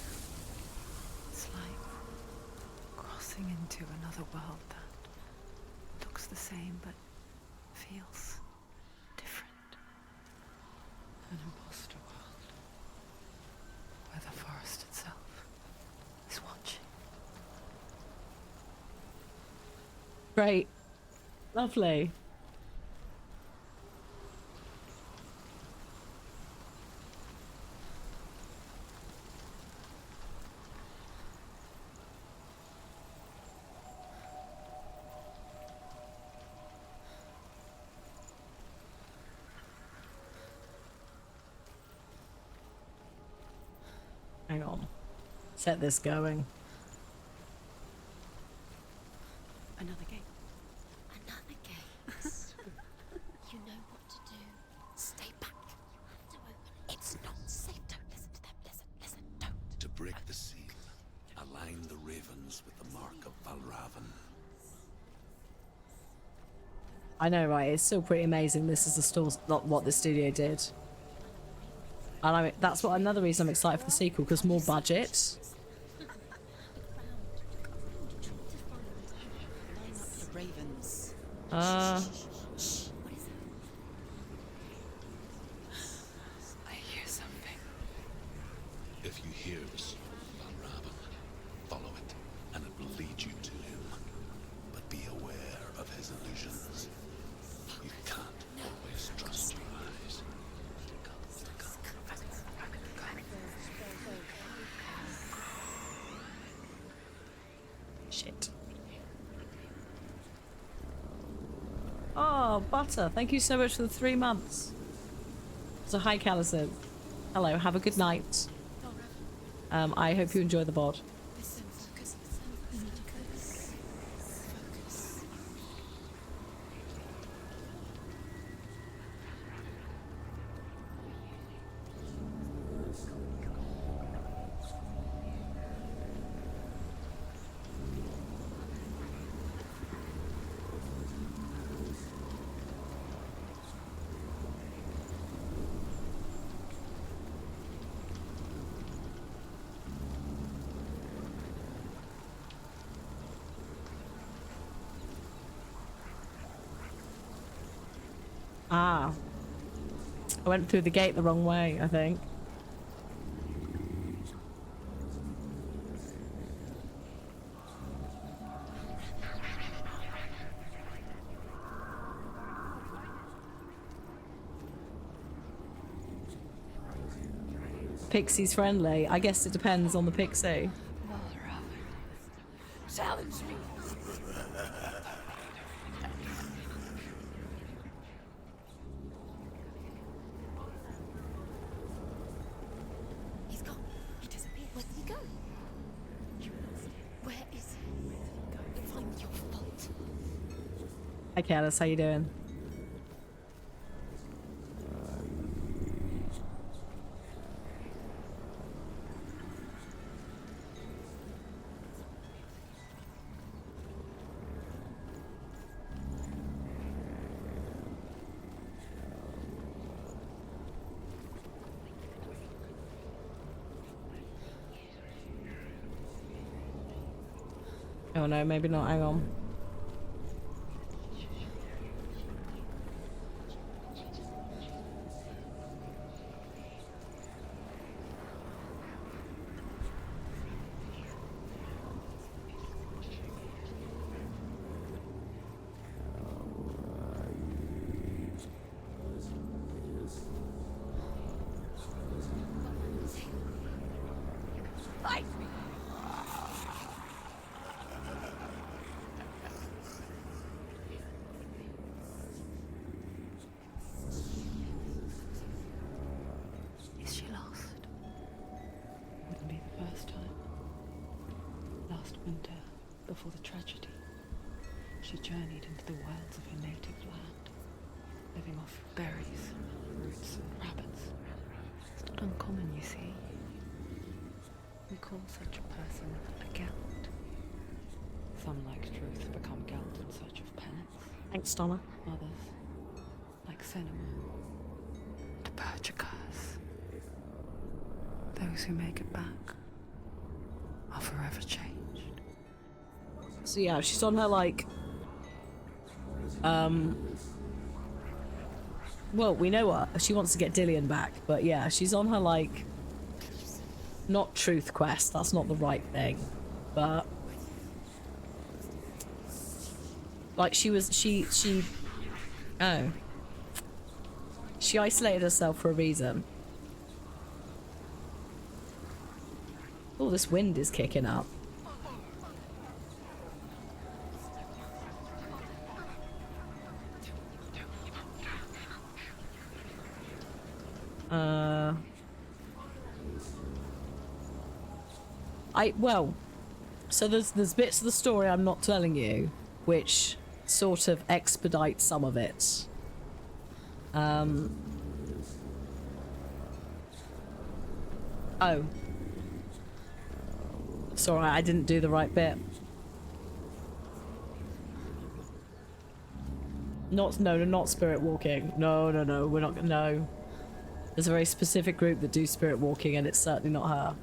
It's like crossing into another world that looks the same but feels different. An imposter world where the Great. Lovely. Hang on. Set this going. Another gate. Another gate. You know what to do. Stay back. You have to open. It's not safe. Don't listen to them. Listen, don't. To break the seal, align the ravens with the mark of Valravan. I know, right? It's still pretty amazing. This is the store, not what the studio did. And that's what another reason I'm excited for the sequel, because more budget. Line up the ravens. Uh, I hear something. If you hear the soul of Valravan, follow it, and it will lead you to him. But be aware of his illusions. You can't always trust your eyes. shit. Oh, Butter, thank you so much for the 3 months. So hi, Callison. Hello, have a good night. I hope you enjoy the bod. Listen, focus. You need to focus. Focus. Ah. I went through the gate the wrong way, I think. Pixie's friendly. I guess it depends on the pixie. Challenge me. He's gone. He disappeared. Where did he go? Where is he? It's like your fault. Hi, Carlos. How you doing? Oh no, maybe not. Hang on. Is she lost? Wouldn't be the first time. Last winter, before the tragedy, she journeyed into the wilds of her native land, living off berries, roots, and rabbits. It's not uncommon, you see. We call such a person a Gelt. Some, like Truth, become Gelt in search of penance. Thanks, Donna. Others, like Senua, to purge a curse. Those who make it back are forever changed. So yeah, she's on her like well, we know what she wants to get Dillian back, but yeah, she's on her like not truth quest, that's not the right thing, but Like she oh. She isolated herself for a reason. Oh, this wind is kicking up. Well, so there's bits of the story I'm not telling you, which sort of expedite some of it. Oh. Sorry, I didn't do the right bit. No, not spirit walking. No, we're not, no. There's a very specific group that do spirit walking, and it's certainly not her.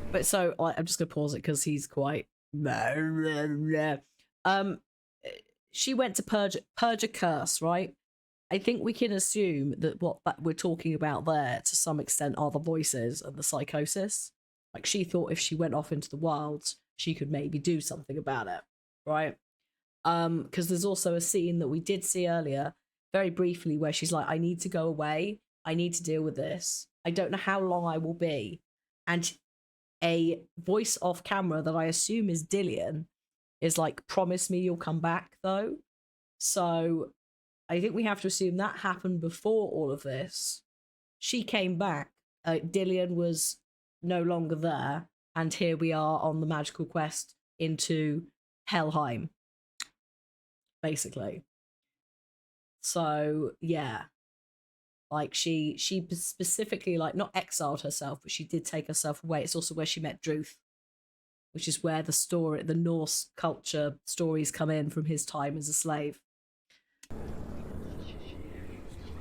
But so, I'm just gonna pause it because he's quite... She went to purge a curse, right? I think we can assume that what we're talking about there, to some extent, are the voices and the psychosis. Like, she thought if she went off into the wilds, she could maybe do something about it, right? Because there's also a scene that we did see earlier, very briefly, where she's like, I need to go away. I need to deal with this. I don't know how long I will be. And a voice off camera that I assume is Dillian is like, promise me you'll come back, though. So I think we have to assume that happened before all of this. She came back. Dillian was no longer there. And here we are on the magical quest into Helheim, basically. So, yeah. Like, she specifically, like, not exiled herself, but she did take herself away. It's also where she met Druth, which is where the Norse culture stories come in from his time as a slave.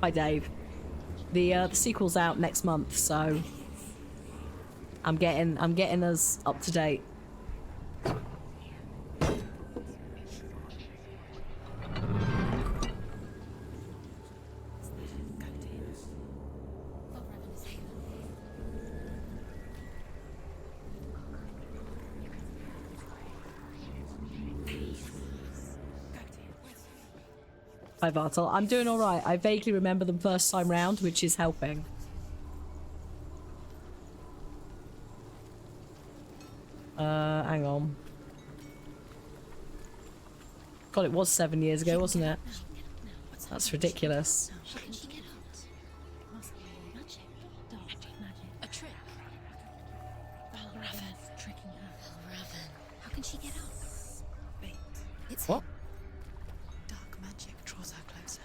Hi, Dave. The sequel's out next month, so I'm getting us up to date. Hi, Vartal. I'm doing all right. I vaguely remember them first time round, which is helping. Hang on. God, it was 7 years ago, wasn't it? That's ridiculous. How can she get out? Must be magic. Magic. A trick. Valravan tricking her. Valravan. How can she get out? Wait. It's What? him. Dark magic draws her closer.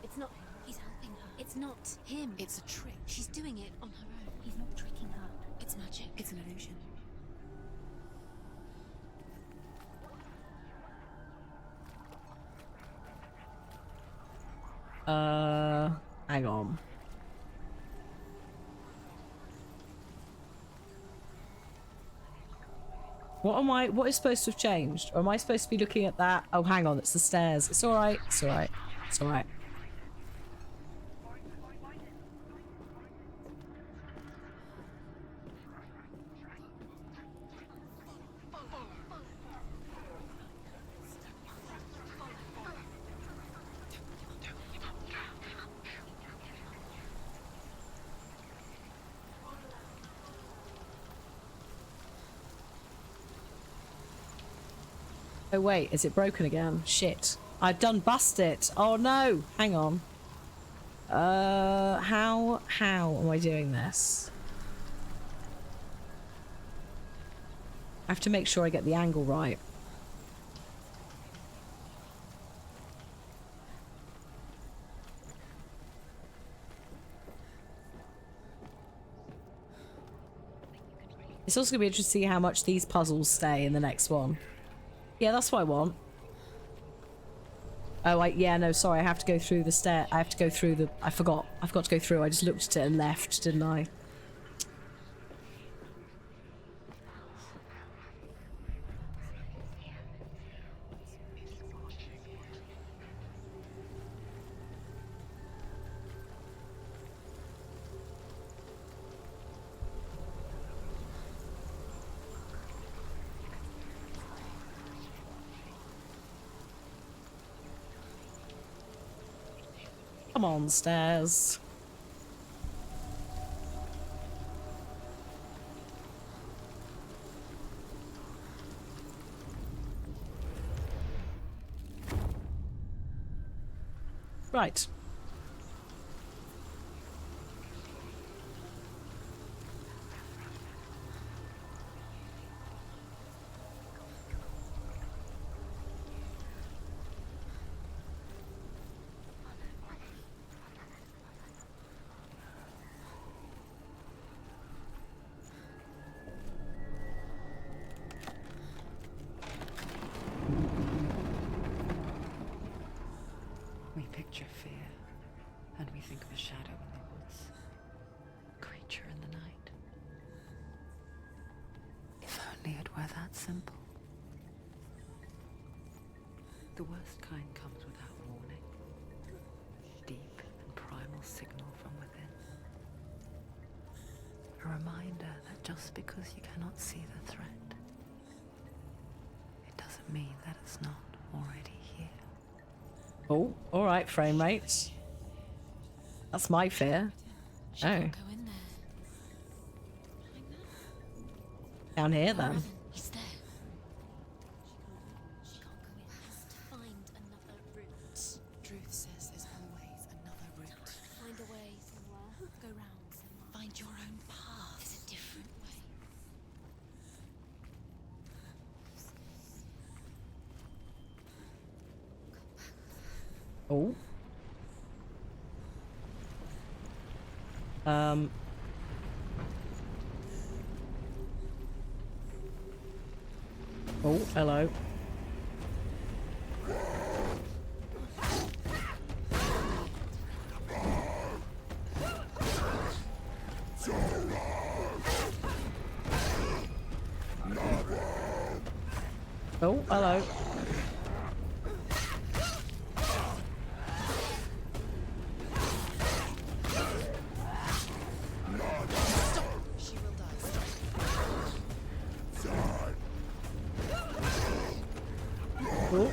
It's not him. He's helping her. It's not him. It's a trick. She's doing it on her own. He's not tricking her. It's magic. It's an illusion. Hang on. What is supposed to have changed? Or am I supposed to be looking at that? Oh, hang on, it's the stairs. It's alright, it's alright. It's alright. Oh wait, is it broken again? Shit. I've done bust it. Oh no! Hang on. How am I doing this? I have to make sure I get the angle right. It's also going to be interesting to see how much these puzzles stay in the next one. Yeah, that's what I want. Oh, yeah, no, sorry, I have to go through the stair. I have to go through the... I forgot. I've got to go through. I just looked at it and left, didn't I? Come on, stairs. Right. We picture fear, and we think of a shadow in the woods, a creature in the night. If only it were that simple. The worst kind comes without warning. Deep and primal signal from within. A reminder that just because you cannot see the threat, it doesn't mean that it's not already here. Oh, alright, frame rates. That's my fear. She Oh. can't go in there. Down here Oh, then. Raven, he's there. She can't go in. Has to find another route. Truth says there's always another route. Find a way, Senua. Go round, Senua. Find your own path. There's a different way. Oh. Oh, hello. Oh, hello. She will die. Oh.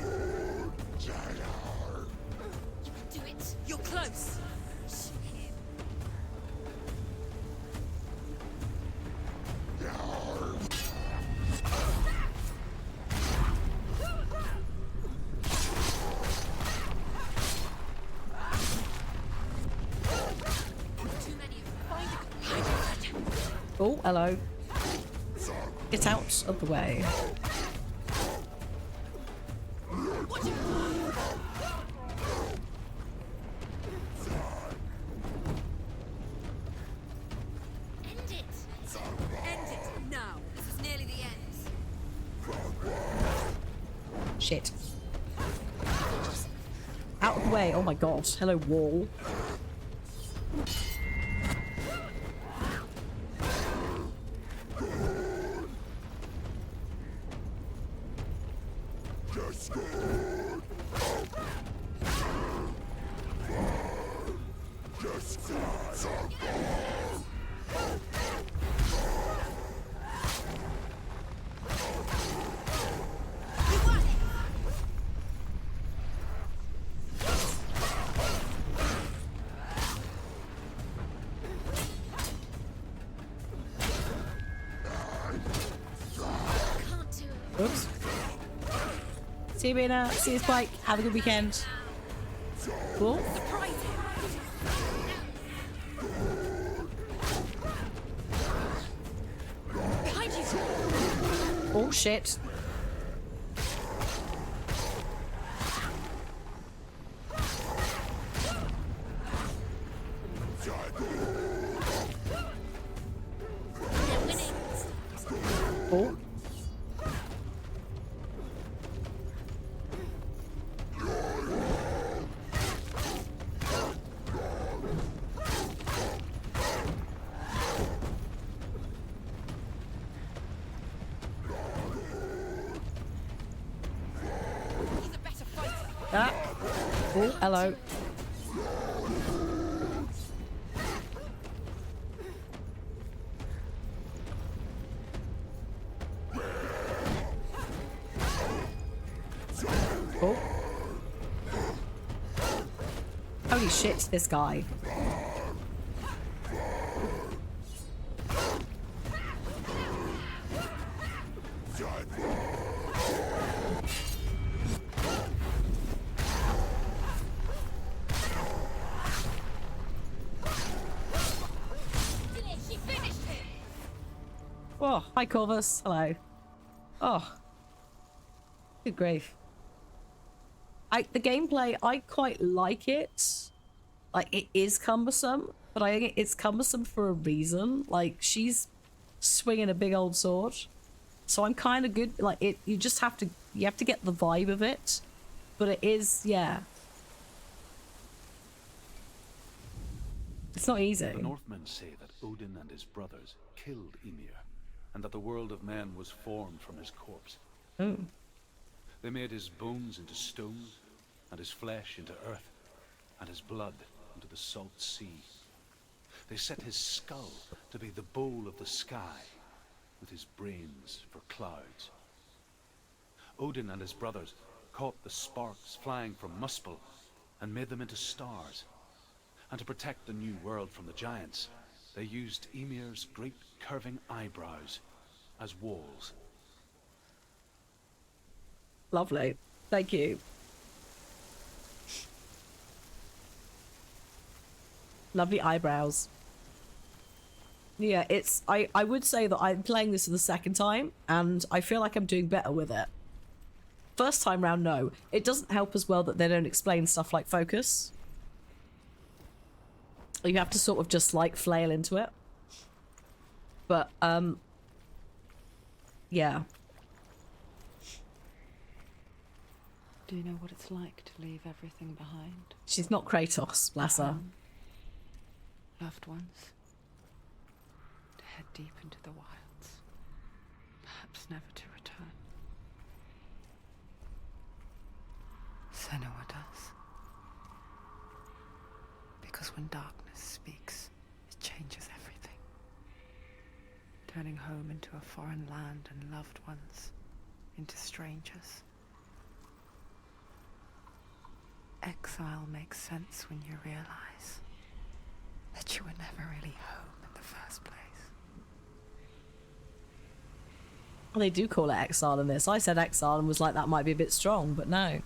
Do it. You're close. Shoot him. Too many of them. Oh, hello. Get out of the way. End it. End it now. This is nearly the end. Shit. Out of the way. Oh my god. Hello, wall. Can't do it. Oops. See you, Bina. See you, Spike. Have a good weekend. Cool. Behind you. Oh, shit. They're winning. Oh. He's a better fighter. Ah. Oh, hello. Oh. Holy shit, this guy. She finished him! Oh, hi Corvus. Hello. Oh. Good grief. The gameplay, I quite like it. Like, it is cumbersome, but I think it's cumbersome for a reason. Like, she's swinging a big old sword. So I'm kind of good. Like, you just have to, you have to get the vibe of it. But it is, yeah. It's not easy. The Northmen say that Odin and his brothers killed Ymir, and that the world of men was formed from his corpse. Oh. They made his bones into stone, and his flesh into earth, and his blood into the salt sea. They set his skull to be the bowl of the sky, with his brains for clouds. Odin and his brothers caught the sparks flying from Muspel and made them into stars. And to protect the new world from the giants, they used Ymir's great curving eyebrows as walls. Lovely. Thank you. Lovely eyebrows. Yeah, it's... I would say that I'm playing this for the second time, and I feel like I'm doing better with it. First time round, no. It doesn't help as well that they don't explain stuff like focus. You have to sort of just, like, flail into it. But, yeah. Do you know what it's like to leave everything behind? She's not Kratos, bless her. Loved ones. To head deep into the wilds. Perhaps never to return. Senua does. Because when darkness speaks, it changes everything. Turning home into a foreign land and loved ones into strangers. Exile makes sense when you realize that you were never really home in the first place. Well, they do call it exile in this. I said exile and was like, that might be a bit strong, but no.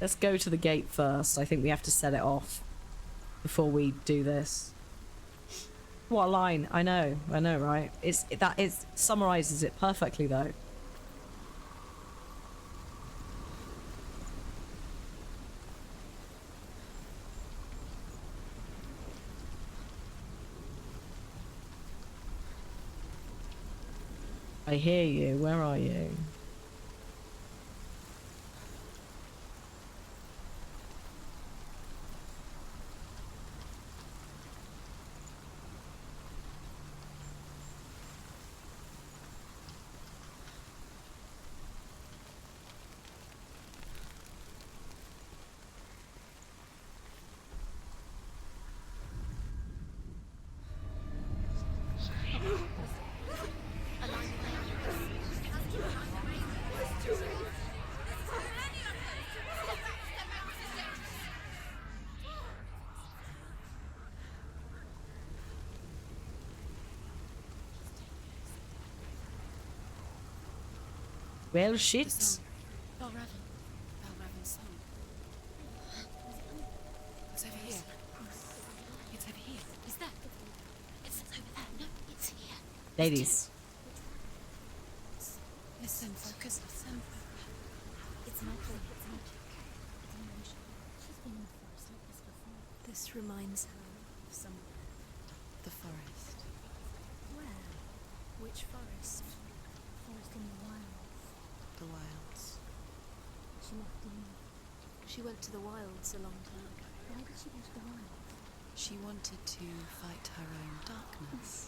Let's go to the gate first. I think we have to set it off before we do this. What a line. I know, right? It summarizes it perfectly though. I hear you. Where are you? Well, shit. Balraven's song. It's over here. It's over here. Is that? It's over there. No, it's here. Ladies. Listen, focus. Listen. It's magic. It's magic. It's an illusion. She's been in the forest like this before. This reminds her of somewhere. The forest. Where? Which forest? Forest in the wilds. The wilds. She left in. She went to the wilds a long time ago. Why did she go to the wilds? She wanted to fight her own darkness.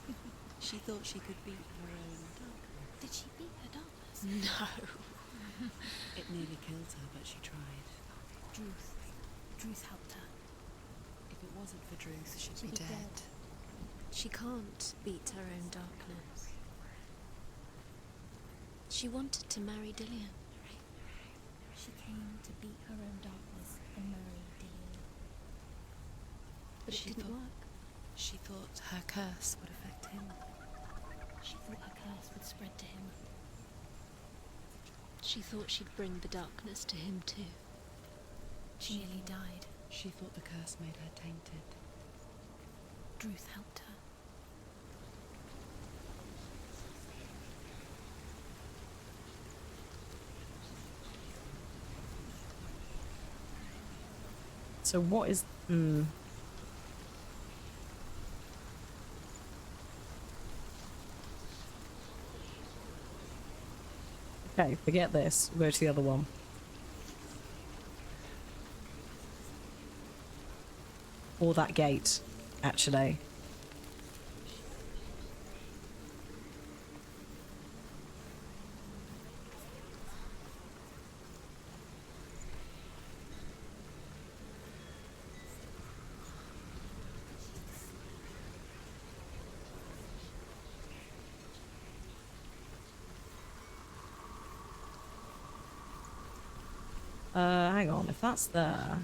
She thought she could beat her own darkness. Did she beat her darkness? No. It nearly killed her, but she tried. Druth. Druth helped her. If it wasn't for Druth, she'd be dead. She can't beat her own darkness. She wanted to marry Dillian. She came to beat her own darkness and marry Dillian. But it didn't work. She thought her curse would affect him. She thought her curse would spread to him. She thought she'd bring the darkness to him too. She nearly died. She thought the curse made her tainted. Druth helped her. So what is... Okay, forget this. We'll go to the other one. Or that gate, actually. Hang on, if that's there...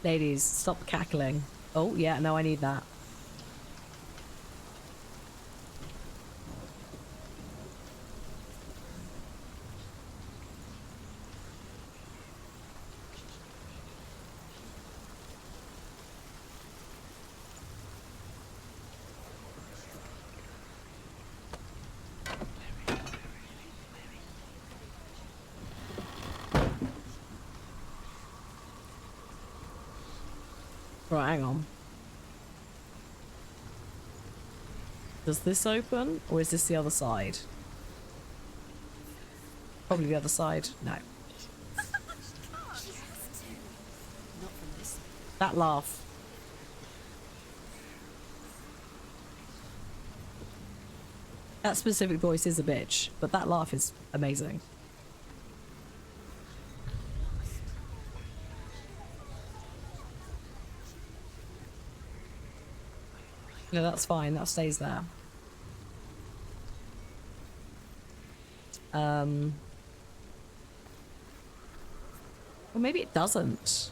Ladies, stop cackling. Oh, yeah, no, I need that. Right, hang on. Does this open? Or is this the other side? Probably the other side. No. Not from this. That laugh. That specific voice is a bitch, but that laugh is amazing. No, that's fine. That stays there. Well, maybe it doesn't.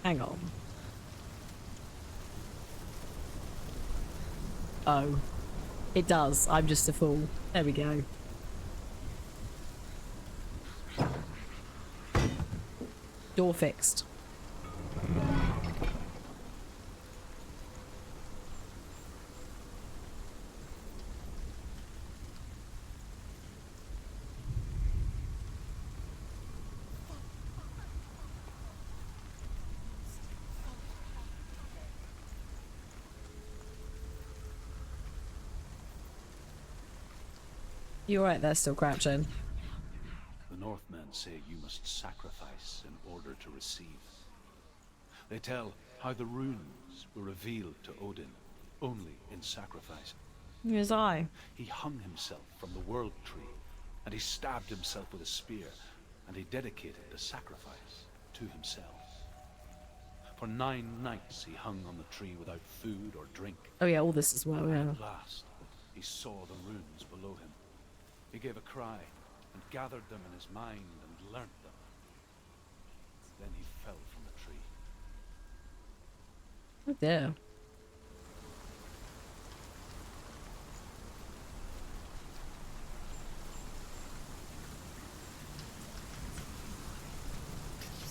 Hang on. Oh. It does. I'm just a fool. There we go. Door fixed. You're right there, still crouching. The Northmen say you must sacrifice in order to receive. They tell how the runes were revealed to Odin only in sacrifice. His eye. He hung himself from the world tree, and he stabbed himself with a spear, and he dedicated the sacrifice to himself. For 9 nights he hung on the tree without food or drink. Oh yeah, all this as well, yeah. At last, he saw the runes below him. He gave a cry and gathered them in his mind and learnt them. Then he fell from the tree. Oh dear.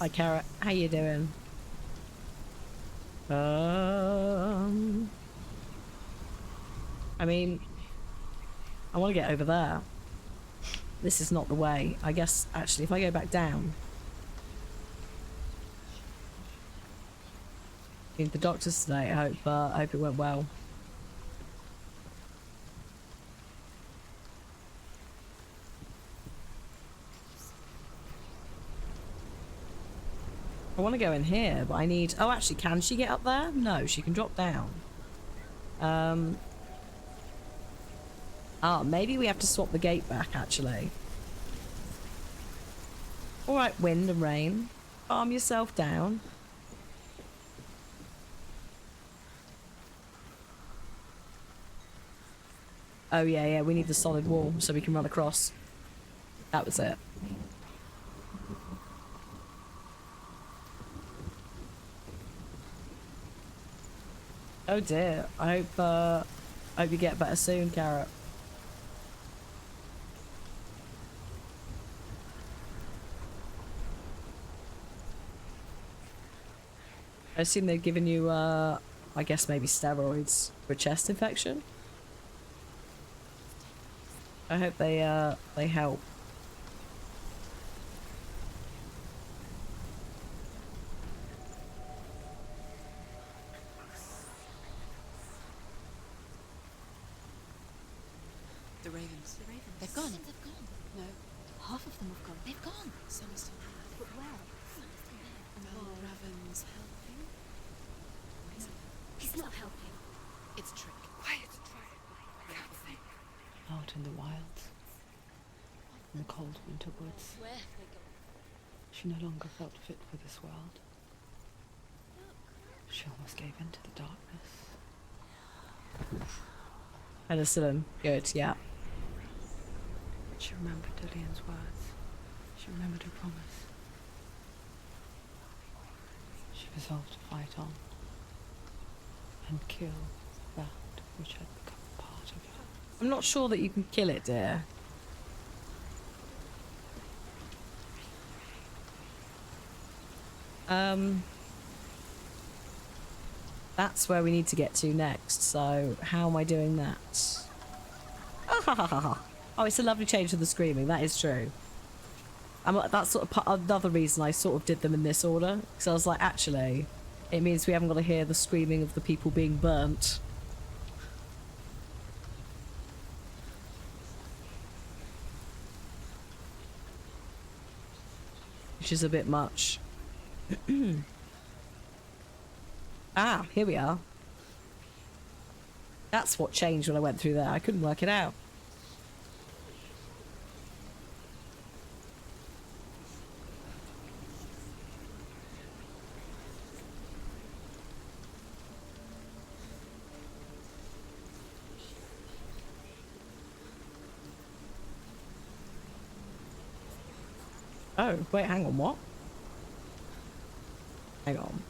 Hi Carrot, how you doing? I mean, I want to get over there. This is not the way. I guess, actually, if I go back down... mean, the doctor's today. I hope it went well. I want to go in here, but I need... Oh, actually, can she get up there? No, she can drop down. Maybe we have to swap the gate back, actually. Alright, wind and rain. Calm yourself down. Oh, yeah, we need the solid wall so we can run across. That was it. Oh dear. I hope you get better soon, Carrot. I assume they've given you, I guess maybe steroids for a chest infection. I hope they help. The ravens. The ravens. They've gone. They've gone. No. Half of them have gone. They've gone. Some are still there. But where? Some are still there. And Well, Raven's helping. he's not helping. It's Trick. Quiet, Troy. I can't think. Out in the wilds. In the cold winter woods. Where have they gone? She no longer felt fit for this world. She almost gave in to the darkness. Penicillin. Good, yeah. She remembered Dillian's words. She remembered her promise. She resolved to fight on and kill that which had become part of her. I'm not sure that you can kill it, dear. That's where we need to get to next, so how am I doing that? Oh, it's a lovely change to the screaming, that is true. That's sort of another reason I sort of did them in this order, because I was like, actually, it means we haven't got to hear the screaming of the people being burnt. Which is a bit much. Ah, here we are. That's what changed when I went through there. I couldn't work it out. Oh, wait, hang on, what? Hang on.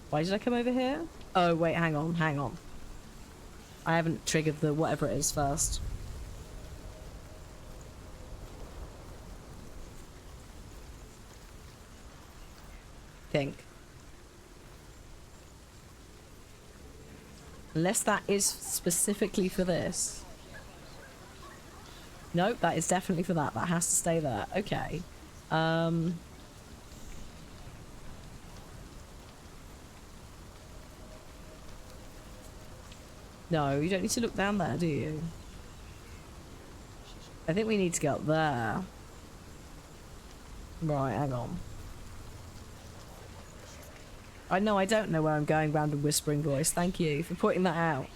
Why did I come over here? Oh, wait, hang on. I haven't triggered the whatever it is first. Think. Unless that is specifically for this. Nope, that is definitely for that. That has to stay there. Okay. No, you don't need to look down there, do you? I think we need to go up there. Right, hang on. I know I don't know where I'm going, random whispering voice. Thank you for pointing that out.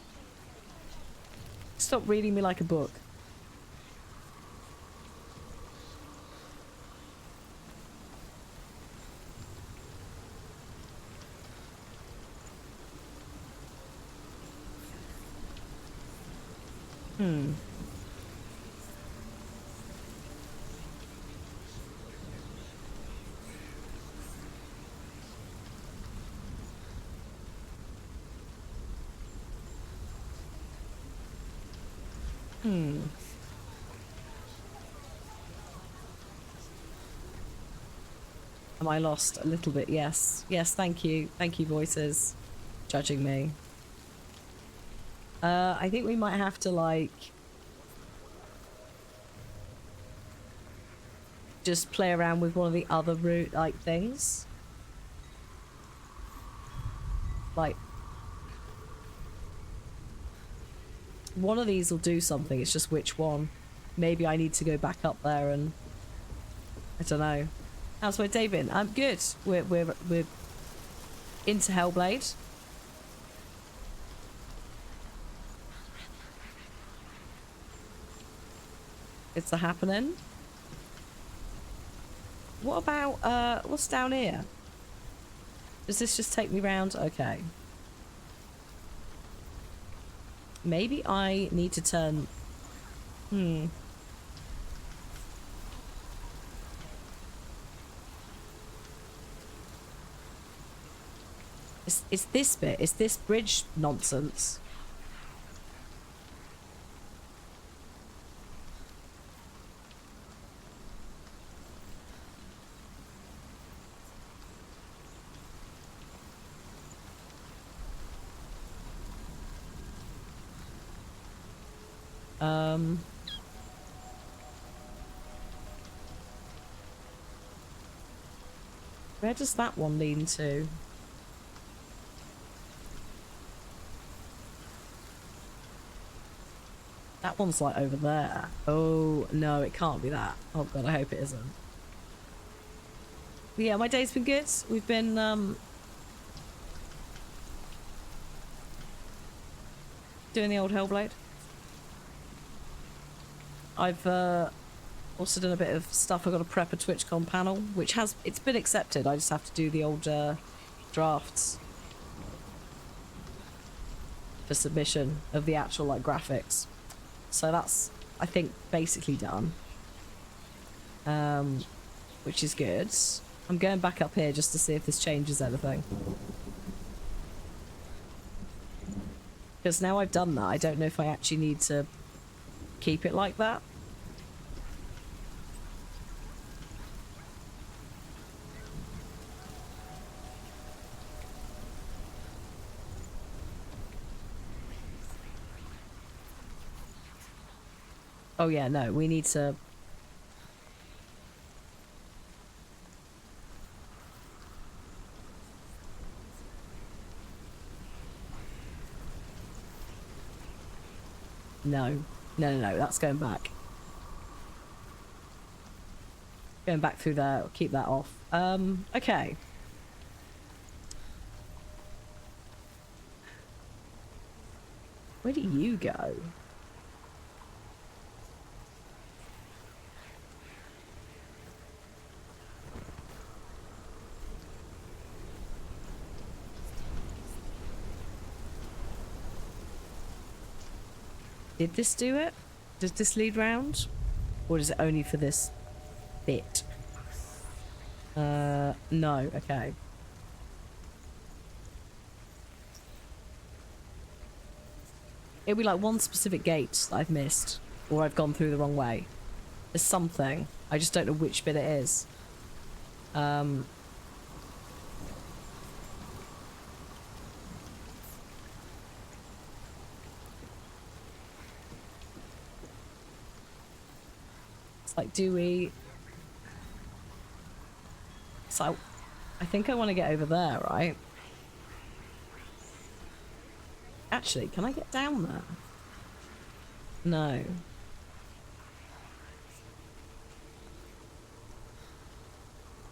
Stop reading me like a book. Am I lost a little bit? Yes. Yes, thank you. Thank you, voices. Judging me. I think we might have to, like... just play around with one of the other route like things. Like one of these will do something, it's just which one. Maybe I need to go back up there and I don't know. How's my day been? I'm good. We're into Hellblade. It's a happening. What about what's down here? Does this just take me round? Okay. Maybe I need to turn... It's this bit. It's this bridge nonsense. Where does that one lean to? That one's like over there. Oh, no, it can't be that. Oh god, I hope it isn't. But yeah, my day's been good. We've been, doing the old Hellblade. I've, also done a bit of stuff. I've got to prep a TwitchCon panel, which it's been accepted. I just have to do the old, drafts for submission of the actual, like, graphics. So that's, I think, basically done. Which is good. I'm going back up here just to see if this changes anything. Because now I've done that, I don't know if I actually need to keep it like that. Oh yeah, no, we need to... No. No, that's going back. Going back through there, I'll keep that off. Okay. Where do you go? Did this do it? Does this lead round? Or is it only for this bit? No, okay. It'll be like one specific gate that I've missed. Or I've gone through the wrong way. There's something. I just don't know which bit it is. Like, do we... So, I think I want to get over there, right? Actually, can I get down there? No.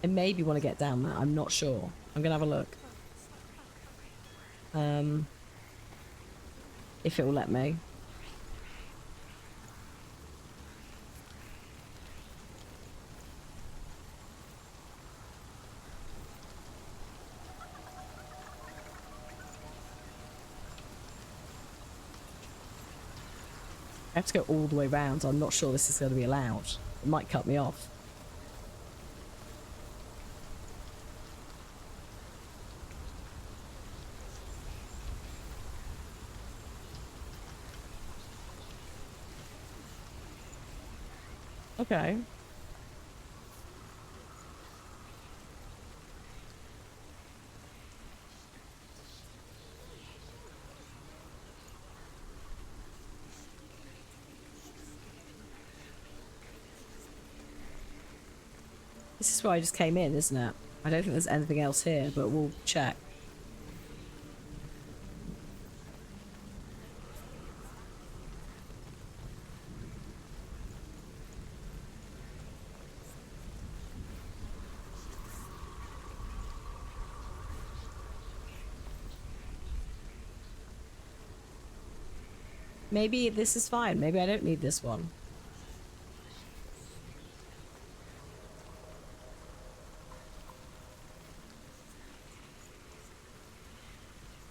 I maybe want to get down there. I'm not sure. I'm gonna have a look. If it will let me. I have to go all the way round. I'm not sure this is going to be allowed. It might cut me off. Okay. This is where I just came in, isn't it? I don't think there's anything else here, but we'll check. Maybe this is fine. Maybe I don't need this one.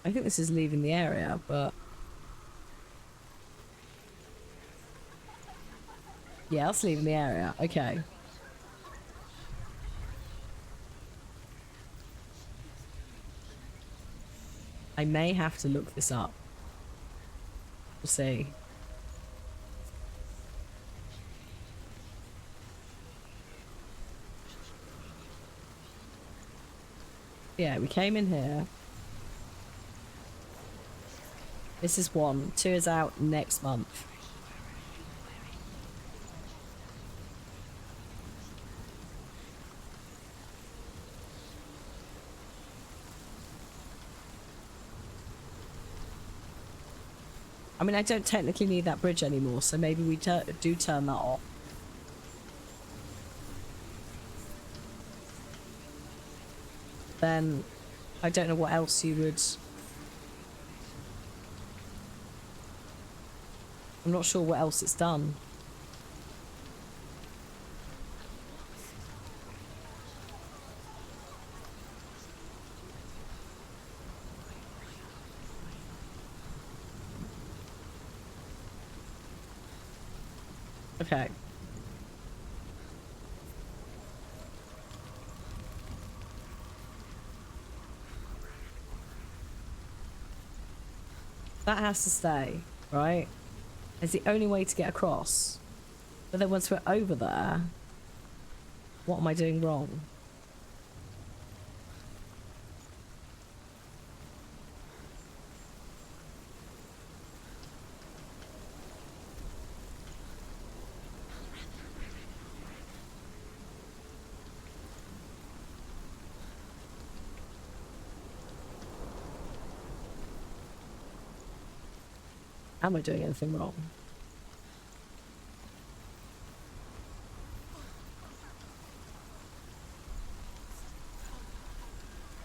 I think this is leaving the area, but... yeah, that's leaving the area. Okay. I may have to look this up. We'll see. Yeah, we came in here. This is 1. 2 is out next month. I mean, I don't technically need that bridge anymore, so maybe we do turn that off. Then I don't know what else you would... I'm not sure what else it's done. Okay. That has to stay, right? It's the only way to get across. But then once we're over there, what am I doing wrong? Am I doing anything wrong?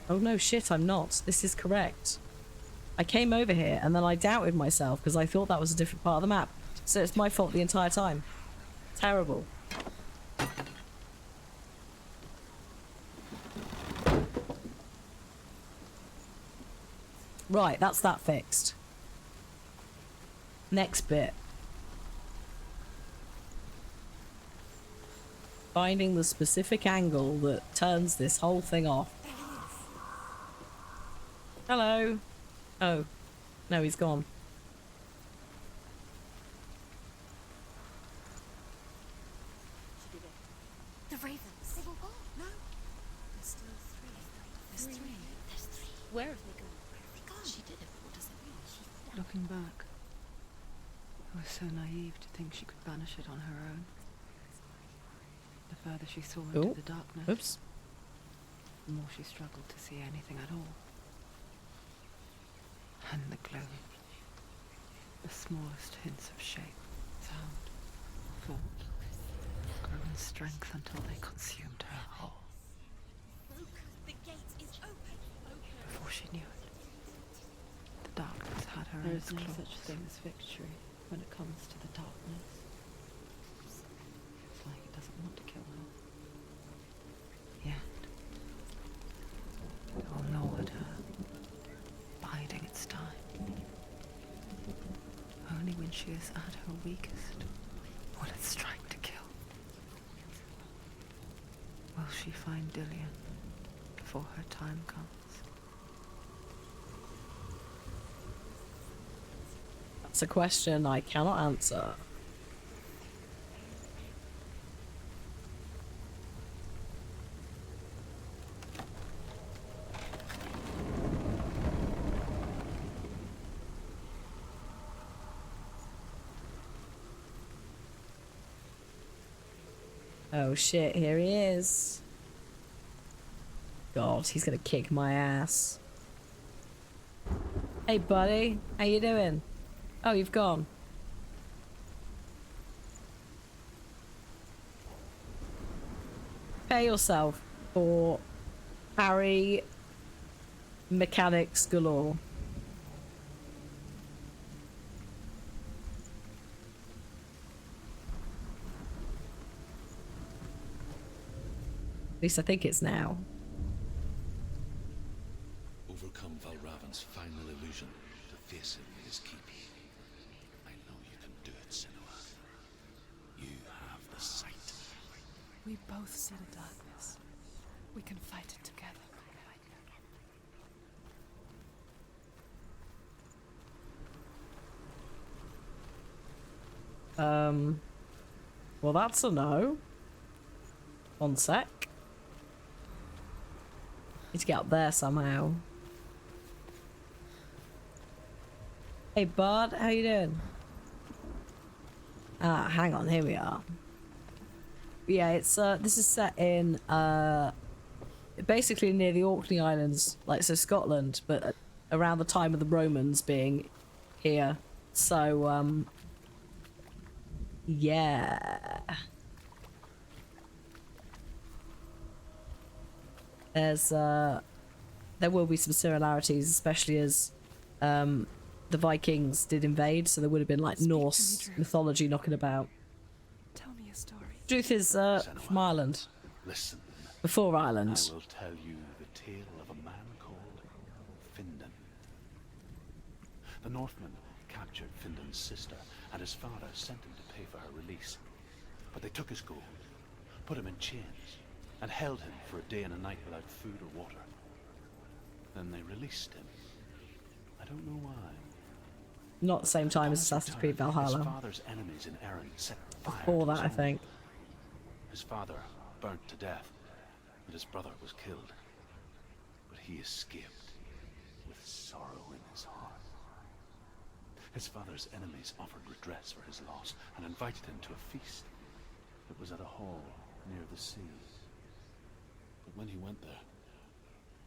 Oh no, shit, I'm not. This is correct. I came over here and then I doubted myself because I thought that was a different part of the map. So it's my fault the entire time. Terrible. Right, that's that fixed. Next bit. Finding the specific angle that turns this whole thing off. Hello. Oh. No, he's gone. The ravens. They've all gone. No. There's still 3. There's 3. There's 3. Where have they gone? Where have they gone? She did it. What does it mean? She's down. Looking back, I was so naive to think she could banish it on her own. The further she saw into the darkness, Oops. the more she struggled to see anything at all. And the glow, the smallest hints of shape, sound, thought, grew in strength until they consumed her whole. The gate is open. Before she knew it, the darkness had her in its claws. There is no such thing as victory when it comes to the darkness. It's like it doesn't want to kill her. Yet, it will gnaw at her, biding its time. Only when she is at her weakest will it strike to kill. Will she find Dillian before her time comes? That's a question I cannot answer. Oh shit, here he is. God, he's gonna kick my ass. Hey, buddy. How you doing? Oh, you've gone. Pay yourself for Harry mechanics galore. At least I think it's now. Overcome Valravan's final illusion to face him in his keep. I know you can do it, Senua. You have the sight. We both see the darkness. We can fight it together. Well, that's a no. One sec. Need to get up there somehow. Hey, bud, how you doing? Ah, hang on, here we are. Yeah, it's this is set in basically near the Orkney Islands, like so Scotland, but around the time of the Romans being here. So yeah. There's there will be some similarities, especially as the Vikings did invade, so there would have been like Norse mythology knocking about. Tell me a story. Truth is from Ireland. Listen. Before Ireland. I will tell you the tale of a man called Findan. The Northmen captured Findan's sister, and his father sent him to pay for her release. But they took his gold, put him in chains, and held him for a day and a night without food or water. Then they released him. I don't know why. Not the same time as Assassin's Creed His Valhalla. father's enemies in Erin set fire Before to that, his I home. think. His father burnt to death, and his brother was killed. But he escaped with sorrow in his heart. His father's enemies offered redress for his loss and invited him to a feast. It was at a hall near the sea. But when he went there,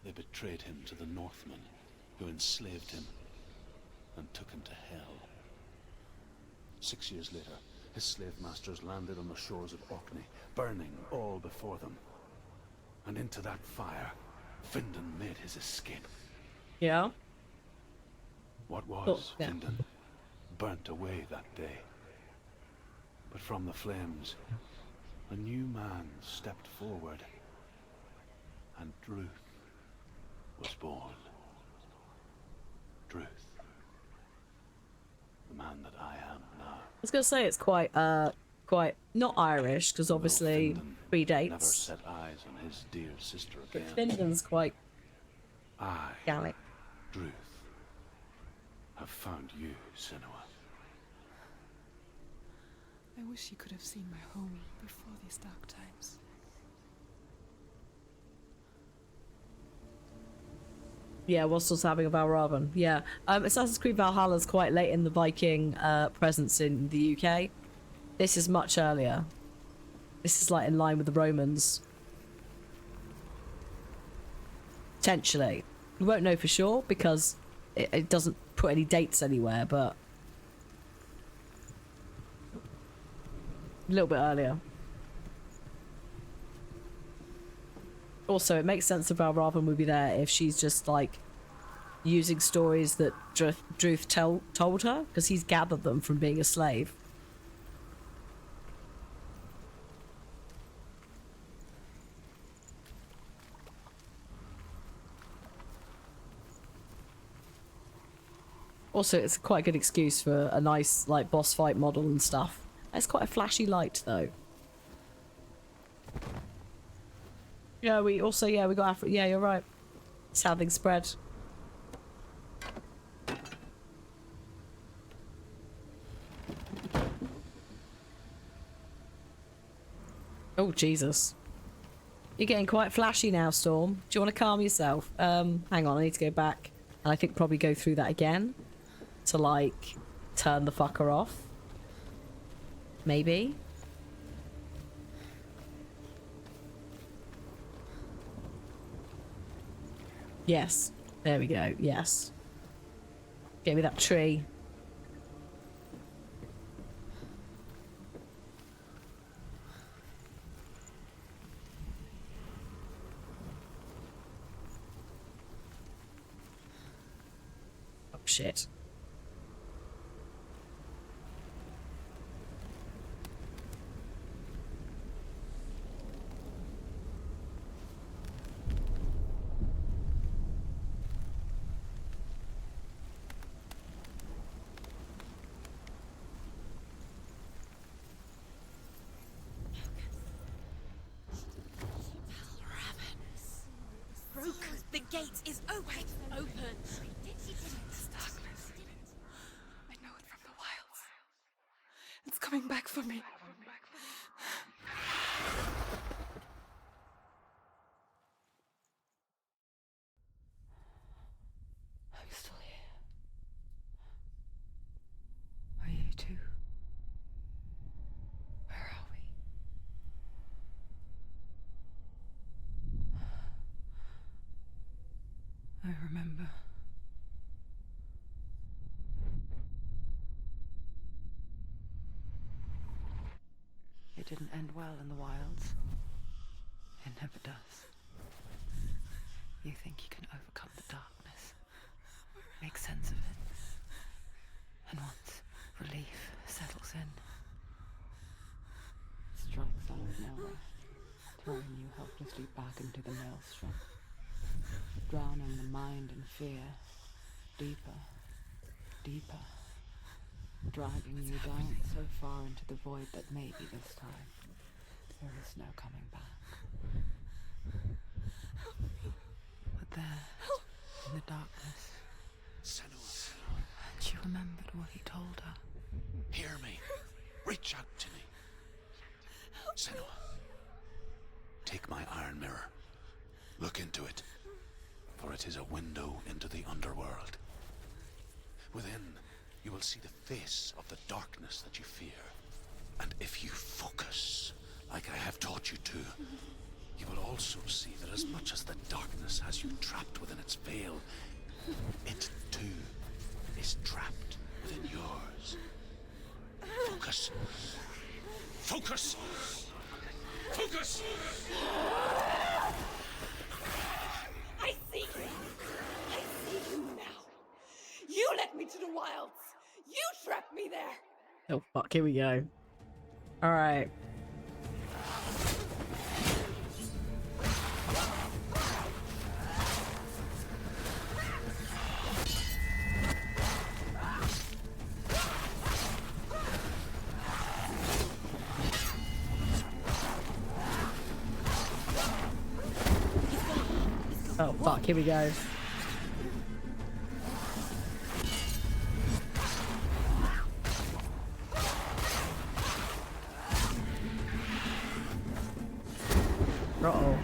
they betrayed him to the Northmen, who enslaved him and took him to hell. 6 years later, his slave masters landed on the shores of Orkney, burning all before them. And into that fire, Findan made his escape. Yeah. What was yeah. Findan burnt away that day. But from the flames, a new man stepped forward, and Druth was born. Druth. The man that I am now. I was gonna say it's quite not Irish because obviously Never predates. set eyes on his dear sister But again. Findan's quite I, Gallic. Druth, have found you, Senua. I wish you could have seen my home before these dark times. Yeah, what's also having a Valravan. Yeah. Assassin's Creed Valhalla is quite late in the Viking presence in the UK. This is much earlier. This is like in line with the Romans. Potentially. We won't know for sure because it doesn't put any dates anywhere, but a little bit earlier. Also, it makes sense that Valravan would be there if she's just like using stories that Druth told her, because he's gathered them from being a slave. Also, it's quite a good excuse for a nice like boss fight model and stuff. It's quite a flashy light though. Yeah, we got Afro. Yeah, you're right. It's how things spread. Oh, Jesus. You're getting quite flashy now, Storm. Do you want to calm yourself? Hang on, I need to go back. And I think probably go through that again. To, like, turn the fucker off. Maybe. Yes. There we go. Yes. Get me that tree. Oh, shit. Broke. The gate is open. Open. It's darkness. I know it from the wilds. It's coming back for me. I'm still here. Are you too? Where are we? I remember. It didn't end well in the wilds. It never does. You think you can overcome the darkness, make sense of it, and once relief settles in, it strikes out of nowhere, throwing you helplessly back into the maelstrom, drowning the mind in fear, deeper, deeper, dragging you down so far into the void that maybe this time there is no coming back. But there, in the darkness, Senua, she remembered what he told her. hear me. Reach out to me. Senua, take my iron mirror. Look into it, for it is a window into the underworld. Within, you will see the face of the darkness that you fear. And if you focus, like I have taught you to, you will also see that as much as the darkness has you trapped within its veil, it too is trapped within yours. Focus. Focus! Focus! I see you! I see you now! You led me to the wilds! You trapped me there! Oh, fuck. Here we go. Alright. Oh, fuck. Here we go. Uh-oh.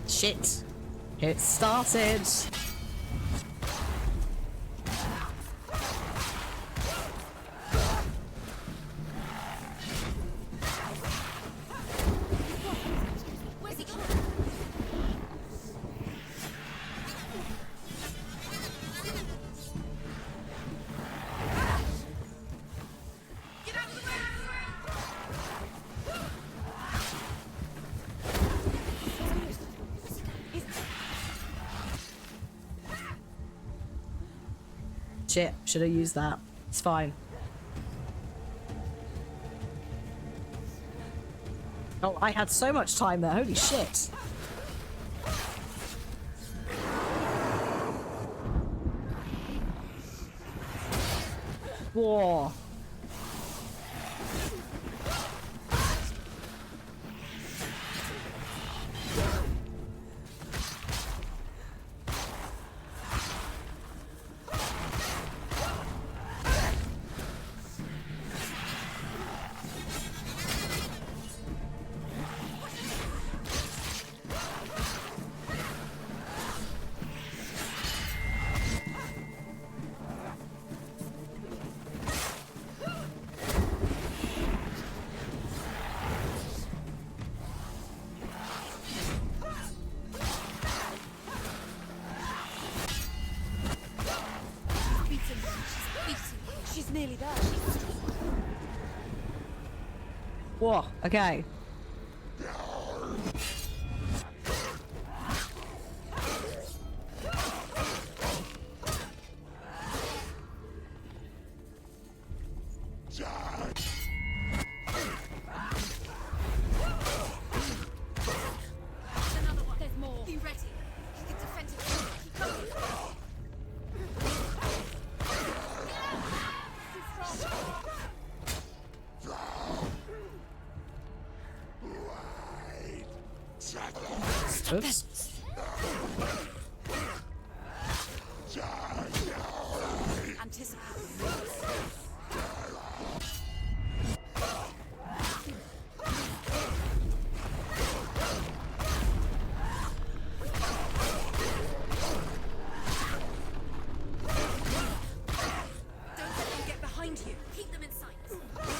Shit. It started. Where's he gone? Get out of the way! Shit. Should have used that. It's fine. Oh, I had so much time there. Holy shit. Whoa. She's nearly there. Whoa. Okay. Another one. There's more. Be ready. You can defend it. Keep going. Oops. Don't let them get behind you. Keep them in sight.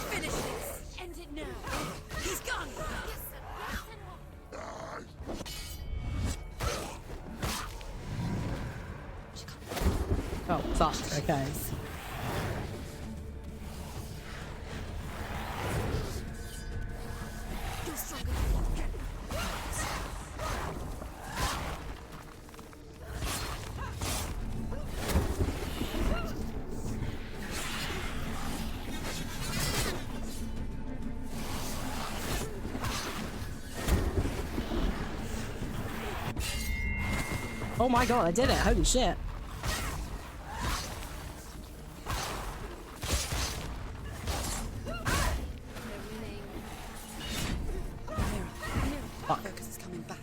Finish this. End it now. He's gone. Yes, sir. Oh, fuck. Okay. You're stronger than you. Oh my god, I did it. Holy shit. Fuck. Focus is coming back.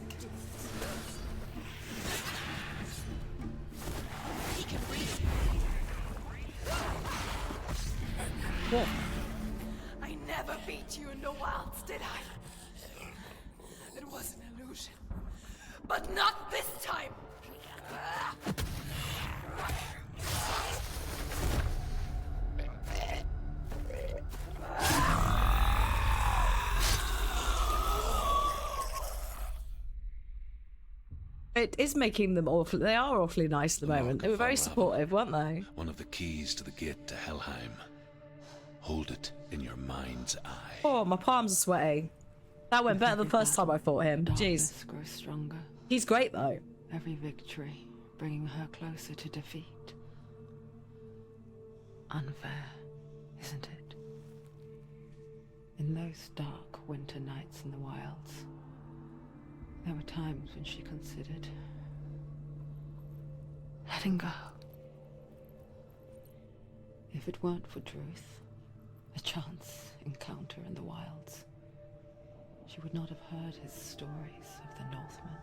He can breathe. Whoa. I never beat you in the wilds, did I? It was an illusion. But not this time! It is making them awful. They are awfully nice at the moment. They were very supportive, weren't they? One of the keys to the gate to Helheim. Hold it in your mind's eye. Oh, my palms are sweaty. That went better the first time I fought him. Jeez. Darkness grows stronger. He's great though. Every victory bringing her closer to defeat. Unfair, isn't it? In those dark winter nights in the wilds, there were times when she considered letting go. If it weren't for Druth, a chance encounter in the wilds, she would not have heard his stories of the Northmen.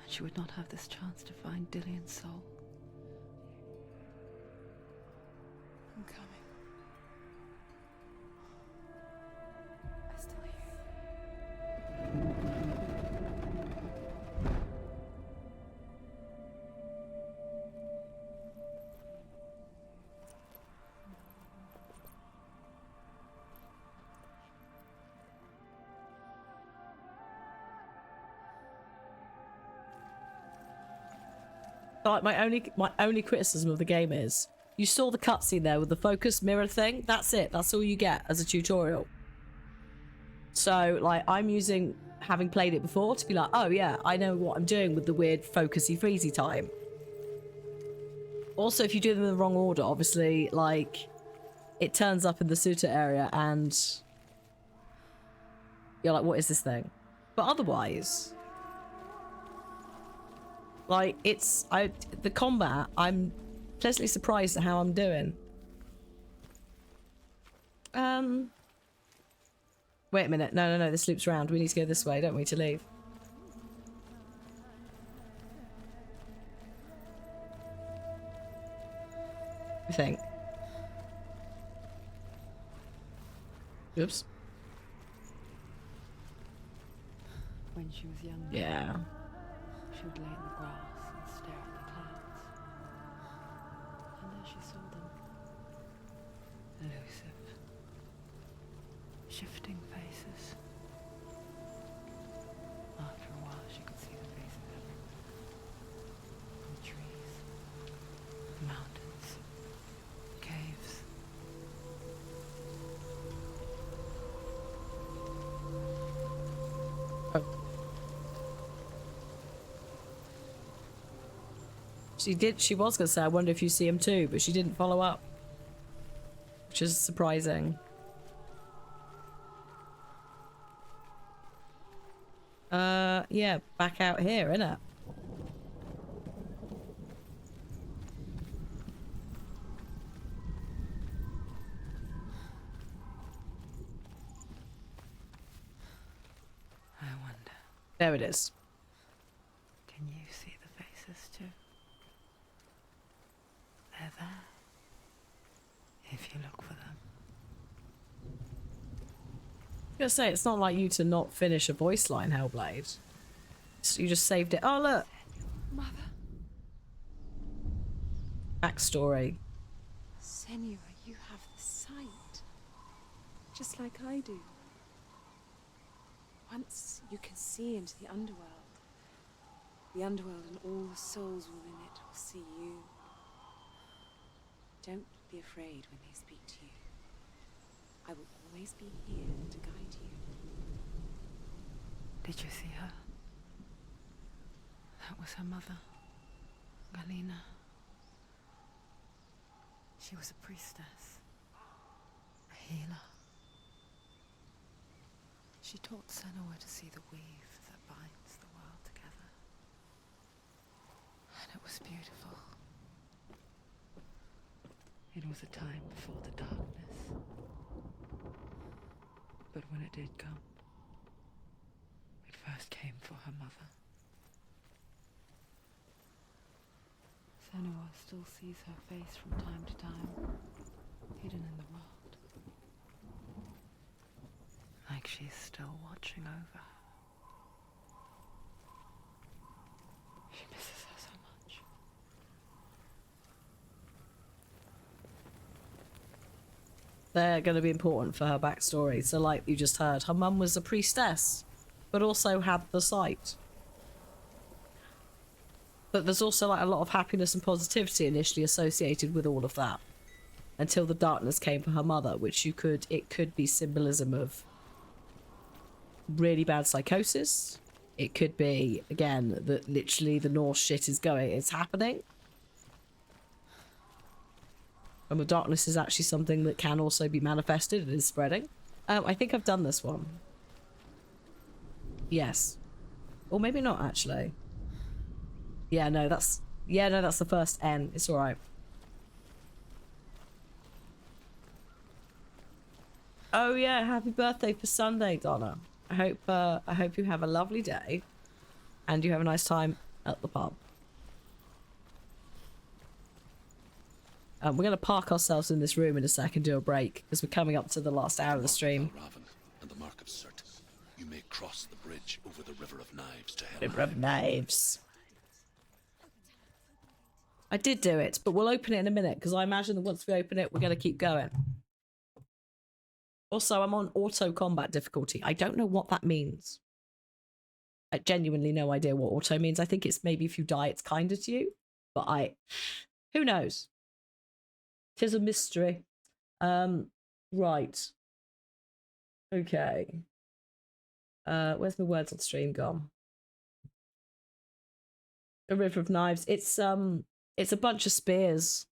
And she would not have this chance to find Dillion's soul. I'm coming. I still hear you. Like my only criticism of the game is you saw the cutscene there with the focus mirror thing. That's it. That's all you get as a tutorial. So like I'm using having played it before to be like, oh yeah, I know what I'm doing with the weird focusy freezy time. Also, if you do them in the wrong order, obviously like it turns up in the Suta area and you're like, what is this thing? But otherwise, like the combat, I'm pleasantly surprised at how I'm doing. Wait a minute. No. This loops round. We need to go this way, don't we, to leave? I think. Oops. When she was younger, Yeah. she would lay in the grass and stare at the clouds. And there she saw them. Elusive, shifting faces. After a while, she could see the faces everywhere. On the trees, the mountains, caves. She was gonna say, I wonder if you see him too, but she didn't follow up. Which is surprising. Yeah, back out here, innit? I wonder, There it is. can you see the faces too? They're there. If you look for them. I was gonna say, it's not like you to not finish a voice line, Hellblade. So you just saved it. Oh, look! Mother. Backstory. Senua, you have the sight. Just like I do. Once you can see into the underworld and all the souls within it will see you. Don't be afraid when they speak to you. I will always be here to guide you. Did you see her? That was her mother, Galina. She was a priestess, a healer. She taught Senua to see the weave that binds the world together. And it was beautiful. It was a time before the darkness. But when it did come, it first came for her mother. Senua still sees her face from time to time, hidden in the world. Like she's still watching over her. She misses her so much. They're going to be important for her backstory. So like you just heard, her mum was a priestess, but also had the sight. But there's also like a lot of happiness and positivity initially associated with all of that. Until the darkness came for her mother, which it could be symbolism of really bad psychosis. It could be, again, that literally the Norse shit it's happening. And the darkness is actually something that can also be manifested and is spreading. I think I've done this one. Yes. Or maybe not, actually. Yeah, no, that's the first N. It's alright. Oh yeah, happy birthday for Sunday, Donna. I hope you have a lovely day. And you have a nice time at the pub. We're going to park ourselves in this room in a second, do a break, because we're coming up to the last hour of the stream. Raven and the Mark of Surt. You may cross the bridge over the River of Knives to Hellblade. River of Knives. I did do it, but we'll open it in a minute, because I imagine that once we open it, we're going to keep going. Also, I'm on auto combat difficulty. I don't know what that means. I genuinely no idea what auto means. I think it's maybe if you die, it's kinder to you. But who knows? 'Tis a mystery. Right. Okay. Where's my words on stream gone? A River of Knives. It's a bunch of spears,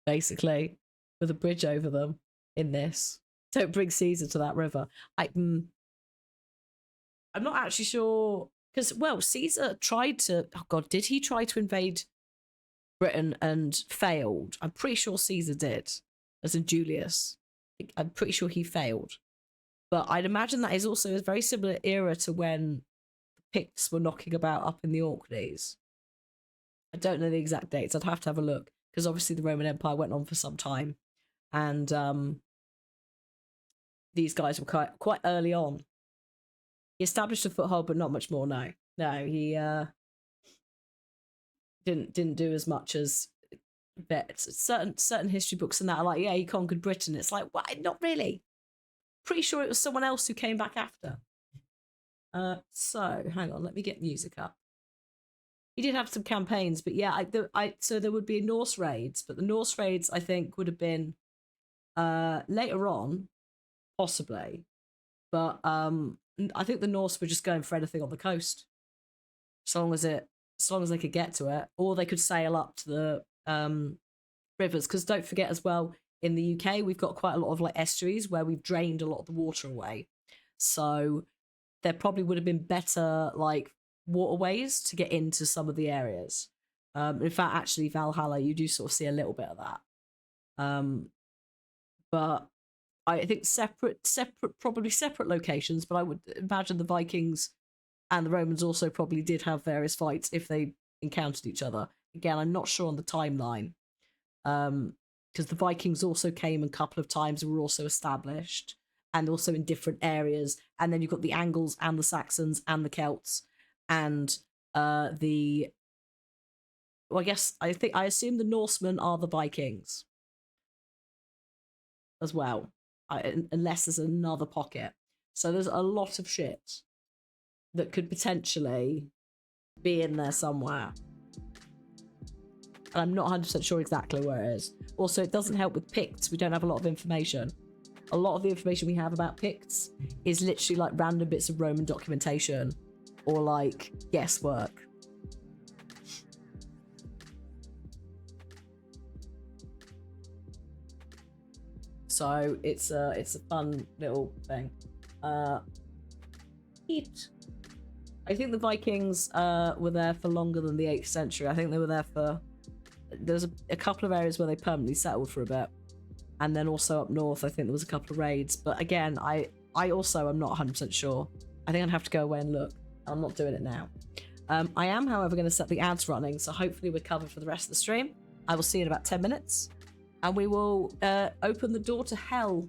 basically, with a bridge over them in this. Don't bring Caesar to that river. I'm not actually sure, because, well, Caesar tried to... Oh, God, did he try to invade Britain and failed. I'm pretty sure Caesar did, as in Julius. I'm pretty sure he failed. But I'd imagine that is also a very similar era to when the Picts were knocking about up in the Orkneys. I don't know the exact dates. I'd have to have a look, because obviously the Roman Empire went on for some time, and these guys were quite early on. He established a foothold, but not much more. No, he didn't do as much as certain history books and that are like, yeah, he conquered Britain. It's like, why? Not really. Pretty sure it was someone else who came back after. So hang on, let me get music up. He did have some campaigns, but yeah, so there would be Norse raids, but the Norse raids I think would have been later on, possibly, but I think the Norse were just going for anything on the coast, as long as they could get to it, or they could sail up to the rivers. Because don't forget as well, in the UK we've got quite a lot of like estuaries where we've drained a lot of the water away, so there probably would have been better like waterways to get into some of the areas. In fact, actually, Valhalla, you do sort of see a little bit of that. But I think probably separate locations. But I would imagine the Vikings and the Romans also probably did have various fights if they encountered each other. Again, I'm not sure on the timeline, because the Vikings also came a couple of times and were also established, and also in different areas. And then you've got the Angles and the Saxons and the Celts and I assume the Norsemen are the Vikings as well, unless there's another pocket. So there's a lot of shit that could potentially be in there somewhere. And I'm not 100% sure exactly where it is. Also, it doesn't help with Picts. We don't have a lot of information. A lot of the information we have about Picts is literally like random bits of Roman documentation or like guesswork. So it's a fun little thing. I think the Vikings were there for longer than the 8th century. I think they were there for... There's a couple of areas where they permanently settled for a bit. And then also up north, I think there was a couple of raids. But again, I also am not 100% sure. I think I'd have to go away and look. I'm not doing it now. I am, however, going to set the ads running, so hopefully we're covered for the rest of the stream. I will see you in about 10 minutes. And we will open the door to hell.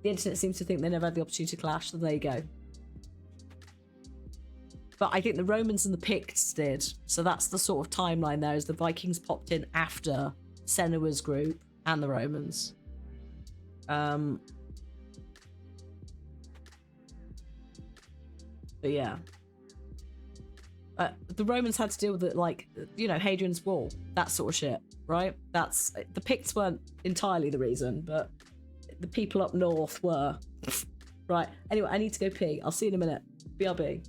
The internet seems to think they never had the opportunity to clash, so there you go. But I think the Romans and the Picts did. So that's the sort of timeline there, as the Vikings popped in after Senua's group and the Romans. But yeah. The Romans had to deal with it, like, Hadrian's Wall, that sort of shit, right? The Picts weren't entirely the reason, but the people up north were. Right. Anyway, I need to go pee. I'll see you in a minute. BRB.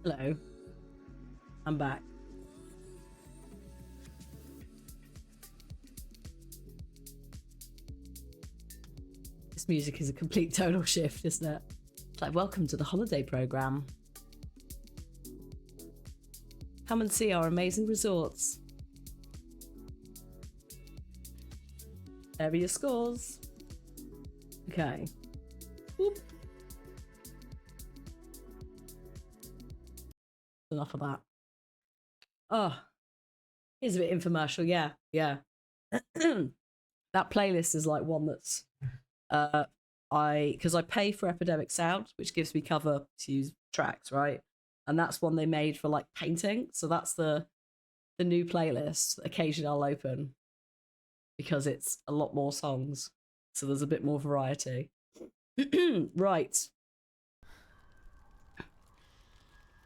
Hello. I'm back. This music is a complete tonal shift, isn't it? It's like, welcome to the holiday program. Come and see our amazing resorts. Area scores. Okay. Whoop. Enough of that. Oh, here's a bit infomercial. Yeah. That playlist is like one that's because I pay for Epidemic Sound, which gives me cover to use tracks, right? And that's one they made for like painting. So that's the new playlist. Occasionally I'll open because it's a lot more songs. So there's a bit more variety. Right.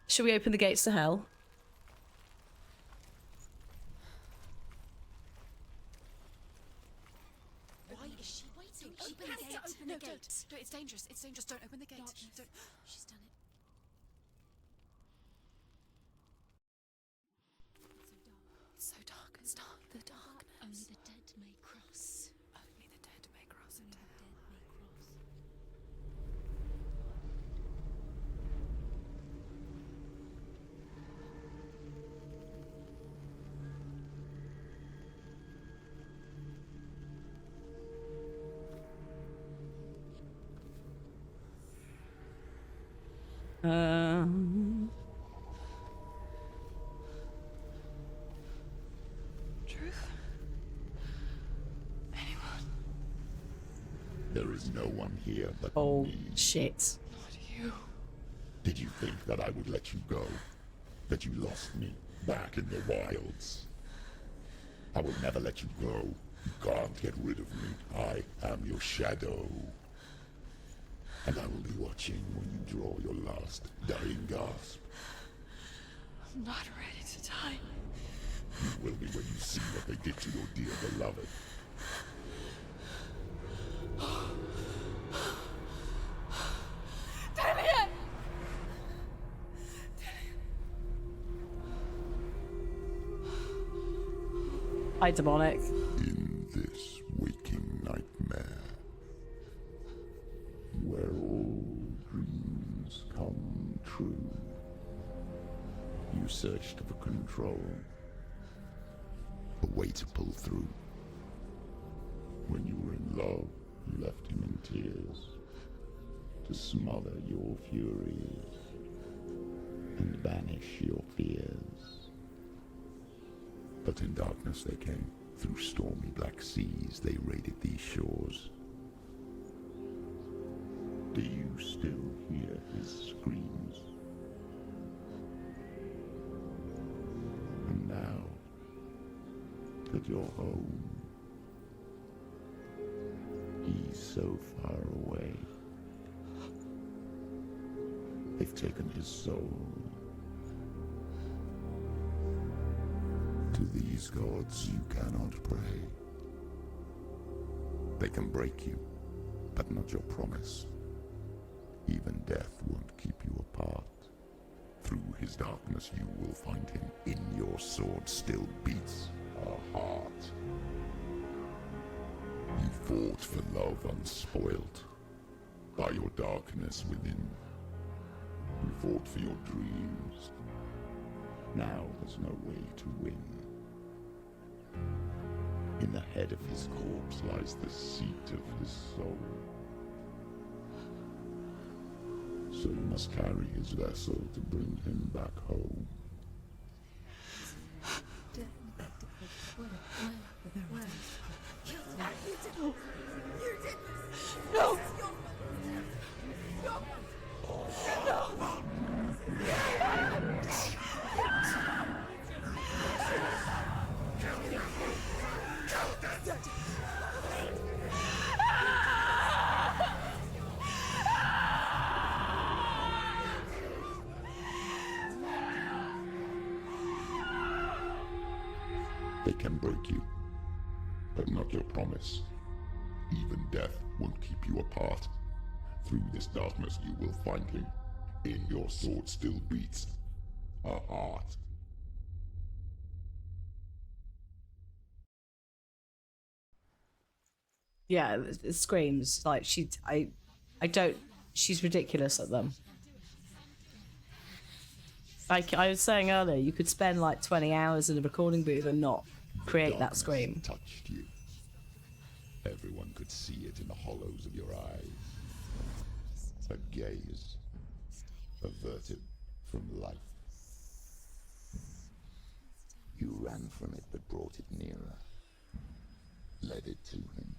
Should we open the gates to hell? Why is she waiting? Open the gate. Open the gate. No, it's dangerous. It's dangerous. Don't open the gate. Don't. She's done it. It's so dark. It's dark. The darkness. Only the dead may cross. Only the dead may cross into hell. Truth? Anyone? There is no one here but Oh, me. shit. Not you. Did you think that I would let you go? That you lost me back in the wilds? I will never let you go. You can't get rid of me. I am your shadow. And I will be watching when you draw your last dying gasp. I'm not ready to die. You will be when you see what they did to your dear beloved. Delian! Hi, demonic. In this waking nightmare, where all dreams come true, you searched for control, a way to pull through. When you were in love, you left him in tears, to smother your furies and banish your fears. But in darkness they came, through stormy black seas they raided these shores. Do you still hear his screams? And now that you're home, he's so far away. They've taken his soul. To these gods you cannot pray. They can break you, but not your promise. Even death won't keep you apart. Through his darkness you will find him. In your sword still beats a heart. You fought for love unspoilt by your darkness within. You fought for your dreams. Now there's no way to win. In the head of his corpse lies the seat of his soul. So you must carry his vessel to bring him back home. No! They can break you, but not your promise. Even death won't keep you apart. Through this darkness you will find him. In your sword still beats a heart. Yeah, it screams like I don't. She's ridiculous at them. Like I was saying earlier, you could spend like 20 hours in a recording booth and not create that Darkness scream. touched you. Everyone could see it in the hollows of your eyes. A gaze averted from life. You ran from it but brought it nearer. Led it to him.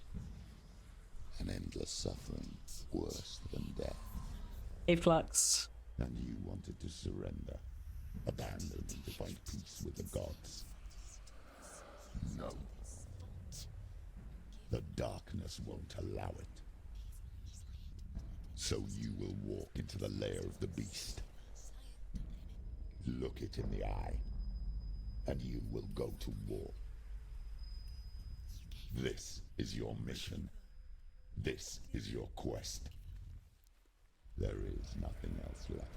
An endless suffering, worse than death. Influx. And you wanted to surrender. Abandon and to find peace with the gods. No. The darkness won't allow it. So you will walk into the lair of the beast. Look it in the eye, and you will go to war. This is your mission. This is your quest. There is nothing else left.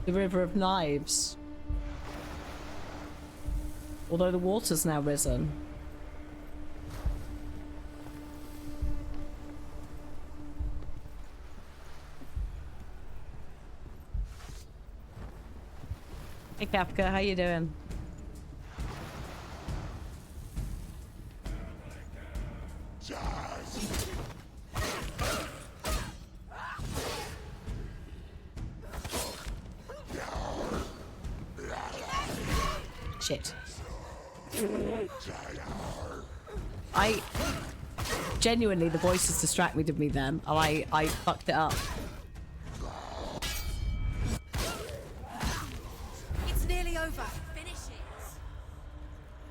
The River of Knives. Although the water's now risen. Hey Kafka, how you doing? Shit. I genuinely, the voices distracted me then, and I fucked it up. It's nearly over. Finish it.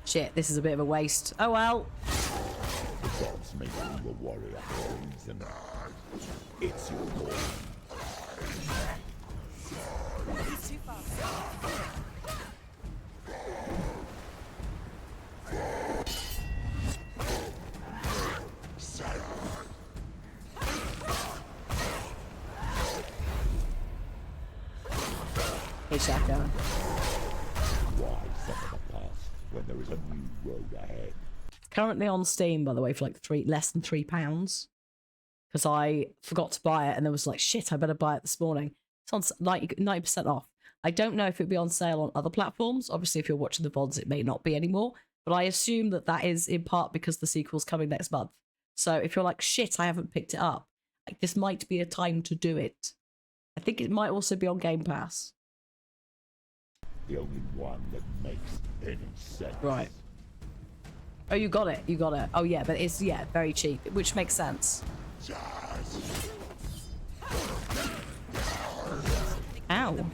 Shit, this is a bit of a waste. Oh well. The gods make you a warrior for a reason. It's your calling. He's too fast. Hey Shaka. Why suffer the past when there is a new road ahead? Currently on Steam, by the way, for like less than £3. Because I forgot to buy it and there was like, shit, I better buy it this morning. It's on 90% off. I don't know if it'll be on sale on other platforms. Obviously, if you're watching the VODs, it may not be anymore. But I assume that that is in part because the sequel's coming next month. So if you're like, shit, I haven't picked it up, like, this might be a time to do it. I think it might also be on Game Pass. The only one that makes any sense. Right. Oh, you got it. You got it. Oh, yeah, but it's, yeah, very cheap, which makes sense. Ow.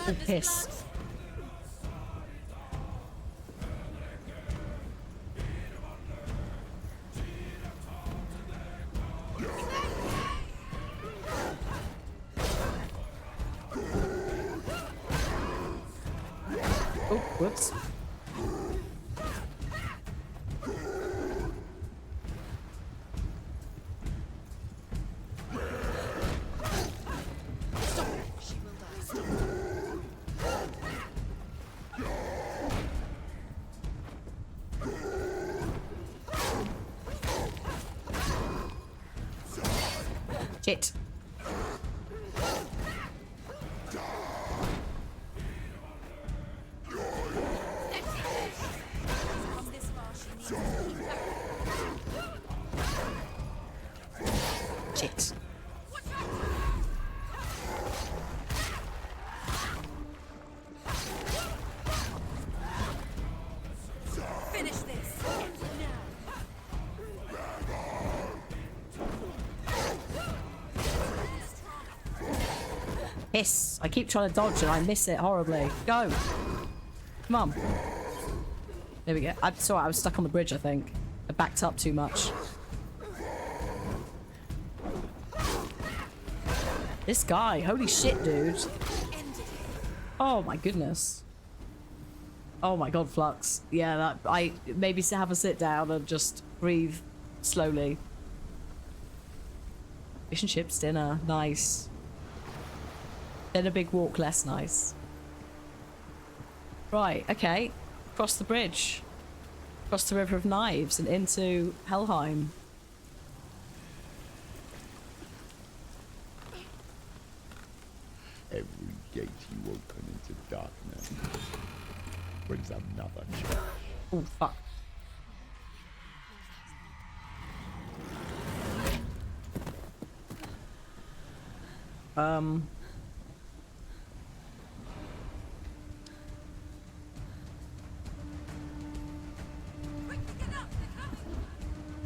Oh, piss. Oh, whoops. Shit. Shit. Finish this. Piss. I keep trying to dodge and I miss it horribly. Go. Come on. There we go. I'm sorry, I was stuck on the bridge, I think. I backed up too much. This guy, holy shit, dude. Oh my goodness. Oh my god, Flux. Yeah, that I maybe have a sit down and just breathe slowly. Fish and chips dinner, nice. Then a big walk, less nice. Right, okay. Cross the bridge. Cross the River of Knives and into Helheim. Every gate you open into darkness brings another church. Oh, fuck.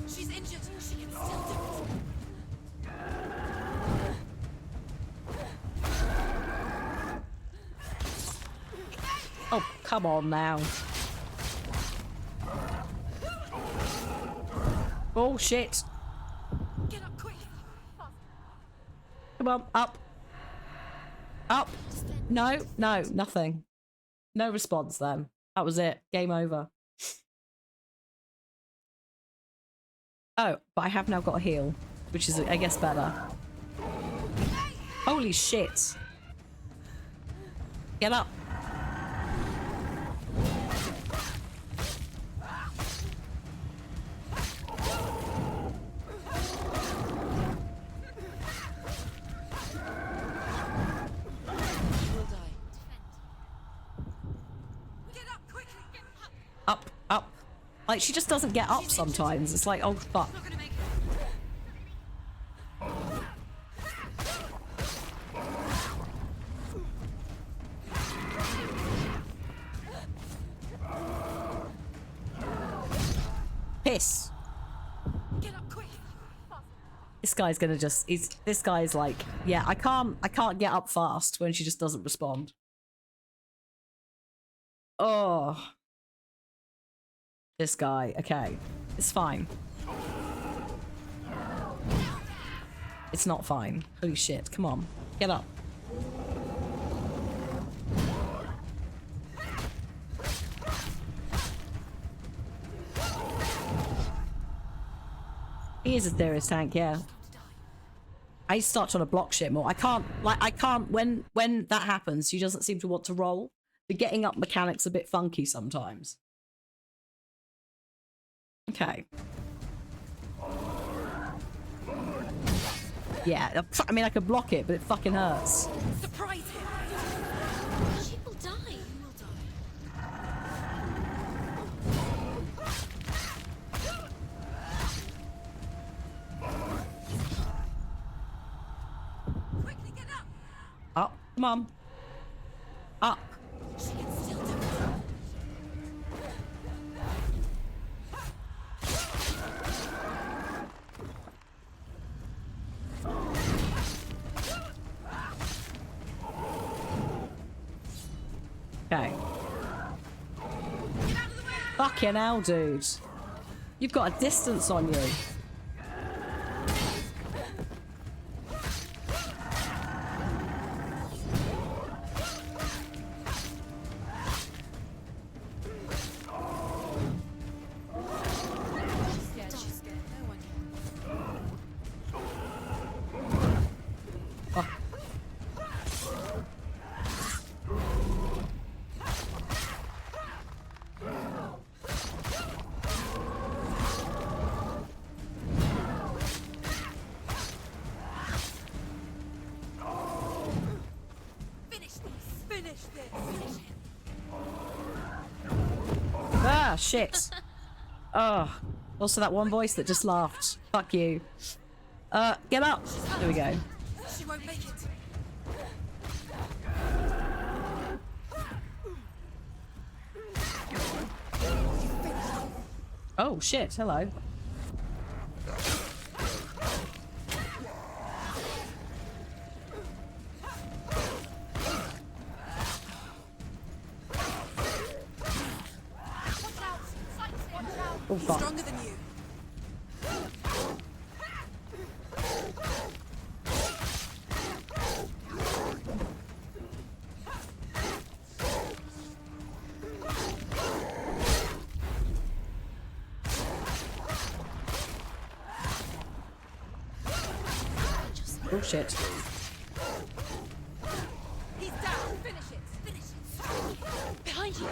She's injured. She can still do it. Oh, come on now. Oh, shit. Get up quick. Come on, up. Up. No, no, nothing. No response then. That was it. Game over. Oh, but I have now got a heal, which is, I guess, better. Holy shit. Get up. Up, up. Like, she just doesn't get up sometimes. It's like, oh, fuck. Piss. This guy's gonna just, this guy's like, yeah, I can't get up fast when she just doesn't respond. Oh. This guy, okay. It's fine. It's not fine. Holy shit, come on. Get up. He is a serious tank, yeah. I start trying to block shit more. I can't, when that happens, she doesn't seem to want to roll. The getting up mechanic's a bit funky sometimes. Okay. Yeah, I mean, I could block it, but it fucking hurts. Surprise him. She will die. You will die. Quickly get up. Up, come on. Up. She can still do it. Okay. Fucking hell, dude. You've got a distance on you. Ah, shit. Oh. Also that one voice that just laughed. Fuck you. Get up. There we go. She won't make it. Oh, shit. Hello. Oh, fuck. Stronger than you. Oh shit. He's down. Finish it. Finish it. Behind you.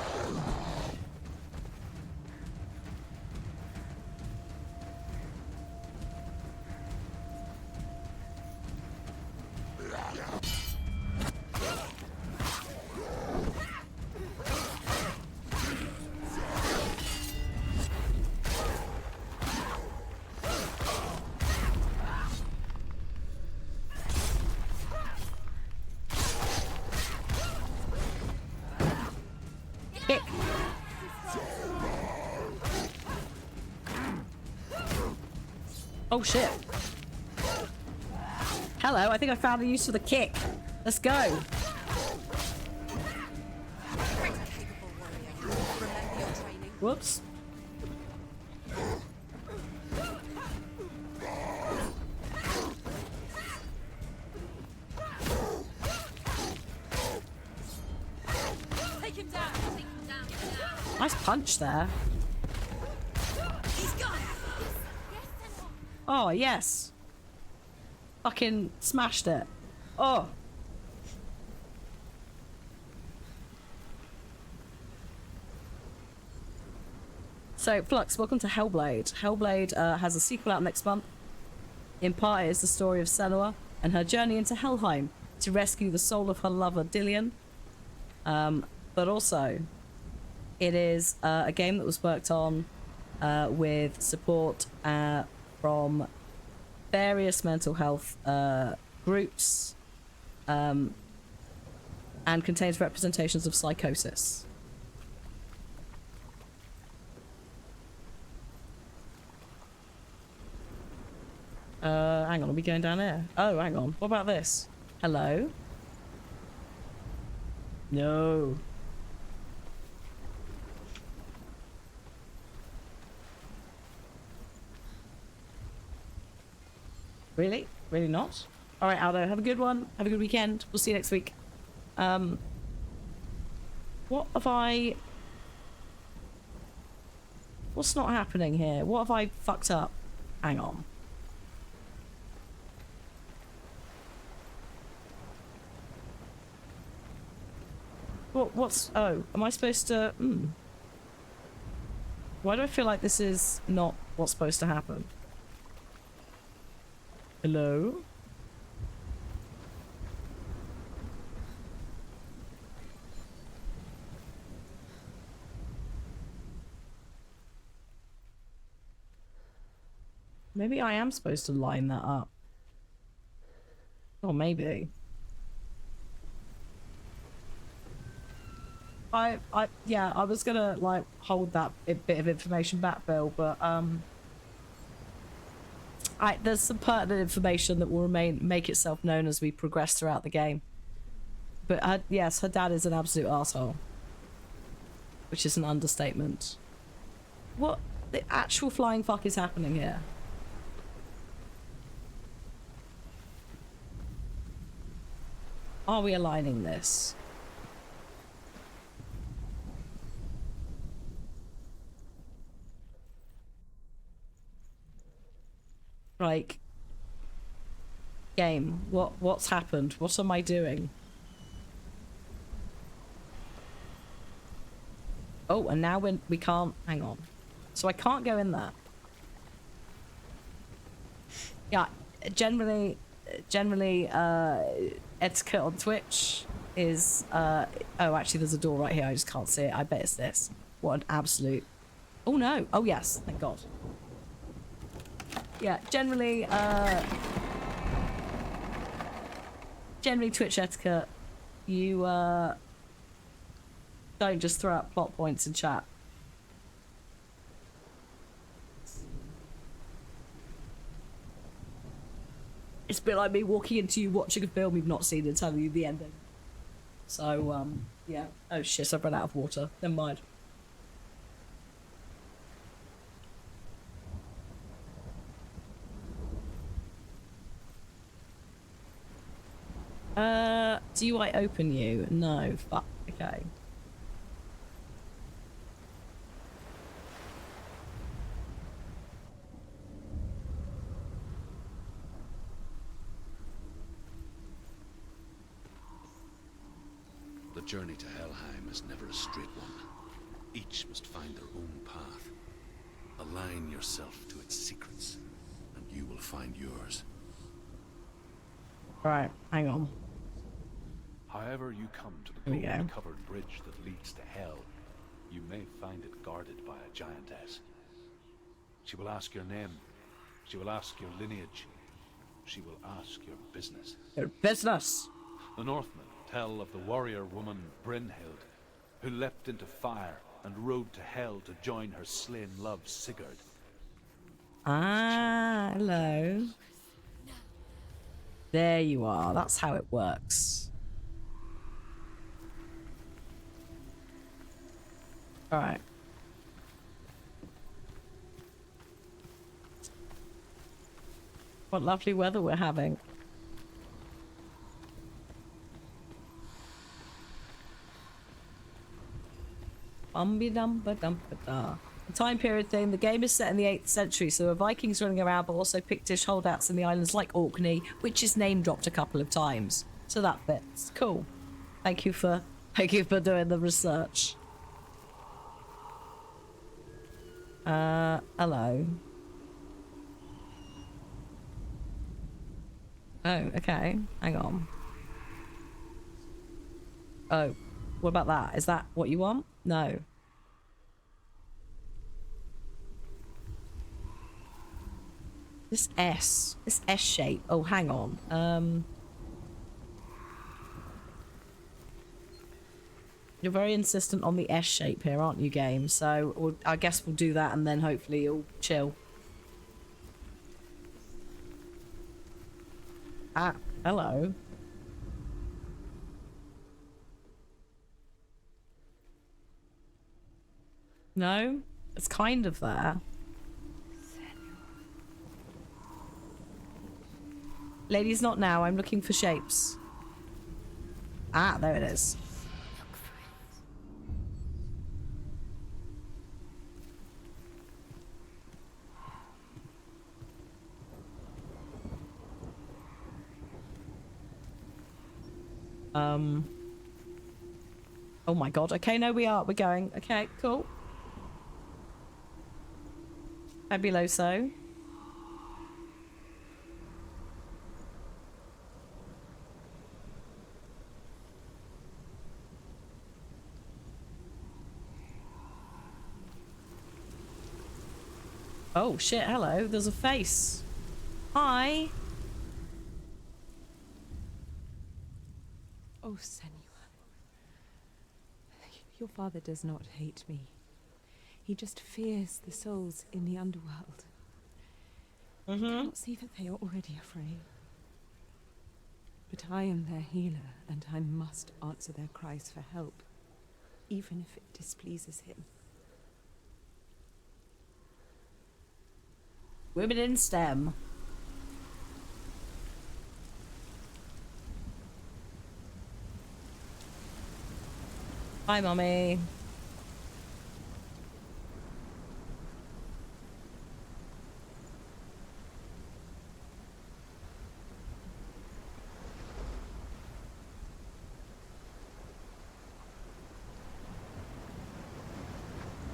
Kick. Oh shit. Hello, I think I found a use for the kick. Let's go. Capable warrior. Remember your training. Whoops. Take him down. Take him down. Nice punch there. He's gone. Oh, yes. Fucking smashed it. Oh. So, Flux, welcome to Hellblade. Hellblade has a sequel out next month. In part, it is the story of Senua and her journey into Helheim to rescue the soul of her lover, Dillion. But also, it is a game that was worked on with support from various mental health groups and contains representations of psychosis. Hang on, are we going down here? Oh, hang on. What about this? Hello? No. Really? Really not? Alright, Aldo, have a good one. Have a good weekend. We'll see you next week. What have I... What's not happening here? What have I fucked up? Hang on. What's... Oh, am I supposed to... Why do I feel like this is not what's supposed to happen? Hello? Maybe I am supposed to line that up. Or maybe. Yeah, I was gonna like hold that bit of information back, Bill, but there's some pertinent information that will make itself known as we progress throughout the game. But yes, her dad is an absolute asshole, which is an understatement. What the actual flying fuck is happening here? Are we aligning this? Like, game, what's happened? What am I doing? Oh, and now we can't, hang on. So I can't go in there. Yeah, generally, etiquette on Twitch is, oh, actually there's a door right here, I just can't see it. I bet it's this. What an absolute, oh no, oh yes, thank God. Yeah, generally Twitch etiquette, you don't just throw out plot points in chat. It's a bit like me walking into you watching a film you've not seen and telling you the ending. So, yeah. Oh shit, I've run out of water. Never mind. Do I open you? No. Fuck. Okay. journey to Helheim is never a straight one. Each must find their own path. Align yourself to its secrets, and you will find yours. Right, hang on. However you come to the Here we go. gold-covered bridge that leads to Hell, you may find it guarded by a giantess. She will ask your name. She will ask your lineage. She will ask your business. Your business. The Northmen tell of the warrior woman Brynhild, who leapt into fire and rode to Hell to join her slain love Sigurd. Ah, hello. There you are. That's how it works. All right. What lovely weather we're having. Bumby-dum-ba-dum-ba-da. The time period thing, the game is set in the 8th century, so there are Vikings running around, but also Pictish holdouts in the islands like Orkney, which is name dropped a couple of times. So that fits. Cool. Thank you for doing the research. Hello. Oh, okay. Hang on. Oh, what about that? Is that what you want? No. This S shape. Oh, hang on. You're very insistent on the S shape here, aren't you, game? So I guess we'll do that and then hopefully you'll chill. Ah, hello. No? It's kind of there. Ladies, not now. I'm looking for shapes. Ah, there it is. Oh my god. Okay, no, we're going. Okay, cool. Fabuloso. Oh shit, hello. There's a face. Hi. Oh, Senua. Your father does not hate me. He just fears the souls in the underworld. I cannot see that they are already afraid. But I am their healer, and I must answer their cries for help, even if it displeases him. Women in STEM. Hi, Mummy.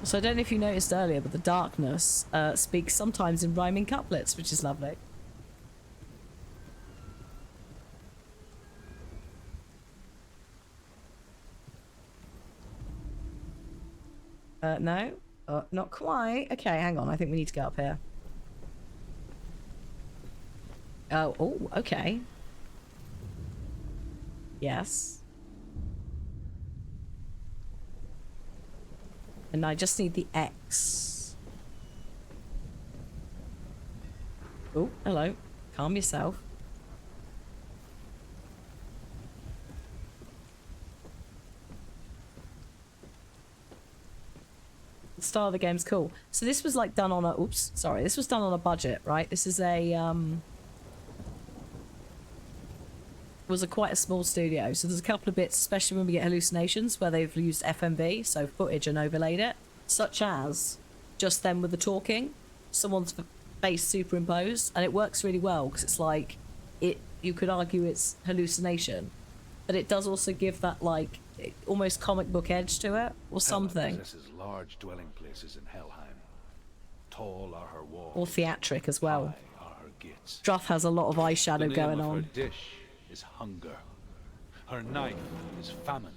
So I don't know if you noticed earlier, but the darkness speaks sometimes in rhyming couplets, which is lovely. No? Not quite. Okay, hang on. I think we need to get up here. Oh, okay. Yes. And I just need the X. Oh, hello. Calm yourself. The style of the game's cool. So this was like done on a... Oops, sorry. This was done on a budget, right? This is a... was quite a small studio, so there's a couple of bits, especially when we get hallucinations, where they've used FMV, so footage, and overlaid it, such as just them with the talking, someone's face superimposed, and it works really well because it's like you could argue it's hallucination, but it does also give that like almost comic book edge to it, or Hela something. possesses large dwelling places in Helheim. Tall are her walls. Or theatric as well. High are her gates. Druth has a lot of The eyeshadow name going of her on. dish is hunger. Her knife is famine.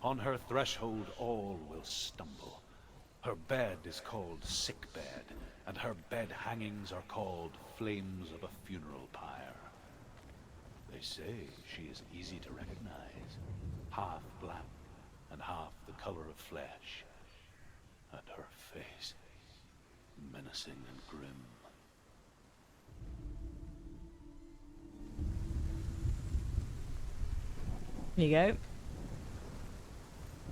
On her threshold all will stumble. Her bed is called sick bed, and her bed hangings are called flames of a funeral pyre. They say she is easy to recognize, half black and half the color of flesh, and her face menacing and grim. Here you go.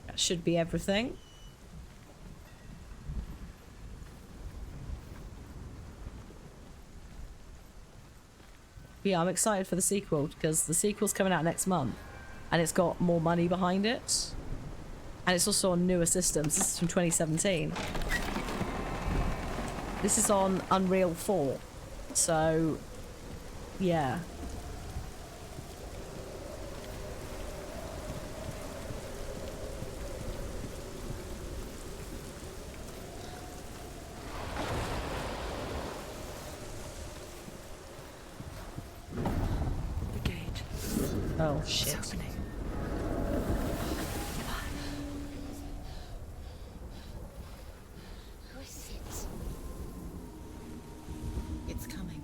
That should be everything. Yeah, I'm excited for the sequel because the sequel's coming out next month and it's got more money behind it. And it's also on newer systems. This is from 2017. This is on Unreal 4. So, yeah. The gate. Oh, shit. It's opening. It's coming.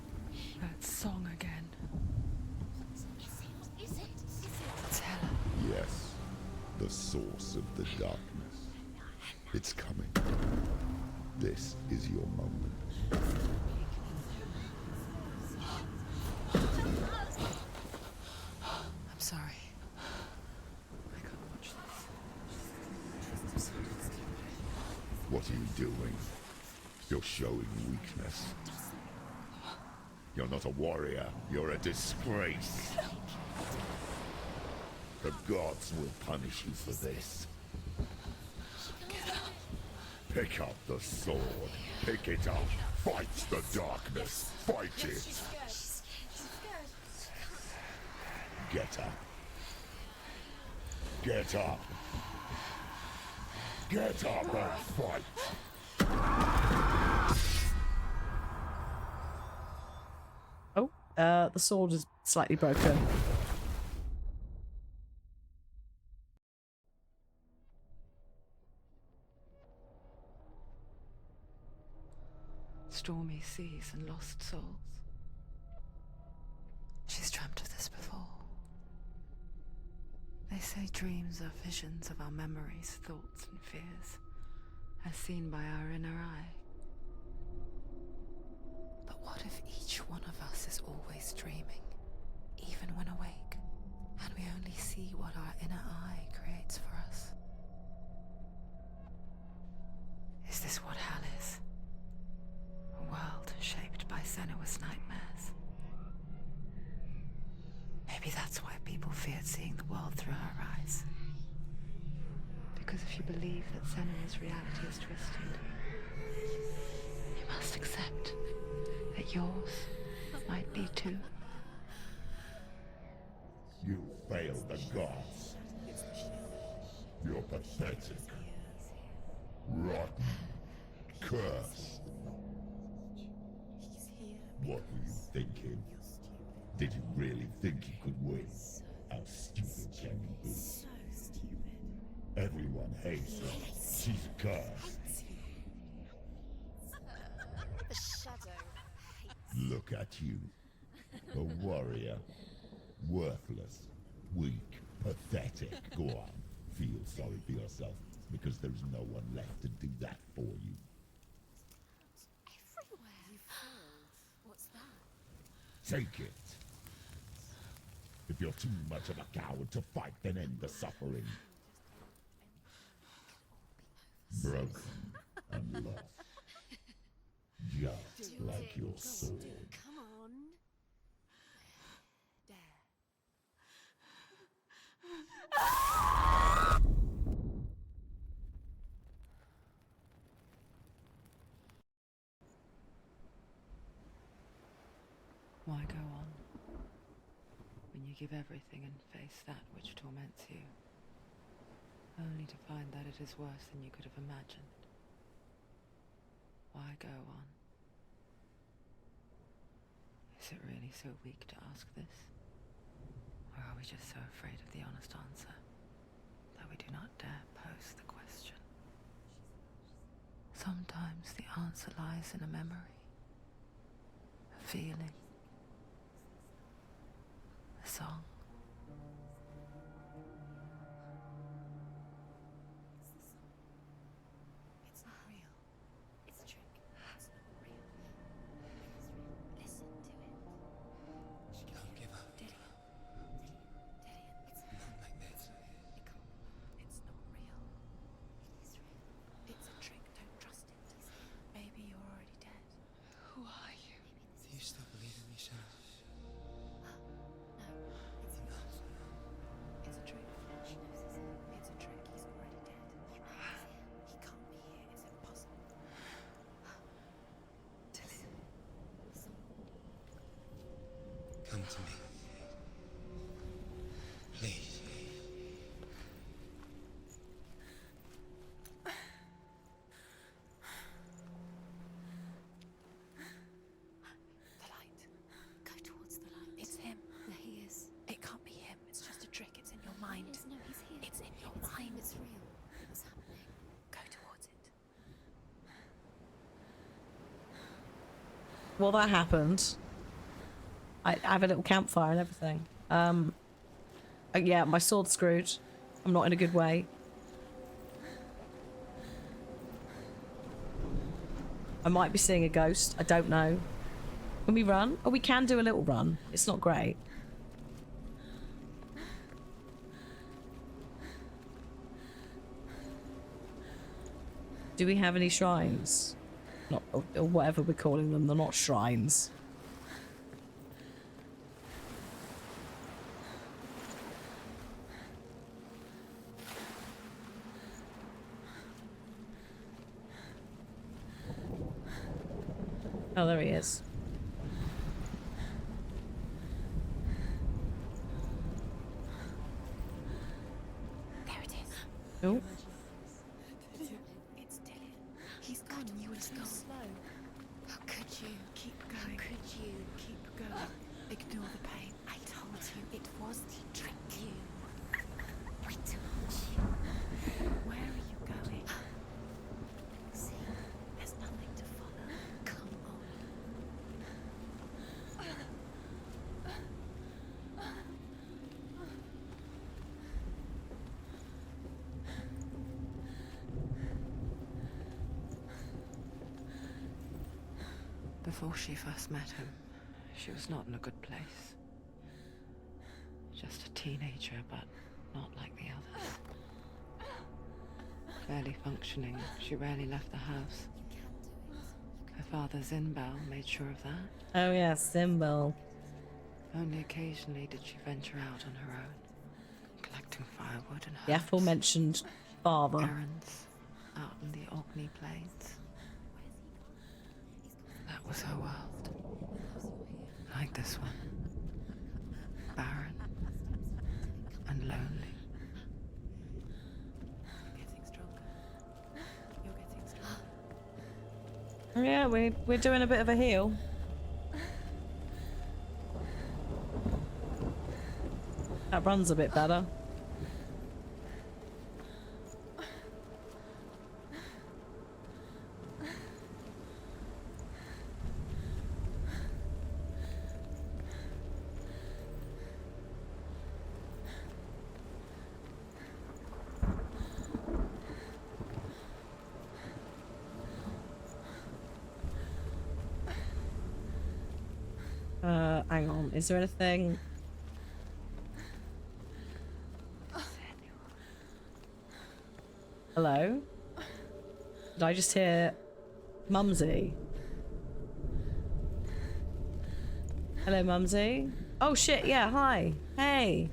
That song again. Is it? It's Hela. Yes, the source of the darkness. It's coming. This is your moment. I'm sorry. I can't watch this. What are you doing? You're showing weakness. You're not a warrior. You're a disgrace. The gods will punish you for this. Pick up the sword. Pick it up. Fight the darkness. Fight it. Get up. Get up. Get up and fight. Oh, the sword is slightly broken. Stormy seas and lost souls. She's dreamt of this before. They say dreams are visions of our memories, thoughts and fears, as seen by our inner eye. But what if each one of us is always dreaming, even when awake, and we only see what our inner eye creates for us? Is this what hell is? A world shaped by Senua's nightmares. Maybe that's why people feared seeing the world through her eyes. Because if you believe that Senua's reality is twisted, you must accept that yours might be too. You failed the gods. You're pathetic. Rotten. Cursed. What were you thinking? Did you really think you could win? How stupid can you be? So stupid. Everyone hates her. She's cursed. The shadow hates. Look at you. A warrior. Worthless. Weak. Pathetic. Go on. Feel sorry for yourself, because there's no one left to do that for you. Everywhere. You failed. What's that? Take it. If you're too much of a coward to fight, then end the suffering. Broken and lost. Just like your sword. Come on. Dare. Why go on when you give everything and face that which torments you? only to find that it is worse than you could have imagined. Why go on? Is it really so weak to ask this? Or are we just so afraid of the honest answer that we do not dare pose the question? Sometimes the answer lies in a memory, a feeling, a song. It's not real. It's a trick. It's not real. It is real. Listen to it. She can't give up. Dillian. It's Not like this. it can't. It's not real. It is real. It's a trick. Don't trust it. Maybe you're already dead. Who are you? Do you still believe in me, Senua? No, it's not. It's a trick. She knows it's him. It's a trick. He's already dead. He knows it's him. He can't be here. It's impossible. Dillian. Come to me. Please. The light. Go towards the light. It's him. There he is. It can't be him. It's just a trick. It's in your mind. No, he's here. It's in your mind. It's real. What's happening? Go towards it. Well, that happened. I have a little campfire and everything. Yeah, my sword's screwed. I'm not in a good way. I might be seeing a ghost. I don't know. Can we run? Oh, we can do a little run. It's not great. Do we have any shrines? Not, or whatever we're calling them. They're not shrines. Oh, there he is. There it is. Oh. It's Dillian. He's gone. You were too slow. How could you? Keep going. How could you? Keep going. Ignore the pain. I told you it was the trick. You. I told you. Where are you going? See, there's nothing to follow. Come on. Before she first met him, she was not in a good place. Just a teenager, but not like the others. Barely functioning, she rarely left the house. Her father, Zinbel, made sure of that. Oh yeah, Symbol. Only occasionally did she venture out on her own, collecting firewood and The herbs, aforementioned father. errands out in the Orkney Plains. That was her world. Like this one. Barren and lonely. You're getting stronger. You're getting stronger. Yeah, we're doing a bit of a heal. That run's a bit better. Hang on. Is there anything? Hello? Did I just hear Mumsy? Hello, Mumsy? Oh shit, yeah, hi. Hey.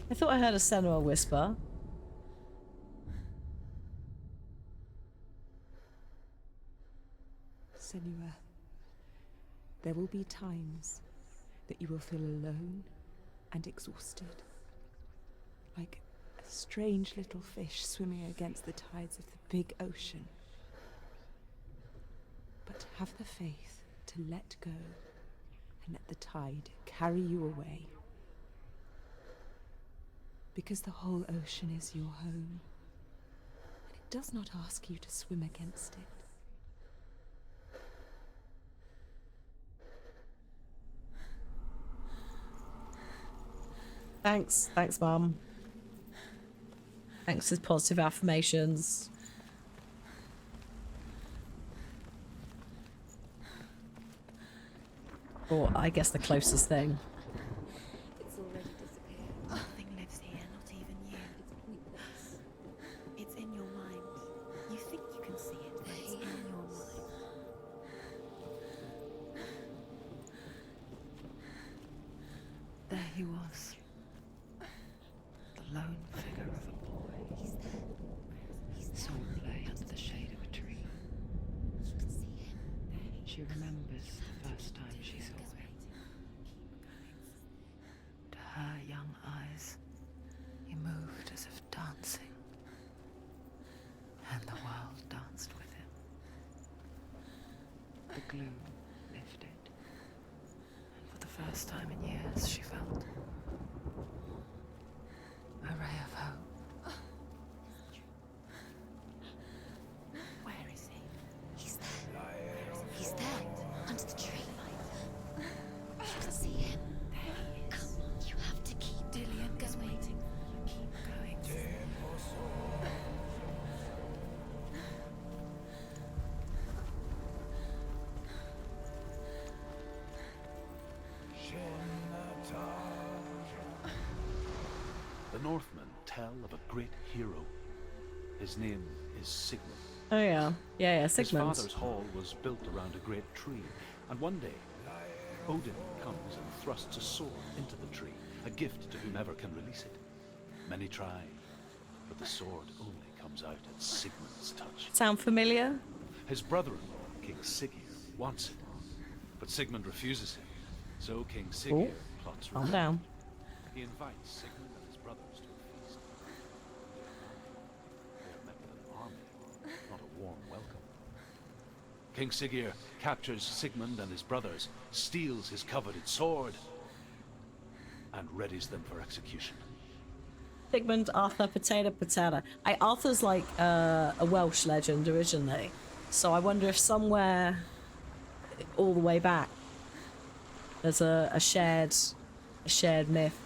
I thought I heard a Senua whisper. Senua, there will be times that you will feel alone and exhausted, like a strange little fish swimming against the tides of the big ocean. But have the faith to let go and let the tide carry you away. Because the whole ocean is your home, and it does not ask you to swim against it. Thanks, Mum. Thanks for the positive affirmations. Or I guess the closest thing. It's already disappeared. Nothing lives here, not even you. It's in your mind. You think you can see it, but it's in your mind. There he was. The lone figure of a boy. He's there. Sword lay under the shade of a tree. You can see him. She remembers the first time she saw him. To her young eyes, he moved as if dancing, and the world danced with him. The gloom lifted, and for the first time in years she felt a ray of hope. Where is he? He's there. He's there, under the tree. You can see him. There he is. Come on, you have to keep Dillian is going. waiting for you. Keep going. The Northmen tell of a great hero. His name is Sigmund. Oh yeah, Sigmund. His father's hall was built around a great tree, and one day Odin comes and thrusts a sword into the tree, a gift to whomever can release it. Many try, but the sword only comes out at Sigmund's touch. Sound familiar? His brother-in-law, King Siggeir, wants it, but Sigmund refuses him. So King Siggeir plots Calm revenge. down. He invites Sigmund and his brothers to a feast. They are met with an army, not a warm welcome. King Siggeir captures Sigmund and his brothers, steals his coveted sword, and readies them for execution. Sigmund, Arthur, potato. Arthur's like a Welsh legend originally, so I wonder if somewhere all the way back there's a shared myth.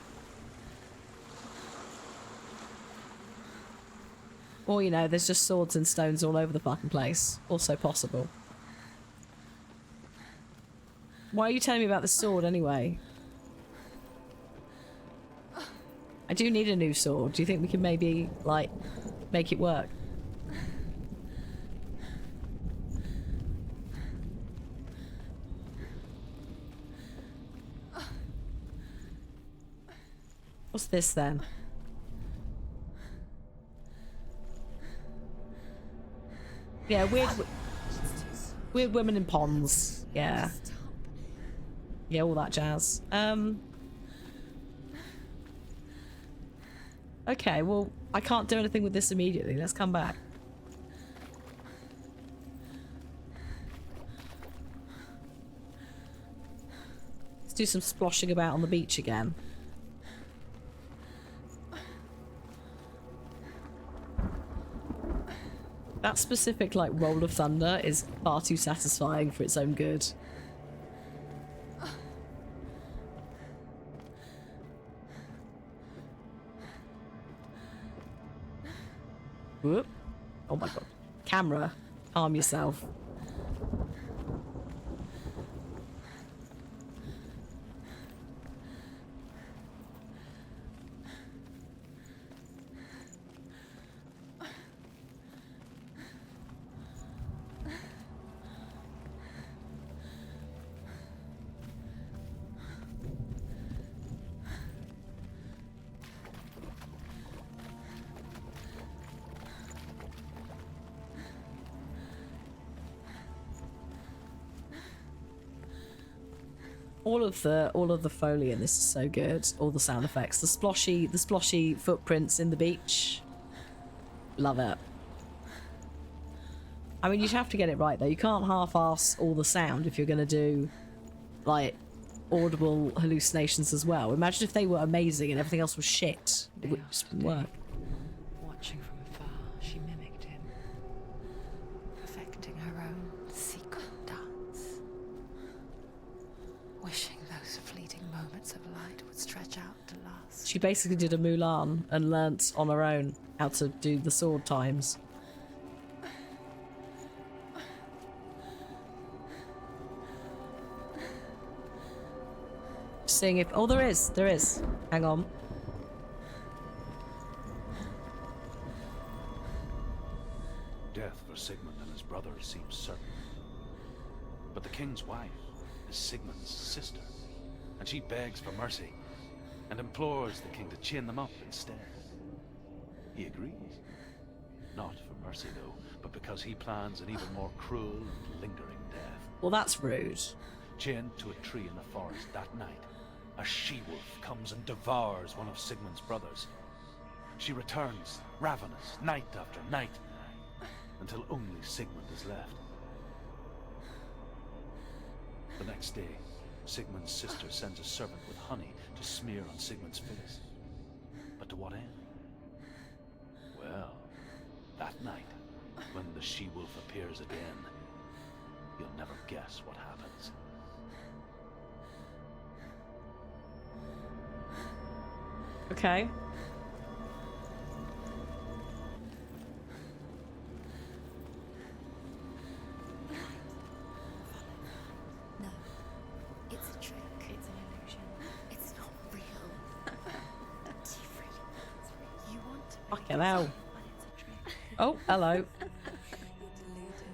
Or, you know, there's just swords and stones all over the fucking place. Also possible. Why are you telling me about the sword anyway? I do need a new sword. Do you think we can maybe, like, make it work? What's this then? Yeah, weird women in ponds. Yeah. Yeah, all that jazz. Okay, well, I can't do anything with this immediately. Let's come back. Let's do some sploshing about on the beach again. That specific, like, roll of thunder is far too satisfying for its own good. Whoop. Oh my god. Camera, calm yourself. All of the Foley in this is so good. All the sound effects, the sploshy footprints in the beach. Love it. I mean, you'd have to get it right though. You can't half-ass all the sound if you're gonna do like audible hallucinations as well. Imagine if they were amazing and everything else was shit. It would just work. Watching from afar, she mimicked him, perfecting her own secret dance, wishing those fleeting moments of light would stretch out to last. She basically did a Mulan and learnt on her own how to do the sword times. Seeing if... Oh, there is. Hang on. Death for Sigmund and his brothers seems certain. But the king's wife is Sigmund's sister, and she begs for mercy and implores the king to chain them up instead. He agrees. Not for mercy, though, but because he plans an even more cruel and lingering death. Well, that's rude. Chained to a tree in the forest that night, a she-wolf comes and devours one of Sigmund's brothers. She returns, ravenous, night after night, until only Sigmund is left. The next day, Sigmund's sister sends a servant with honey to smear on Sigmund's face. But to what end? Well, that night, when the she-wolf appears again, you'll never guess what happens. Okay. No, it's a trick. It's an illusion. It's not real. It's real. You want to make Fucking hell. but it's a trick. Oh, hello. You're deluded.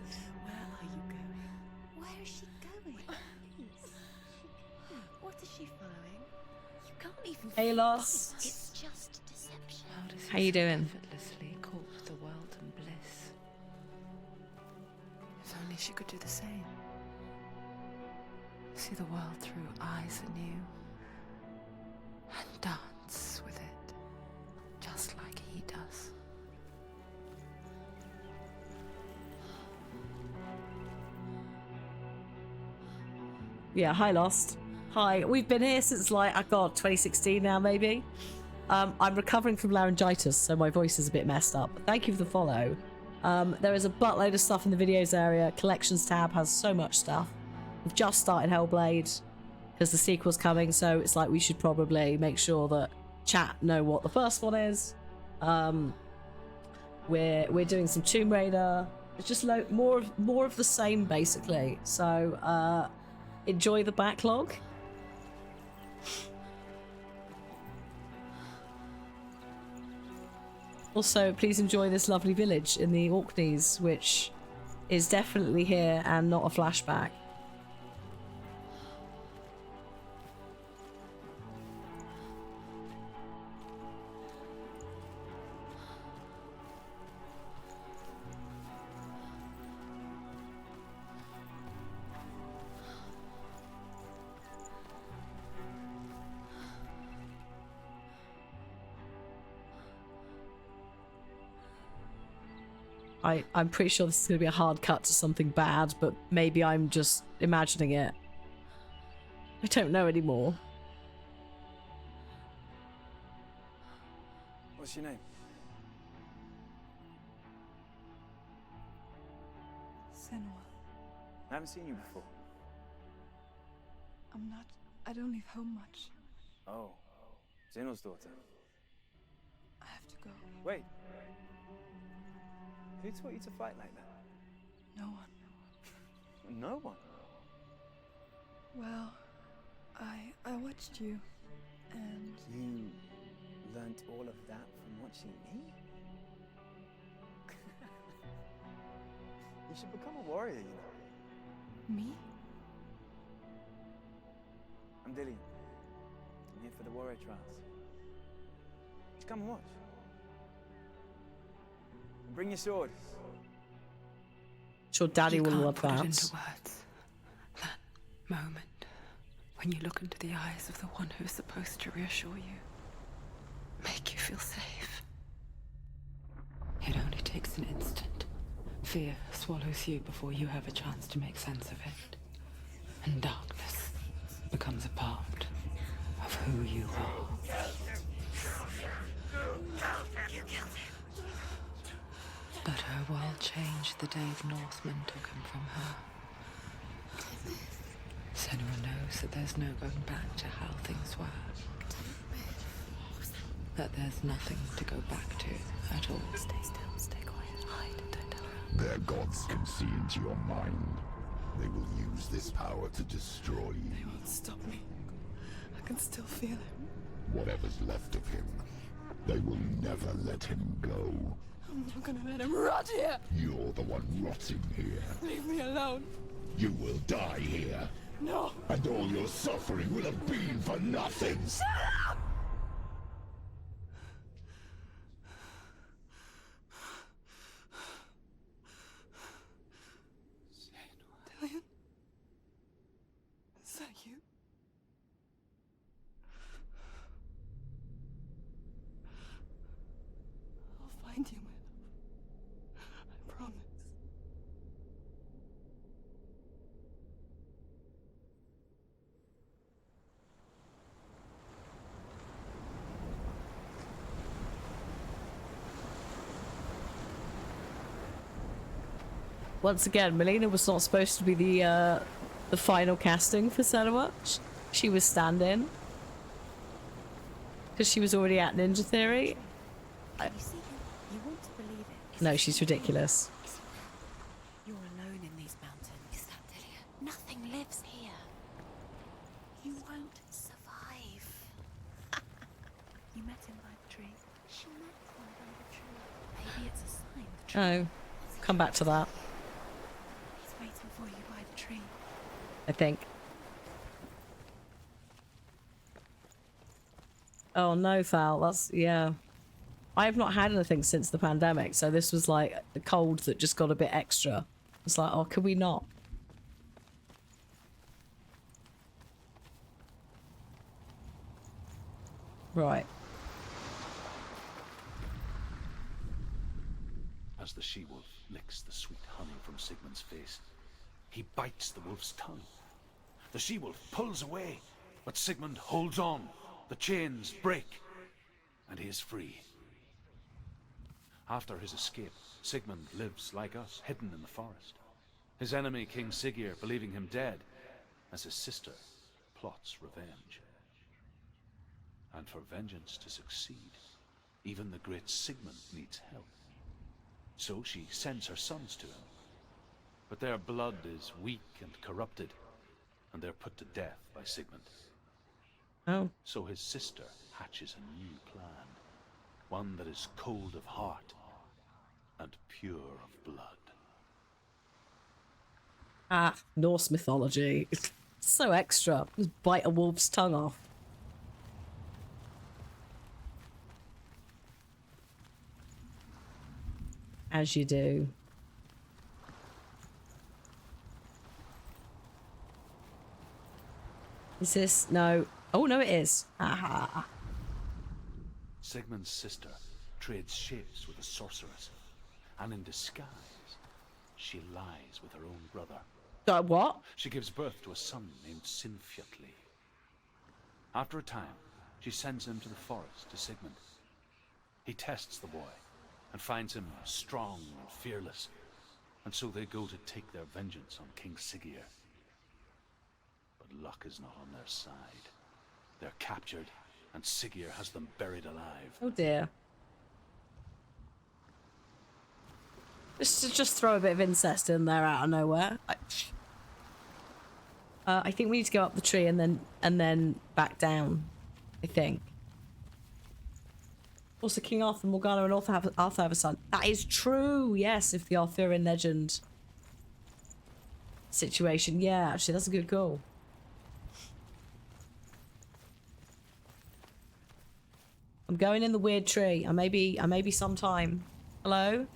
Where are you going? Where is she going? What is she following? You can't even Hey, follow Lost. it. It's just deception. How you doing? Effortlessly caught the world in bliss. If only she could do the same. See the world through eyes anew. And dance with it. Just like he does. Yeah, hi Lost. Hi, we've been here since like, oh god, 2016 now maybe. I'm recovering from laryngitis, so my voice is a bit messed up. Thank you for the follow. There is a buttload of stuff in the videos area. Collections tab has so much stuff. We've just started Hellblade because the sequel's coming, so it's like we should probably make sure that chat know what the first one is. We're doing some Tomb Raider. It's just more of the same basically. So enjoy the backlog. Also, please enjoy this lovely village in the Orkneys, which is definitely here and not a flashback. I'm pretty sure this is going to be a hard cut to something bad, but maybe I'm just imagining it. I don't know anymore. What's your name? Senua. I haven't seen you before. I don't leave home much. Oh, Zeno's daughter. I have to go. Wait. Who taught you to fight like that? No one. No one? Well, I watched you, and... You learnt all of that from watching me? You should become a warrior, you know. Me? I'm Dillian. I'm here for the warrior trials. Just come and watch. And bring your sword. Sure, Daddy You will can't love put it that. into words. That moment when when you look into the eyes of the one who's supposed to reassure you, make you feel safe. It only takes an instant. Fear swallows you before you have a chance to make sense of it. And darkness becomes a part of who you are. But her world changed the day the Northmen took him from her. Senua knows that there's no going back to how things were. That there's nothing to go back to at all. Stay still, stay quiet, hide, don't tell her. Their gods can see into your mind. They will use this power to destroy you. They won't stop me. I can still feel him. Whatever's left of him, they will never let him go. I'm not gonna let him rot here. You're the one rotting here. Leave me alone. You will die here. No. And all your suffering will have been for nothing. Shut up! Dillian? Is that you? I'll find you, my love. I promise. Once again, Melina was not supposed to be the final casting for Senua. She was stand-in. Because she was already at Ninja Theory. You see him? You want to believe it. No, she's ridiculous. You're alone in these mountains. Is that Dillian? Nothing lives here. You won't survive. You met him by the tree. She met him by the tree. Maybe it's a sign. The tree. Oh, come back to that, He's waiting for you by the tree. I think. Oh no, Val, that's, yeah. I have not had anything since the pandemic, so this was like a cold that just got a bit extra. It's like, oh, can we not? Right. As the she-wolf licks the sweet honey from Sigmund's face, he bites the wolf's tongue. The she-wolf pulls away, but Sigmund holds on. The chains break, and he is free. After his escape, Sigmund lives like us, hidden in the forest. His enemy, King Siggeir, believing him dead, as his sister plots revenge. And for vengeance to succeed, even the great Sigmund needs help. So she sends her sons to him. But their blood is weak and corrupted, and they're put to death by Sigmund. Oh. So his sister hatches a new plan, one that is cold of heart and pure of blood. Ah, Norse mythology. So extra. Just bite a wolf's tongue off. As you do. Is this? No. Oh, no, it is. Aha. Sigmund's sister trades shapes with a sorceress, and in disguise, she lies with her own brother. What? She gives birth to a son named Sinfjotli. After a time, she sends him to the forest to Sigmund. He tests the boy and finds him strong and fearless, and so they go to take their vengeance on King Siggeir. But luck is not on their side. They're captured, and Siggeir has them buried alive. Oh dear. Just throw a bit of incest in there out of nowhere. I think we need to go up the tree and then back down. I think. Also, King Arthur, Morgana, and Arthur have a son. That is true. Yes, if the Arthurian legend situation. Yeah, actually, that's a good call. I'm going in the weird tree. I may be sometime. Hello?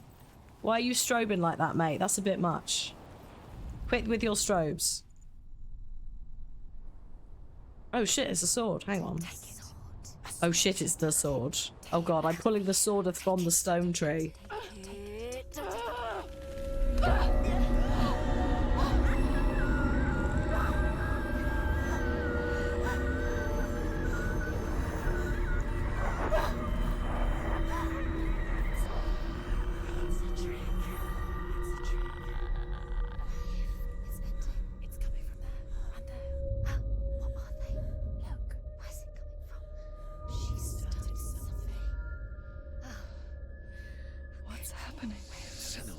Why are you strobing like that, mate? That's a bit much. Quit with your strobes. Oh shit, it's a sword. Hang on. Oh shit, it's the sword. Oh god, I'm pulling the sword from the stone tree. What's happening? Senua,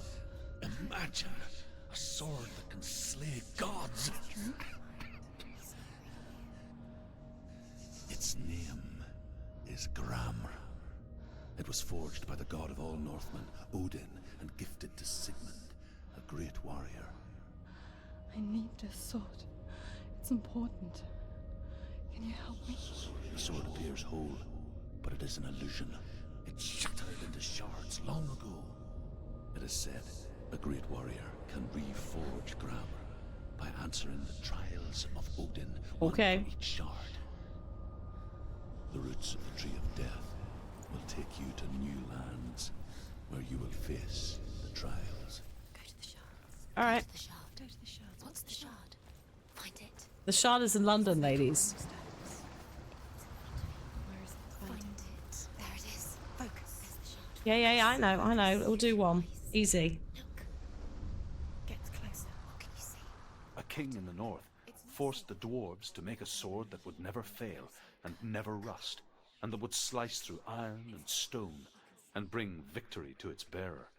imagine a sword that can slay gods. Its name is Gramr. It was forged by the god of all Northmen, Odin, and gifted to Sigmund, a great warrior. I need this sword. It's important. Can you help me? The sword appears whole, but it is an illusion. It shattered into shards long ago. It is said a great warrior can reforge Gramr by answering the trials of Odin, one for each shard. The roots of the Tree of Death will take you to new lands where you will face the trials. Go to the shards. Alright. Go to the shard. Go to the shards. What's the shard? Find it. The shard is in London, ladies. Where is it? Find it. There it is. Focus. There's the shard. Yeah, I know. We'll do one. Easy. Look. Get closer. What can you see? A king in the north forced the dwarves to make a sword that would never fail and never rust, and that would slice through iron and stone and bring victory to its bearer.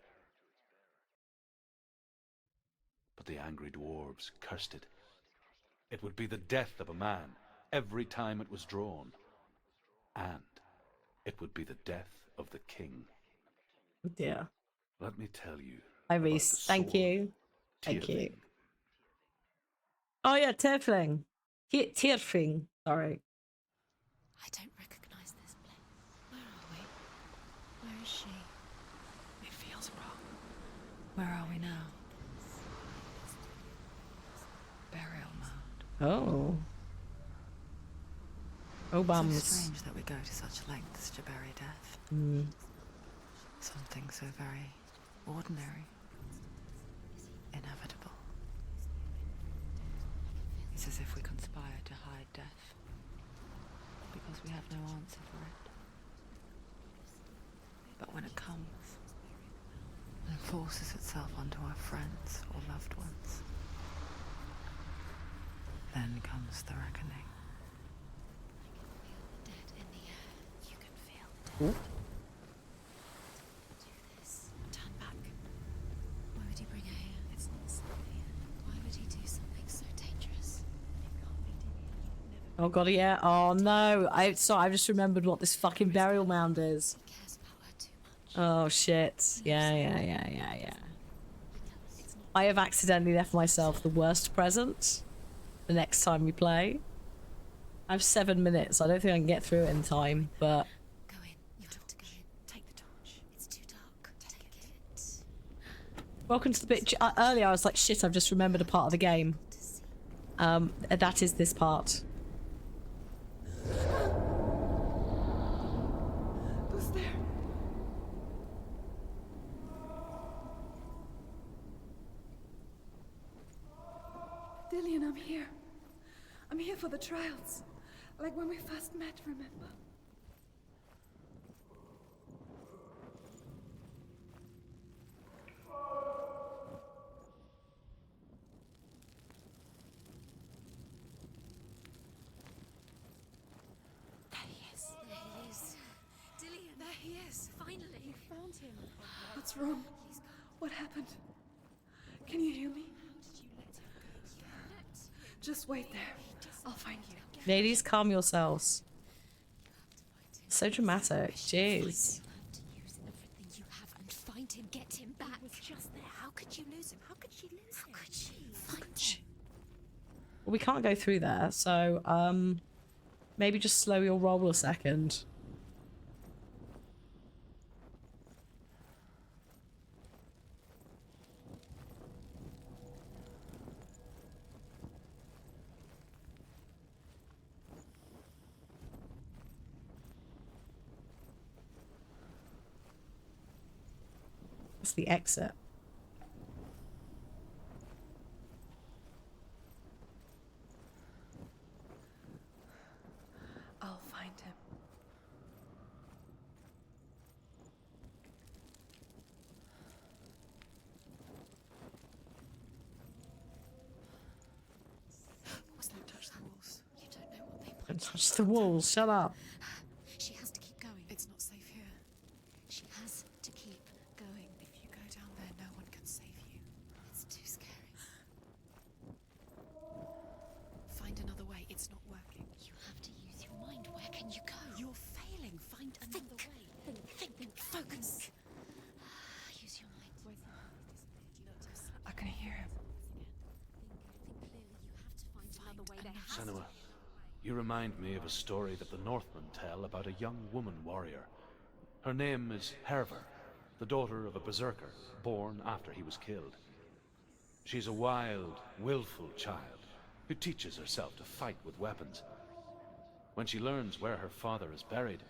But the angry dwarves cursed it. It would be the death of a man every time it was drawn, and it would be the death of the king. Yeah. Let me tell you. Hi, Reese. Thank you. Thank you. Oh yeah, Tiefling. Tiefling. Sorry. I don't recognize this place. Where are we? Where is she? It feels wrong. Where are we now? Burial mound. Oh. Oh, bums. It's so strange that we go to such lengths to bury death. Something so very ordinary, inevitable. It's as if we conspire to hide death, because we have no answer for it. But when it comes, and forces itself onto our friends or loved ones, then comes the reckoning. Dead in the air. You can feel the death. Do this. Turn back. Why would he bring her here? It's not safe here. Why would he do something so dangerous? It can't be Dillian. Oh god, yeah. Oh no. I just remembered what this fucking burial mound is. He cares about her too much. Oh shit. Yeah. I have accidentally left myself the worst present the next time we play. I have 7 minutes. I don't think I can get through it in time, but Go in. You have to go in. Take the torch. It's too dark. Take it. welcome to the bit. Earlier I was like, shit, I've just remembered a part of the game. That is this part. Who's there? Dillian, I'm here. I'm here for the trials. Like when we first met, remember? There he is. There he is. Dillian. There he is. Finally. You found him. What's wrong? What happened? Can you hear me? Just wait there. I'll find you. Ladies, calm yourselves. So dramatic. Jeez. You have to use everything you have and find him. Get him back. He was just there. How could you lose him? How could she lose him? How could she find him? Well, we can't go through there, so maybe just slow your roll a second. It's the exit. I'll find him. Don't touch the walls. You don't know what they might Don't touch the walls. Shut up. She has to keep going. It's not safe here. She has to keep going. If you go down there, no one can save you. It's too scary. Find another way. It's not working. You have to use your mind. Where can you go? You're failing. Find another way. Think. Focus. Use your mind. I can hear him. Think clearly. You have to find another way. There has to Senua, you remind me of a story that the Northmen tell about a young woman warrior. Her name is Herver, the daughter of a berserker, born after he was killed. She's a wild, willful child who teaches herself to fight with weapons. When she learns where her father is buried,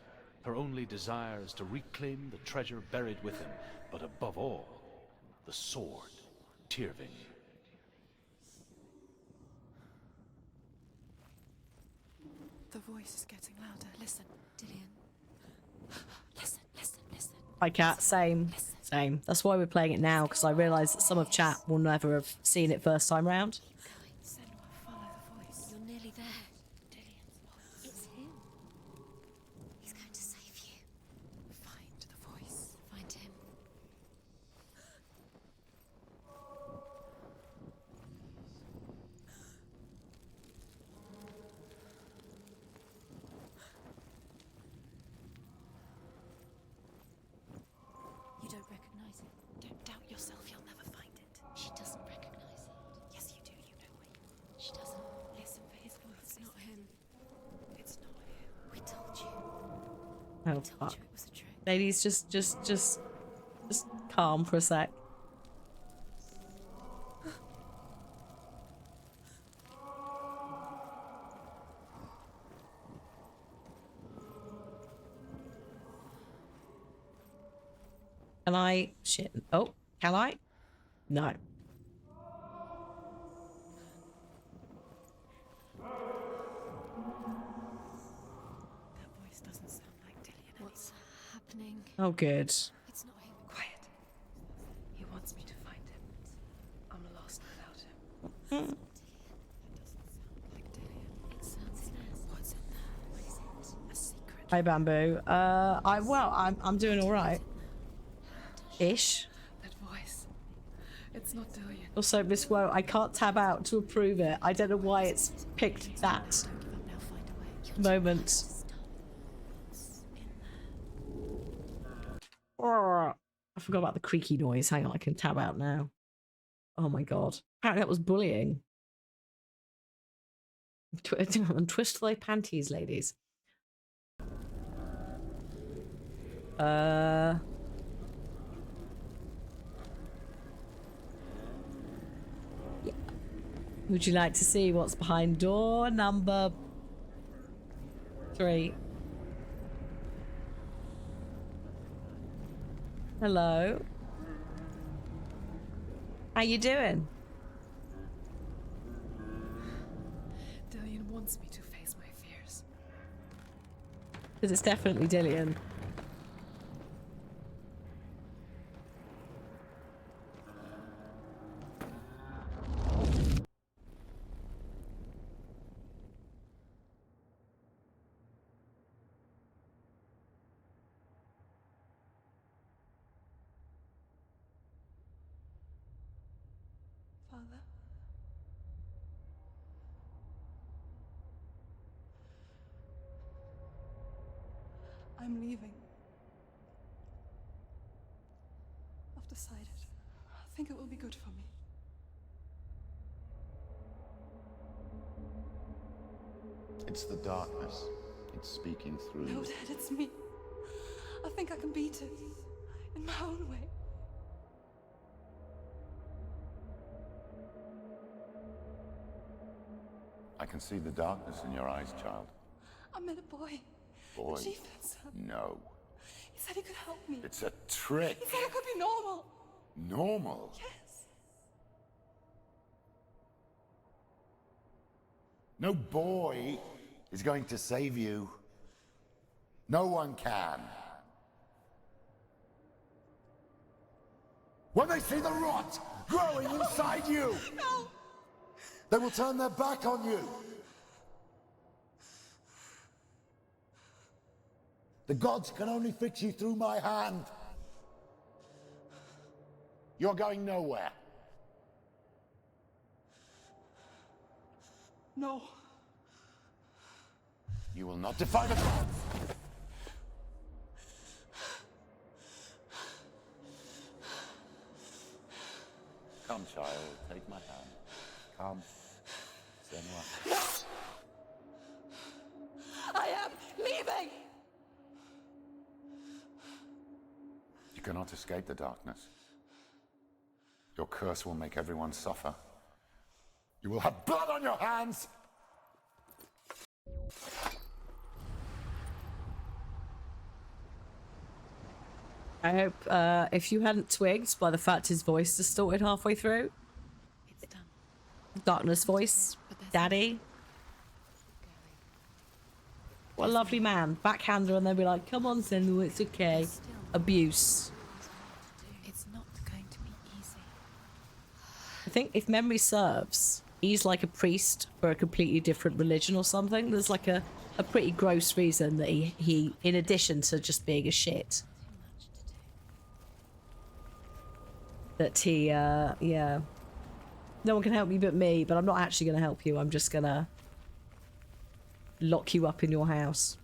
her only desire is to reclaim the treasure buried with him, but above all, the sword, Tyrving. The voice is getting louder. Listen. Dillian. Listen. Hi, Cat. Same. Same. That's why we're playing it now, because I realise that some of chat will never have seen it first time round. Senua, follow the voice. You're nearly there. Dillian's voice. It's him. He's going to save you. Find the voice. Find him. You don't recognize it. Don't doubt yourself. You'll never find it. She doesn't recognize it. Yes, you do. You know it. She doesn't. Listen for his voice. It's not him. It's not him. We told you. Oh, Told fuck. you it was a trick. Ladies, just calm for a sec. Can I? Shit. Oh, can I? No. That voice doesn't sound like Dillian. What's happening? Oh, good. It's not him. Quiet. He wants me to find him. I'm lost without him. Dillian. That doesn't sound like Dillian. It sounds nice. What's in there? What is it? A secret. Hi, Bamboo. I'm doing all right. Ish. That voice. It's not Dillian. Also, Miss Woe, I can't tab out to approve it. I don't know why it's picked that Don't give up now. Find a way. moment. I forgot about the creaky noise. Hang on, I can tab out now. Oh my god. Apparently that was bullying. Twist thy panties, ladies. Would you like to see what's behind door number 3? Hello. How you doing? Dillian wants me to face my fears. Because it's definitely Dillian. Father? I'm leaving. I've decided. I think it will be good for me. It's the darkness. It's speaking through No, you. Dad, it's me. I think I can beat it. In my own way. I can see the darkness in your eyes, child. I met a boy. Boy. The chieftain's son. No. He said he could help me. It's a trick. He said I could be normal. Normal? Yes. No boy is going to save you. No one can. When they see the rot growing inside you, No. they will turn their back on you. The gods can only fix you through my hand. You're going nowhere. No. You will not defy the gods. Come, child, take my hand. Come, Senua. I am leaving. You cannot escape the darkness. Your curse will make everyone suffer. You will have blood on your hands! I hope if you hadn't twigged by the fact his voice distorted halfway through. It's done. Darkness voice. Daddy. What a lovely man. Backhander and then be like, come on, Senua, it's okay. Abuse. It's not going to be easy. I think if memory serves, he's like a priest for a completely different religion or something. There's like a pretty gross reason that he in addition to just being a shit, that he yeah, no one can help me but me, but I'm not actually going to help you. I'm just gonna lock you up in your house.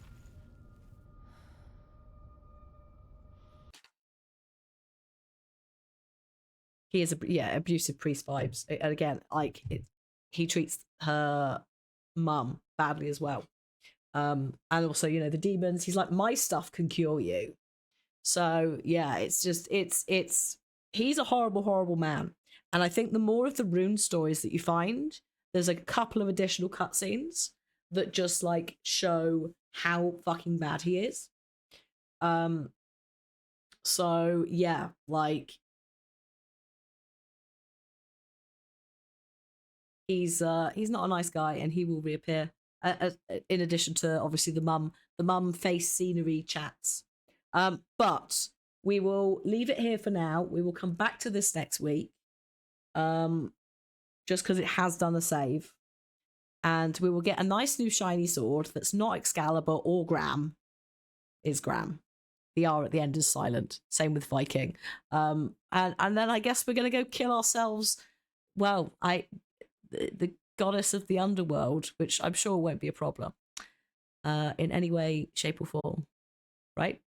He is abusive priest vibes. And again, like he treats her mum badly as well. And also, you know, the demons, he's like, my stuff can cure you. So yeah, it's just he's a horrible man. And I think the more of the rune stories that you find, there's like a couple of additional cutscenes that just like show how fucking bad he is. So yeah, like he's not a nice guy, and he will reappear. In addition to obviously the mum face scenery chats. But we will leave it here for now. We will come back to this next week. Just because it has done a save. And we will get a nice new shiny sword that's not Excalibur or Gram. Is Gram. The R at the end is silent. Same with Viking. And then I guess we're gonna go kill ourselves. Well, the goddess of the underworld, which I'm sure won't be a problem in any way, shape, or form. Right?